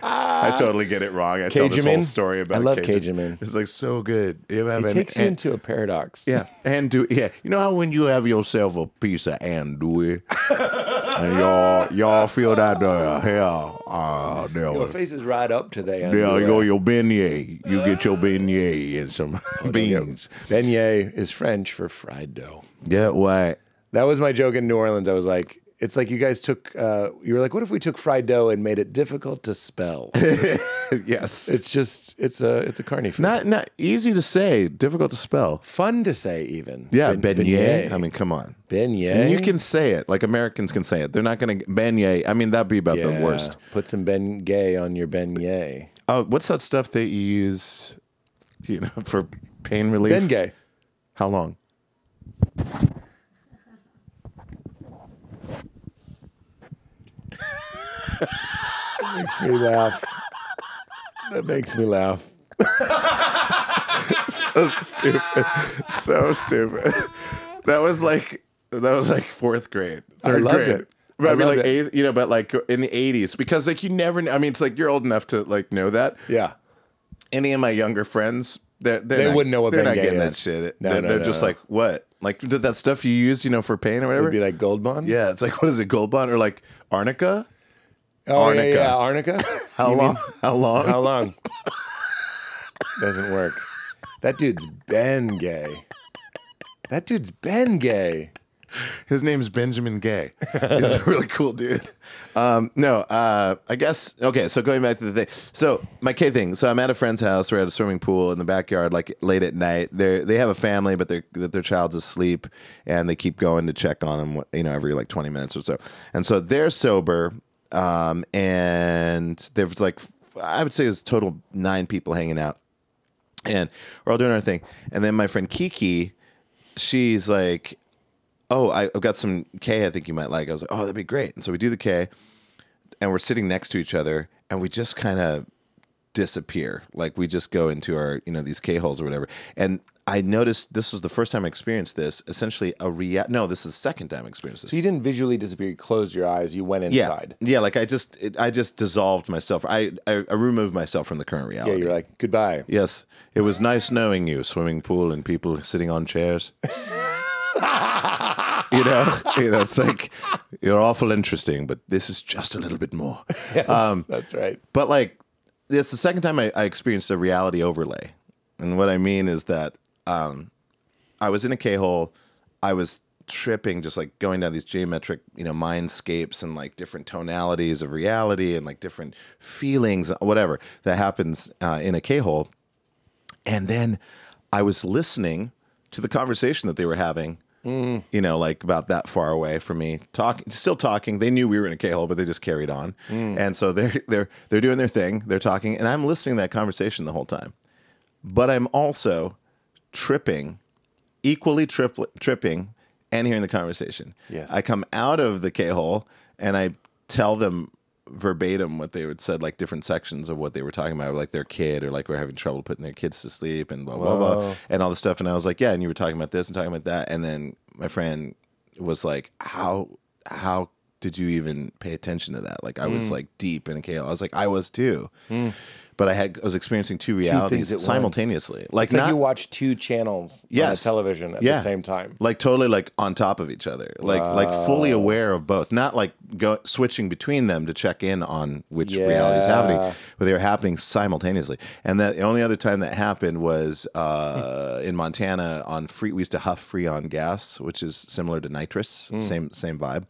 B: I totally get it wrong. I tell this whole story about
A: I love
B: Cajun.
A: Cajun.
B: It's like so good.
A: It takes you into a paradox.
B: Yeah, you know how when you have yourself a piece of andouille, and y'all feel that
A: Your face is right up to the end.
B: there you go, your beignet. You get your beignet and some beans.
A: Beignet is French for fried dough.
B: Yeah, what?
A: That was my joke in New Orleans. I was like, It's like you guys took. You were like, what if we took fried dough and made it difficult to spell?
B: Yes.
A: It's a carny food.
B: Not easy to say, difficult to spell.
A: Fun to say even.
B: Yeah, beignet. I mean, come on.
A: Beignet.
B: And you can say it like Americans can say it. They're not going to beignet. I mean, that'd be about the worst.
A: Put some beignet on your beignet.
B: Oh, what's that stuff that you use, for pain relief?
A: Bengay.
B: How long?
A: That makes me laugh. That makes me laugh.
B: So stupid. So stupid. That was like fourth grade, third
A: loved
B: grade.
A: it.
B: But I mean,
A: loved
B: like
A: it.
B: but like in the 80s, because like you never. I mean, it's like you're old enough to like know that.
A: Yeah.
B: Any of my younger friends, they
A: wouldn't know what
B: they're not
A: Bengay
B: getting that
A: is.
B: shit.
A: No,
B: they're just
A: no.
B: like, what? Like, did that stuff you use, for pain or whatever?
A: It'd be like Gold Bond.
B: Yeah, it's like, what is it, Gold Bond or like arnica?
A: Oh,
B: Arnica.
A: yeah, arnica.
B: How long? How long?
A: How long? Doesn't work. That dude's Ben Gay. That dude's Ben Gay.
B: His name's Benjamin Gay. He's a really cool dude. I guess, okay, so going back to the thing. So, my K thing. So, I'm at a friend's house. We're at a swimming pool in the backyard, like late at night. They have a family, but their child's asleep, and they keep going to check on them, every like 20 minutes or so. And so, they're sober, and there's like, I would say there's total 9 people hanging out. And we're all doing our thing. And then my friend Kiki, she's like, oh, I've got some K I think you might like. I was like, oh, that'd be great. And so we do the K, and we're sitting next to each other, and we just kind of disappear. Like we just go into our, these K holes or whatever. And I noticed this was the first time I experienced this, essentially no, this is the second time I experienced this.
A: So you didn't visually disappear. You closed your eyes. You went inside.
B: Yeah, like I just dissolved myself. I removed myself from the current reality.
A: Yeah, you're like, goodbye.
B: Yes. It was nice knowing you, swimming pool and people sitting on chairs. It's like, you're awful interesting, but this is just a little bit more.
A: Yes, that's right.
B: But like, it's the second time I experienced a reality overlay. And what I mean is that I was in a K-hole. I was tripping, just like going down these geometric, mindscapes and like different tonalities of reality and like different feelings, whatever that happens in a K-hole. And then I was listening to the conversation that they were having, like about that far away from me, still talking. They knew we were in a K-hole, but they just carried on. And so they're doing their thing. They're talking, and I'm listening to that conversation the whole time. But I'm also tripping, equally tripping, and hearing the conversation.
A: Yes.
B: I come out of the K-hole, and I tell them verbatim what they had said, like different sections of what they were talking about, like their kid, or like we're having trouble putting their kids to sleep, and blah, blah, blah, and all this stuff. And I was like, yeah, and you were talking about this and talking about that. And then my friend was like, how did you even pay attention to that? Like I was like deep in a K-hole. I was like, I was too. But I was experiencing two realities simultaneously.
A: It's like you watch 2 channels on a television at the same time.
B: Like totally like on top of each other. Like fully aware of both. Not like switching between them to check in on which reality is happening, but they were happening simultaneously. And the only other time that happened was in Montana we used to huff Freon gas, which is similar to nitrous, same vibe.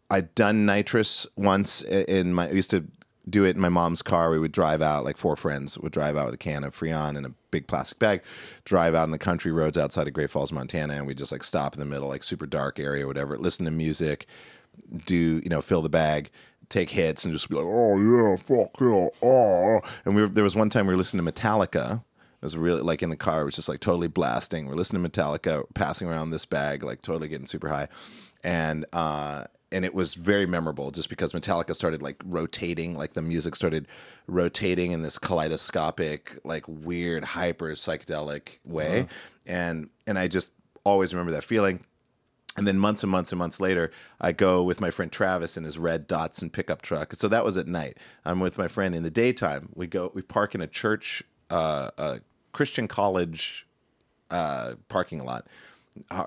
B: I'd done nitrous once I used to do it in my mom's car. We would drive out, like 4 friends would drive out with a can of Freon and a big plastic bag, drive out in the country roads outside of Great Falls, Montana, and we'd just like stop in the middle, like super dark area, whatever, listen to music, fill the bag, take hits, and just be like, oh yeah, fuck yeah, oh. And there was one time we were listening to Metallica. It was really like in the car, it was just like totally blasting. We're listening to Metallica, passing around this bag, like totally getting super high. And it was very memorable just because Metallica started like rotating, like the music started rotating in this kaleidoscopic, like weird, hyper psychedelic way. And I just always remember that feeling. And then months and months and months later, I go with my friend Travis in his red Datsun pickup truck. So that was at night. I'm with my friend in the daytime. We park in a church, a Christian college parking lot.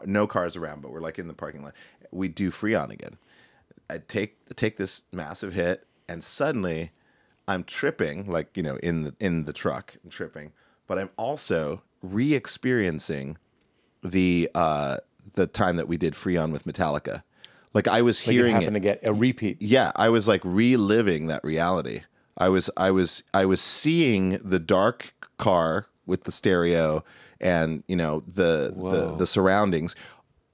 B: No cars around, but we're like in the parking lot. We do Freon again. I take this massive hit, and suddenly I'm tripping, like, in the truck, I'm tripping, but I'm also re-experiencing the the time that we did Freon with Metallica. Like I was
A: Like
B: hearing
A: it happened to get a repeat.
B: Yeah, I was like reliving that reality. I was seeing the dark car with the stereo and the surroundings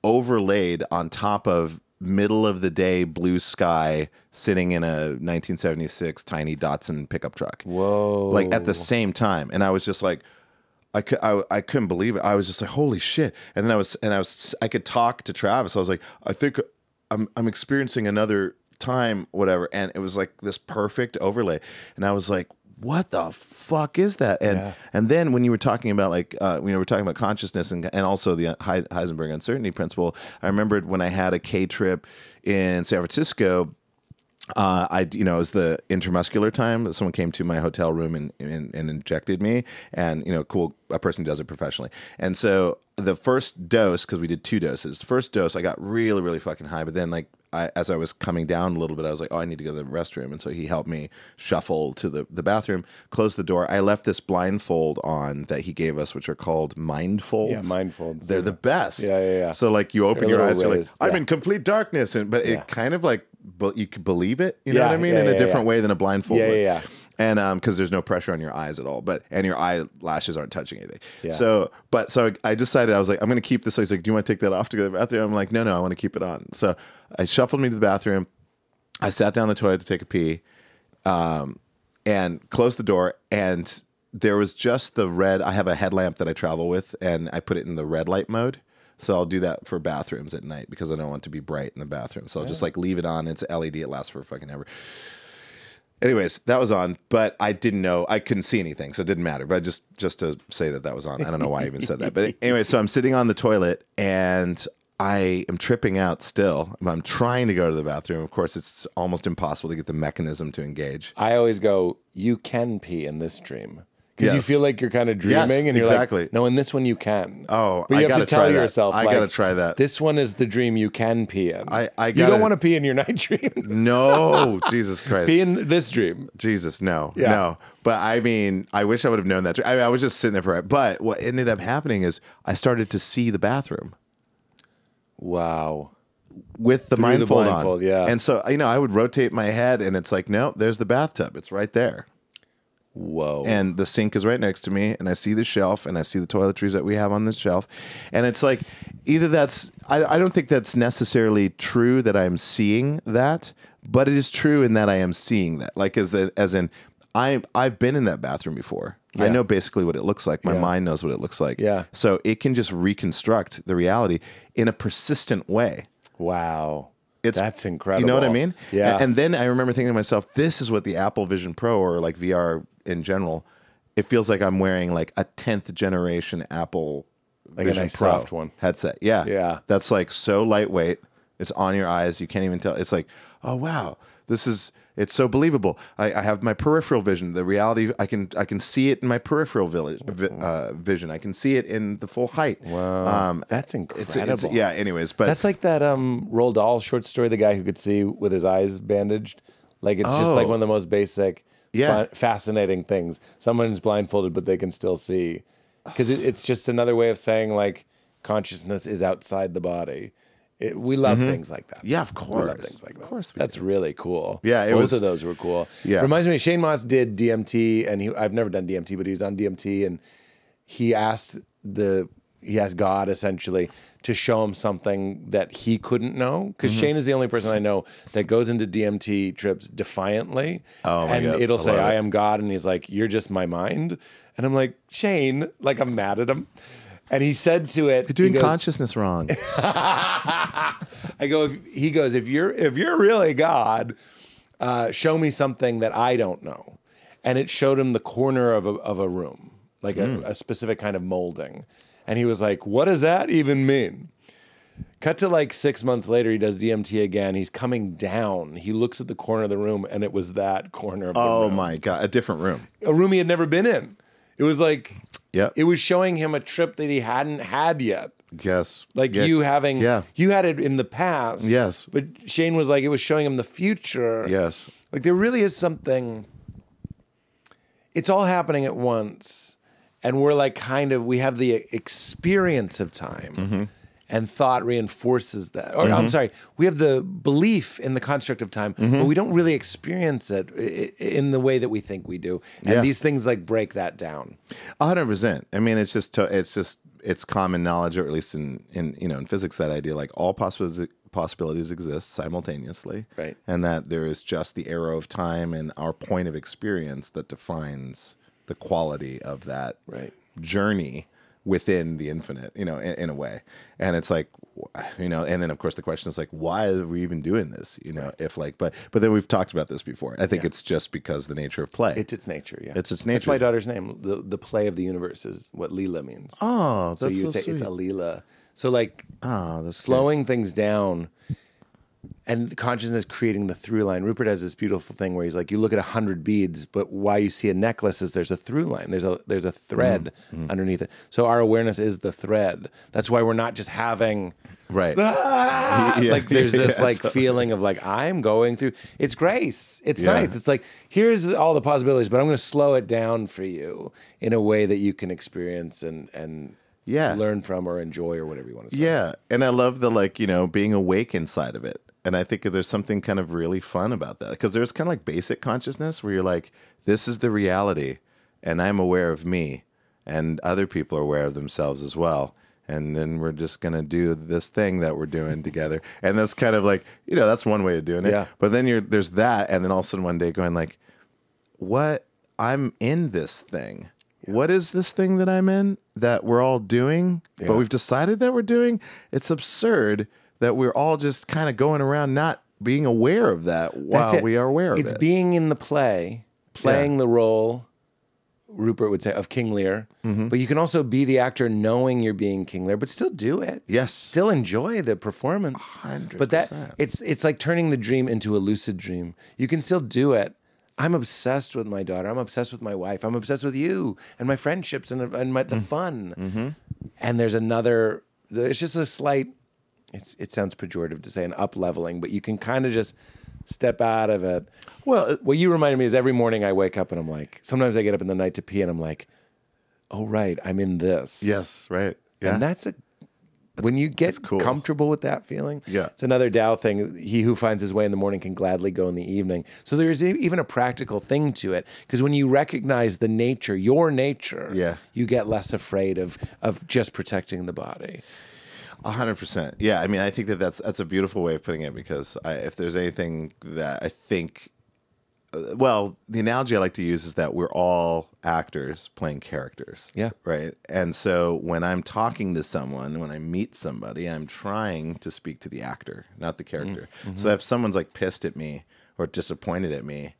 B: overlaid on top of middle of the day blue sky sitting in a 1976 tiny Datsun pickup truck.
A: Whoa.
B: Like at the same time. And I was just like, I couldn't believe it. I was just like, holy shit. And then I could talk to Travis. I was like, I think I'm experiencing another time, whatever. And it was like this perfect overlay. And I was like, what the fuck is that? And then when you were talking about we're talking about consciousness and also the Heisenberg uncertainty principle, I remembered when I had a K trip in San Francisco. It was the intramuscular time. Someone came to my hotel room and injected me, and a person who does it professionally. And so the first dose, because we did 2 doses, the first dose I got really, really fucking high, but then as I was coming down a little bit, I was like, oh, I need to go to the restroom. And so he helped me shuffle to the bathroom, close the door. I left this blindfold on that he gave us, which are called mind folds.
A: Yeah, mind folds.
B: They're the best.
A: Yeah.
B: So like you open your eyes, you're like,
A: raised.
B: I'm in complete darkness. But it kind of like, but you could believe it, you know what I mean? In a different way than a blindfold would.
A: Yeah.
B: And because there's no pressure on your eyes at all, and your eyelashes aren't touching anything.
A: Yeah.
B: So I decided, I was like, I'm going to keep this. So he's like, do you want to take that off to go to the bathroom? I'm like, no, I want to keep it on. So I shuffled me to the bathroom. I sat down the toilet to take a pee, and closed the door. And there was just the red. I have a headlamp that I travel with, and I put it in the red light mode. So I'll do that for bathrooms at night because I don't want it to be bright in the bathroom. So I'll just like leave it on. It's LED. It lasts for fucking ever. Anyways, that was on, but I didn't know. I couldn't see anything, so it didn't matter. But just to say that was on. I don't know why I even said that. But anyway, so I'm sitting on the toilet, and I am tripping out still. I'm trying to go to the bathroom. Of course, it's almost impossible to get the mechanism to engage.
A: I always go, you can pee in this dream. Because you feel like you're kind of dreaming,
B: Yes,
A: and you're
B: exactly.
A: like, no, in this one you can.
B: Oh,
A: but you
B: I
A: have to tell yourself,
B: I
A: like,
B: gotta try that.
A: This one is the dream you can pee in.
B: You
A: don't want to pee in your night dreams.
B: No, Jesus Christ.
A: Pee in this dream.
B: Jesus, no.
A: Yeah.
B: But I mean, I wish I would have known that. I was just sitting there for it. But what ended up happening is I started to see the bathroom.
A: Wow.
B: With the blindfold on.
A: Yeah.
B: And so, I would rotate my head, and it's like, no, there's the bathtub. It's right there.
A: Whoa.
B: And the sink is right next to me, and I see the shelf, and I see the toiletries that we have on the shelf. And it's like, either that's, I don't think that's necessarily true that I'm seeing that, but it is true in that I am seeing that. Like, as in, I've been in that bathroom before.
A: Yeah.
B: I know basically what it looks like. My mind knows what it looks like.
A: Yeah.
B: So it can just reconstruct the reality in a persistent way.
A: Wow. That's incredible.
B: You know what I mean?
A: Yeah.
B: And then I remember thinking to myself, this is what the Apple Vision Pro, or like VR in general, it feels like I'm wearing like a 10th generation Apple
A: Like
B: Vision
A: a nice
B: Pro
A: soft one.
B: headset. Yeah.
A: Yeah.
B: That's like so lightweight. It's on your eyes. You can't even tell. It's like, oh, wow. It's so believable. I have my peripheral vision. The reality, I can see it in my peripheral vision. I can see it in the full height.
A: Wow. That's incredible.
B: Yeah, anyways. But
A: that's like that Roald Dahl short story, the guy who could see with his eyes bandaged. Like, it's just like one of the most basic, fascinating things. Someone's blindfolded, but they can still see. Because it's just another way of saying, like, consciousness is outside the body. We love things like that.
B: Yeah, of course.
A: We love things like that.
B: Of course we
A: That's really cool.
B: Yeah,
A: Both of those were cool.
B: Yeah.
A: Reminds me, Shane Moss did DMT, and I've never done DMT, but he was on DMT, and he asked God essentially to show him something that he couldn't know. Because Shane is the only person I know that goes into DMT trips defiantly.
B: Oh my God.
A: It'll say, I am God, and he's like, you're just my mind. And I'm like, Shane, like, I'm mad at him. And he said to it,
B: You're doing consciousness wrong.
A: he goes, if you're really God, show me something that I don't know. And it showed him the corner of a room, like a specific kind of molding. And he was like, what does that even mean? Cut to like 6 months later, he does DMT again. He's coming down. He looks at the corner of the room, and it was that corner of the room.
B: Oh my God, a different room.
A: A room he had never been in. It was like,
B: Yep.
A: It was showing him a trip that he hadn't had yet.
B: Yes.
A: Like you had it in the past.
B: Yes.
A: But Shane was like, it was showing him the future.
B: Yes.
A: Like there really is something, it's all happening at once. And we're like we have the experience of time. and thought reinforces that. Or I'm sorry, we have the belief in the construct of time, but we don't really experience it in the way that we think we do. And these things like break that down.
B: 100%. I mean, it's common knowledge, or at least in physics, that idea like all possibilities exist simultaneously,
A: right?
B: And that there is just the arrow of time and our point of experience that defines the quality of that journey within the infinite, in a way. And it's like, and then of course the question is like, why are we even doing this? If like, but then we've talked about this before. I think it's just because the nature of play.
A: It's its nature, yeah.
B: It's its nature.
A: That's my daughter's name. The play of the universe is what Leela means.
B: Oh,
A: so you'd say
B: sweet.
A: it's a Leela. So like
B: that's
A: slowing things down and consciousness creating the through line. Rupert has this beautiful thing where he's like, you look at 100 beads, but why you see a necklace is there's a through line. There's a thread underneath it. So our awareness is the thread. That's why we're not just having like there's this like feeling of like I'm going through. It's grace. It's nice. It's like here's all the possibilities, but I'm going to slow it down for you in a way that you can experience and learn from or enjoy or whatever you want to say.
B: Yeah, and I love the being awake inside of it. And I think there's something kind of really fun about that, because there's kind of like basic consciousness where you're like, this is the reality, and I'm aware of me, and other people are aware of themselves as well. And then we're just going to do this thing that we're doing together. And that's kind of like, that's one way of doing it.
A: Yeah.
B: But then there's that, and then all of a sudden one day going like, what? I'm in this thing. What is this thing that I'm in that we're all doing, but we've decided that we're doing? It's absurd that we're all just kind of going around not being aware of that while we are aware of it.
A: It's being in the play, playing the role, Rupert would say, of King Lear. But you can also be the actor knowing you're being King Lear, but still do it.
B: Yes.
A: Still enjoy the performance.
B: 100%.
A: But it's like turning the dream into a lucid dream. You can still do it. I'm obsessed with my daughter. I'm obsessed with my wife. I'm obsessed with you and my friendships and the fun. And there's just a slight, it sounds pejorative to say an up-leveling, but you can kind of just step out of it. Well, what you reminded me is every morning I wake up and I'm like, sometimes I get up in the night to pee and I'm like, oh, right, I'm in this.
B: Yes, right. Yeah.
A: And when you get
B: cool.
A: comfortable with that feeling,
B: Yeah.
A: It's another Tao thing. He who finds his way in the morning can gladly go in the evening. So there's even a practical thing to it, because when you recognize the nature, your nature, you get less afraid of just protecting the body.
B: 100%. Yeah, I mean, I think that's a beautiful way of putting it, because if there's anything that I think, the analogy I like to use is that we're all actors playing characters.
A: Yeah.
B: Right. And so when I'm talking to someone, when I meet somebody, I'm trying to speak to the actor, not the character. So if someone's like pissed at me or disappointed at me,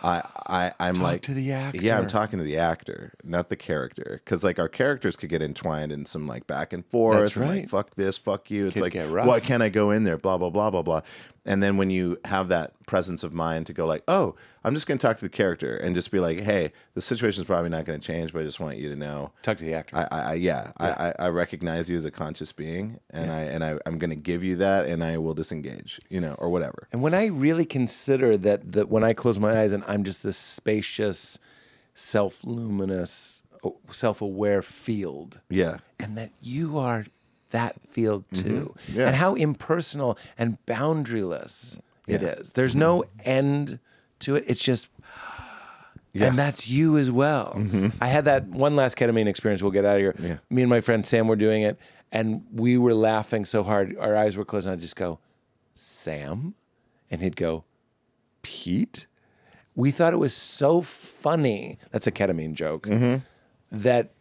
B: I'm
A: Talk to the actor.
B: Yeah, I'm talking to the actor, not the character, because like our characters could get entwined in some like back and forth.
A: That's right.
B: Like, fuck this, fuck you. It's
A: Could
B: like,
A: get rough.
B: why can't I go in there? Blah blah blah blah blah. And then when you have that presence of mind to go like, oh, I'm just going to talk to the character and just be like, hey, the situation is probably not going to change, but I just want you to know.
A: Talk to the actor.
B: I recognize you as a conscious being, and I'm going to give you that, and I will disengage, or whatever.
A: And when I really consider that when I close my eyes and I'm just this spacious, self-luminous, self-aware field, and that you are that field too, and how impersonal and boundaryless it is. There's no end to it. It's just, and that's you as well. I had that one last ketamine experience. We'll get out of here.
B: Yeah.
A: Me and my friend Sam were doing it, and we were laughing so hard, our eyes were closed, and I'd just go, Sam? And he'd go, Pete? We thought it was so funny. That's a ketamine joke. That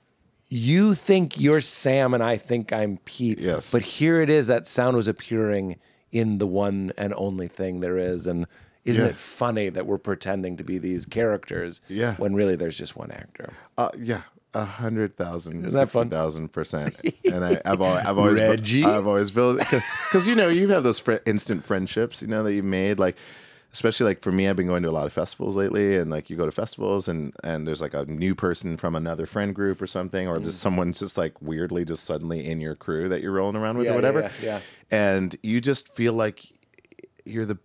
A: you think you're Sam and I think I'm Pete.
B: Yes.
A: But here it is, that sound was appearing in the one and only thing there is. And isn't it funny that we're pretending to be these characters when really there's just one actor?
B: 100,000,
A: Isn't that fun?
B: 60,000%. And I've always
A: Reggie?
B: I've always felt, because you have those instant friendships that you've made, like, especially like for me, I've been going to a lot of festivals lately, and like you go to festivals and there's like a new person from another friend group or something, or just someone's just like weirdly just suddenly in your crew that you're rolling around with or whatever.
A: Yeah.
B: And you just feel like you've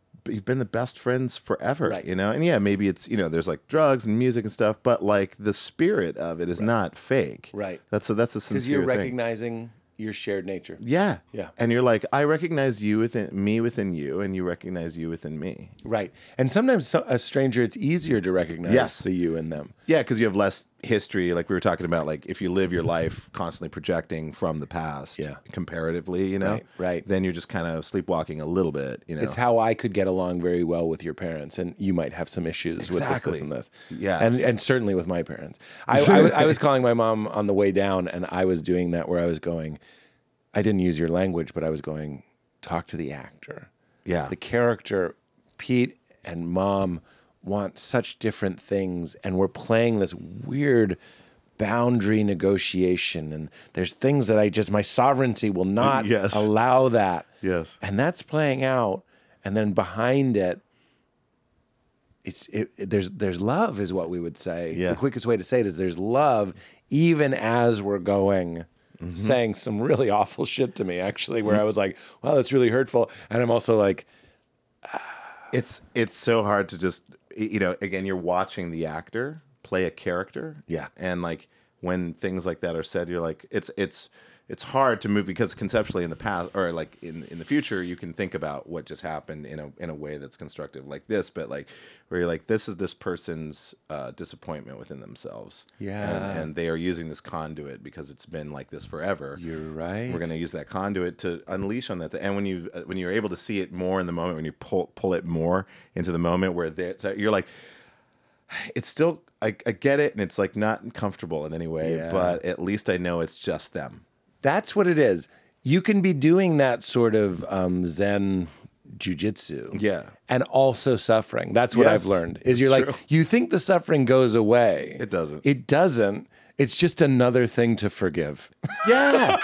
B: been the best friends forever,
A: Right.
B: And maybe it's, there's like drugs and music and stuff, but like the spirit of it is not fake.
A: Right.
B: That's a sincere
A: Because you're
B: thing.
A: recognizing your shared nature.
B: Yeah.
A: Yeah.
B: And you're like, I recognize you within you, and you recognize you within me.
A: Right. And sometimes a stranger, it's easier to recognize the you in them.
B: Yeah, because you have less history. Like we were talking about, like if you live your life constantly projecting from the past, comparatively, you know,
A: right.
B: then you're just kind of sleepwalking a little bit, you know.
A: It's how I could get along very well with your parents, and you might have some issues with this and this.
B: Yes.
A: And certainly with my parents. I was calling my mom on the way down, and I was doing that where I was going, I didn't use your language, but I was going, talk to the actor.
B: Yeah.
A: The character, Pete and Mom want such different things, and we're playing this weird boundary negotiation, and there's things that my sovereignty will not allow that.
B: Yes.
A: And that's playing out, and then behind it, there's love is what we would say.
B: Yeah.
A: The quickest way to say it is there's love, even as we're going, saying some really awful shit to me, actually, where I was like, wow, that's really hurtful. And I'm also like,
B: it's so hard to just, you know, again, you're watching the actor play a character.
A: Yeah.
B: And like when things like that are said, you're like, it's hard to move because conceptually in the past or like in the future, you can think about what just happened in a way that's constructive like this, but like where you're like, this is this person's disappointment within themselves.
A: Yeah.
B: And they are using this conduit because it's been like this forever.
A: You're right.
B: We're going to use that conduit to unleash on that. And when you're able to see it more in the moment, when you pull it more into the moment where you're like, it's still, I get it. And it's like not comfortable in any way, but at least I know it's just them.
A: That's what it is. You can be doing that sort of Zen jujitsu.
B: Yeah.
A: And also suffering. That's what I've learned. Is you're
B: true.
A: like, you think the suffering goes away.
B: It doesn't.
A: It doesn't. It's just another thing to forgive.
B: Yeah.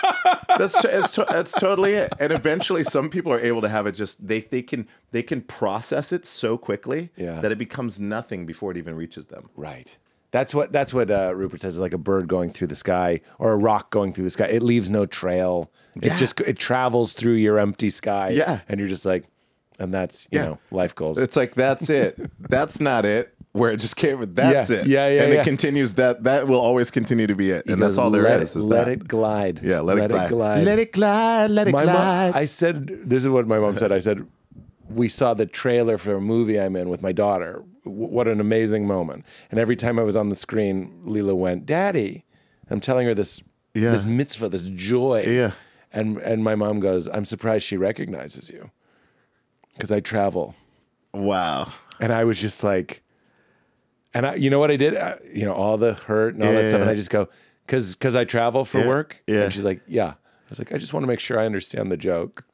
B: That's totally it. And eventually some people are able to have it just, they can process it so quickly that it becomes nothing before it even reaches them.
A: Right. That's what Rupert says, like a bird going through the sky or a rock going through the sky. It leaves no trail. It travels through your empty sky.
B: Yeah.
A: And you're just like, and that's, you know, life goals.
B: It's like, that's it. That's not it. Where it just came, that's it.
A: Yeah.
B: And it continues, that will always continue to be it. And that's all there is.
A: Let it glide.
B: Yeah, let it glide.
A: Let it glide.
B: Let it glide.
A: I said, this is what my mom said. I said, we saw the trailer for a movie I'm in with my daughter. What an amazing moment. And every time I was on the screen, Leela went, Daddy. I'm telling her this mitzvah, this joy.
B: Yeah.
A: And my mom goes, I'm surprised she recognizes you. Because I travel.
B: Wow.
A: And I was just like, you know what I did? You know, all the hurt and all that stuff. And I just go, because I travel for work.
B: Yeah.
A: And she's like, yeah. I was like, I just want to make sure I understand the joke.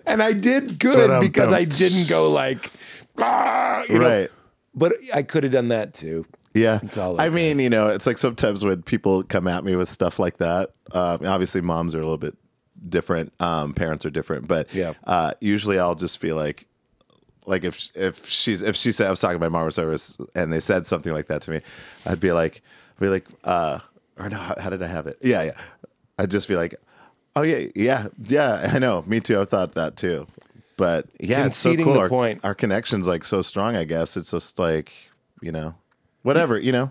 A: And I did good because I didn't go like, you know? But I could have done that too.
B: Yeah. I mean, you know, it's like sometimes when people come at me with stuff like that, obviously moms are a little bit different. Parents are different, but usually I'll just feel like if she said, I was talking to my mom or service and they said something like that to me, I'd be like, or no, how did I have it? Yeah. I'd just be like, oh yeah, I know. Me too. I thought that too. But yeah, it's so cool.
A: The point.
B: Our connection's like so strong, I guess. It's just like, you know, whatever, you know.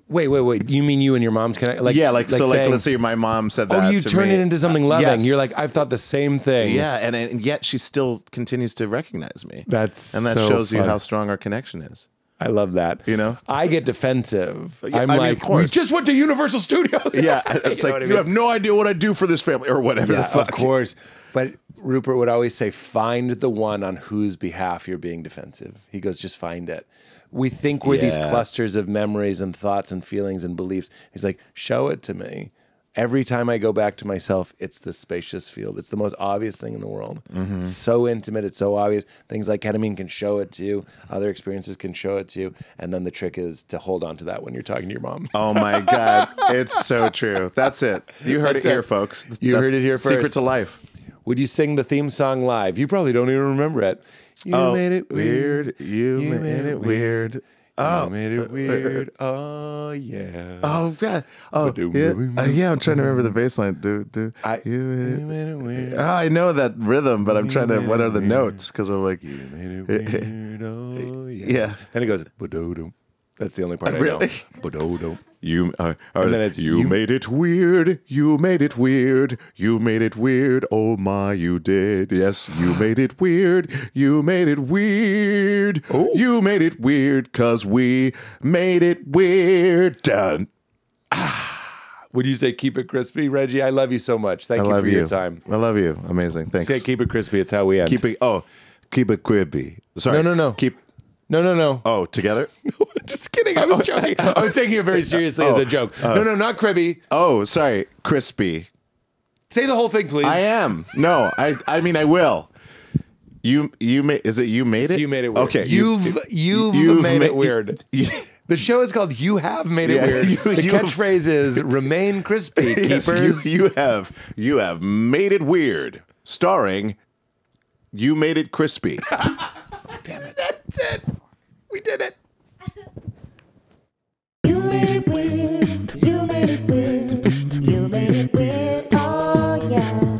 A: Wait. You mean you and your mom's connect? Like,
B: so
A: saying,
B: let's say my mom said that.
A: Oh, you
B: to
A: turn
B: me.
A: it into something loving.
B: Yes.
A: You're like, I've thought the same thing.
B: Yeah, and yet she still continues to recognize me.
A: That
B: so shows you how strong our connection is.
A: I love that.
B: You know,
A: I get defensive.
B: Yeah,
A: I'm
B: I mean,
A: like,
B: of course.
A: we just went to Universal Studios.
B: Yeah, it's like you have no idea what I do for this family or whatever.
A: Yeah,
B: the fuck.
A: of course. But Rupert would always say, find the one on whose behalf you're being defensive. He goes, just find it. We think we're these clusters of memories and thoughts and feelings and beliefs. He's like, show it to me. Every time I go back to myself, it's the spacious field. It's the most obvious thing in the world. Mm-hmm. So intimate. It's so obvious. Things like ketamine can show it to you. Other experiences can show it to you. And then the trick is to hold on to that when you're talking to your mom.
B: Oh, my God. It's so true. That's it. You heard it here, folks.
A: You heard it here first.
B: Secret to life.
A: Would you sing the theme song live? You probably don't even remember it. You made it weird.
B: You made it weird. Oh,
A: you made it weird. Oh, yeah.
B: Oh, yeah. Oh, yeah. I'm trying to remember the bass line. You made it weird. Oh, I know that rhythm, but I'm trying to. What are the notes? Because I'm like,
A: you made it weird. Oh, yeah.
B: Yeah.
A: Then it goes, ba-do-dum. That's the only part I
B: Really?
A: know. Ba-do-do.
B: You
A: And then it's
B: you
A: you-
B: made it weird. You made it weird. You made it weird. Oh my, you did. Yes, you made it weird. You made it weird.
A: Oh.
B: You made it weird because we made it weird. Done.
A: Would you say keep it crispy, Reggie? I love you so much. Thank
B: I
A: you
B: love
A: for
B: you.
A: your time.
B: I love you. Amazing. Thanks.
A: Say keep it crispy. It's how we end.
B: Keep it crispy. Sorry.
A: No.
B: Keep.
A: No.
B: Oh, together.
A: Just kidding. I was joking. I was taking it very seriously as a joke. No, not cribby.
B: Oh, sorry. Crispy.
A: Say the whole thing, please.
B: I am. No, I mean I will. You made. Is it you made it?
A: You made it weird.
B: Okay.
A: You've made it weird. The show is called You Have Made It
B: Yeah,
A: Weird. The
B: you-
A: catchphrase is remain crispy,
B: Yes,
A: keepers.
B: you have made it weird. Starring You Made It Crispy.
A: Damn it. That's it. We did it.
E: You made it weird. You made it weird. You made it weird. Oh yeah.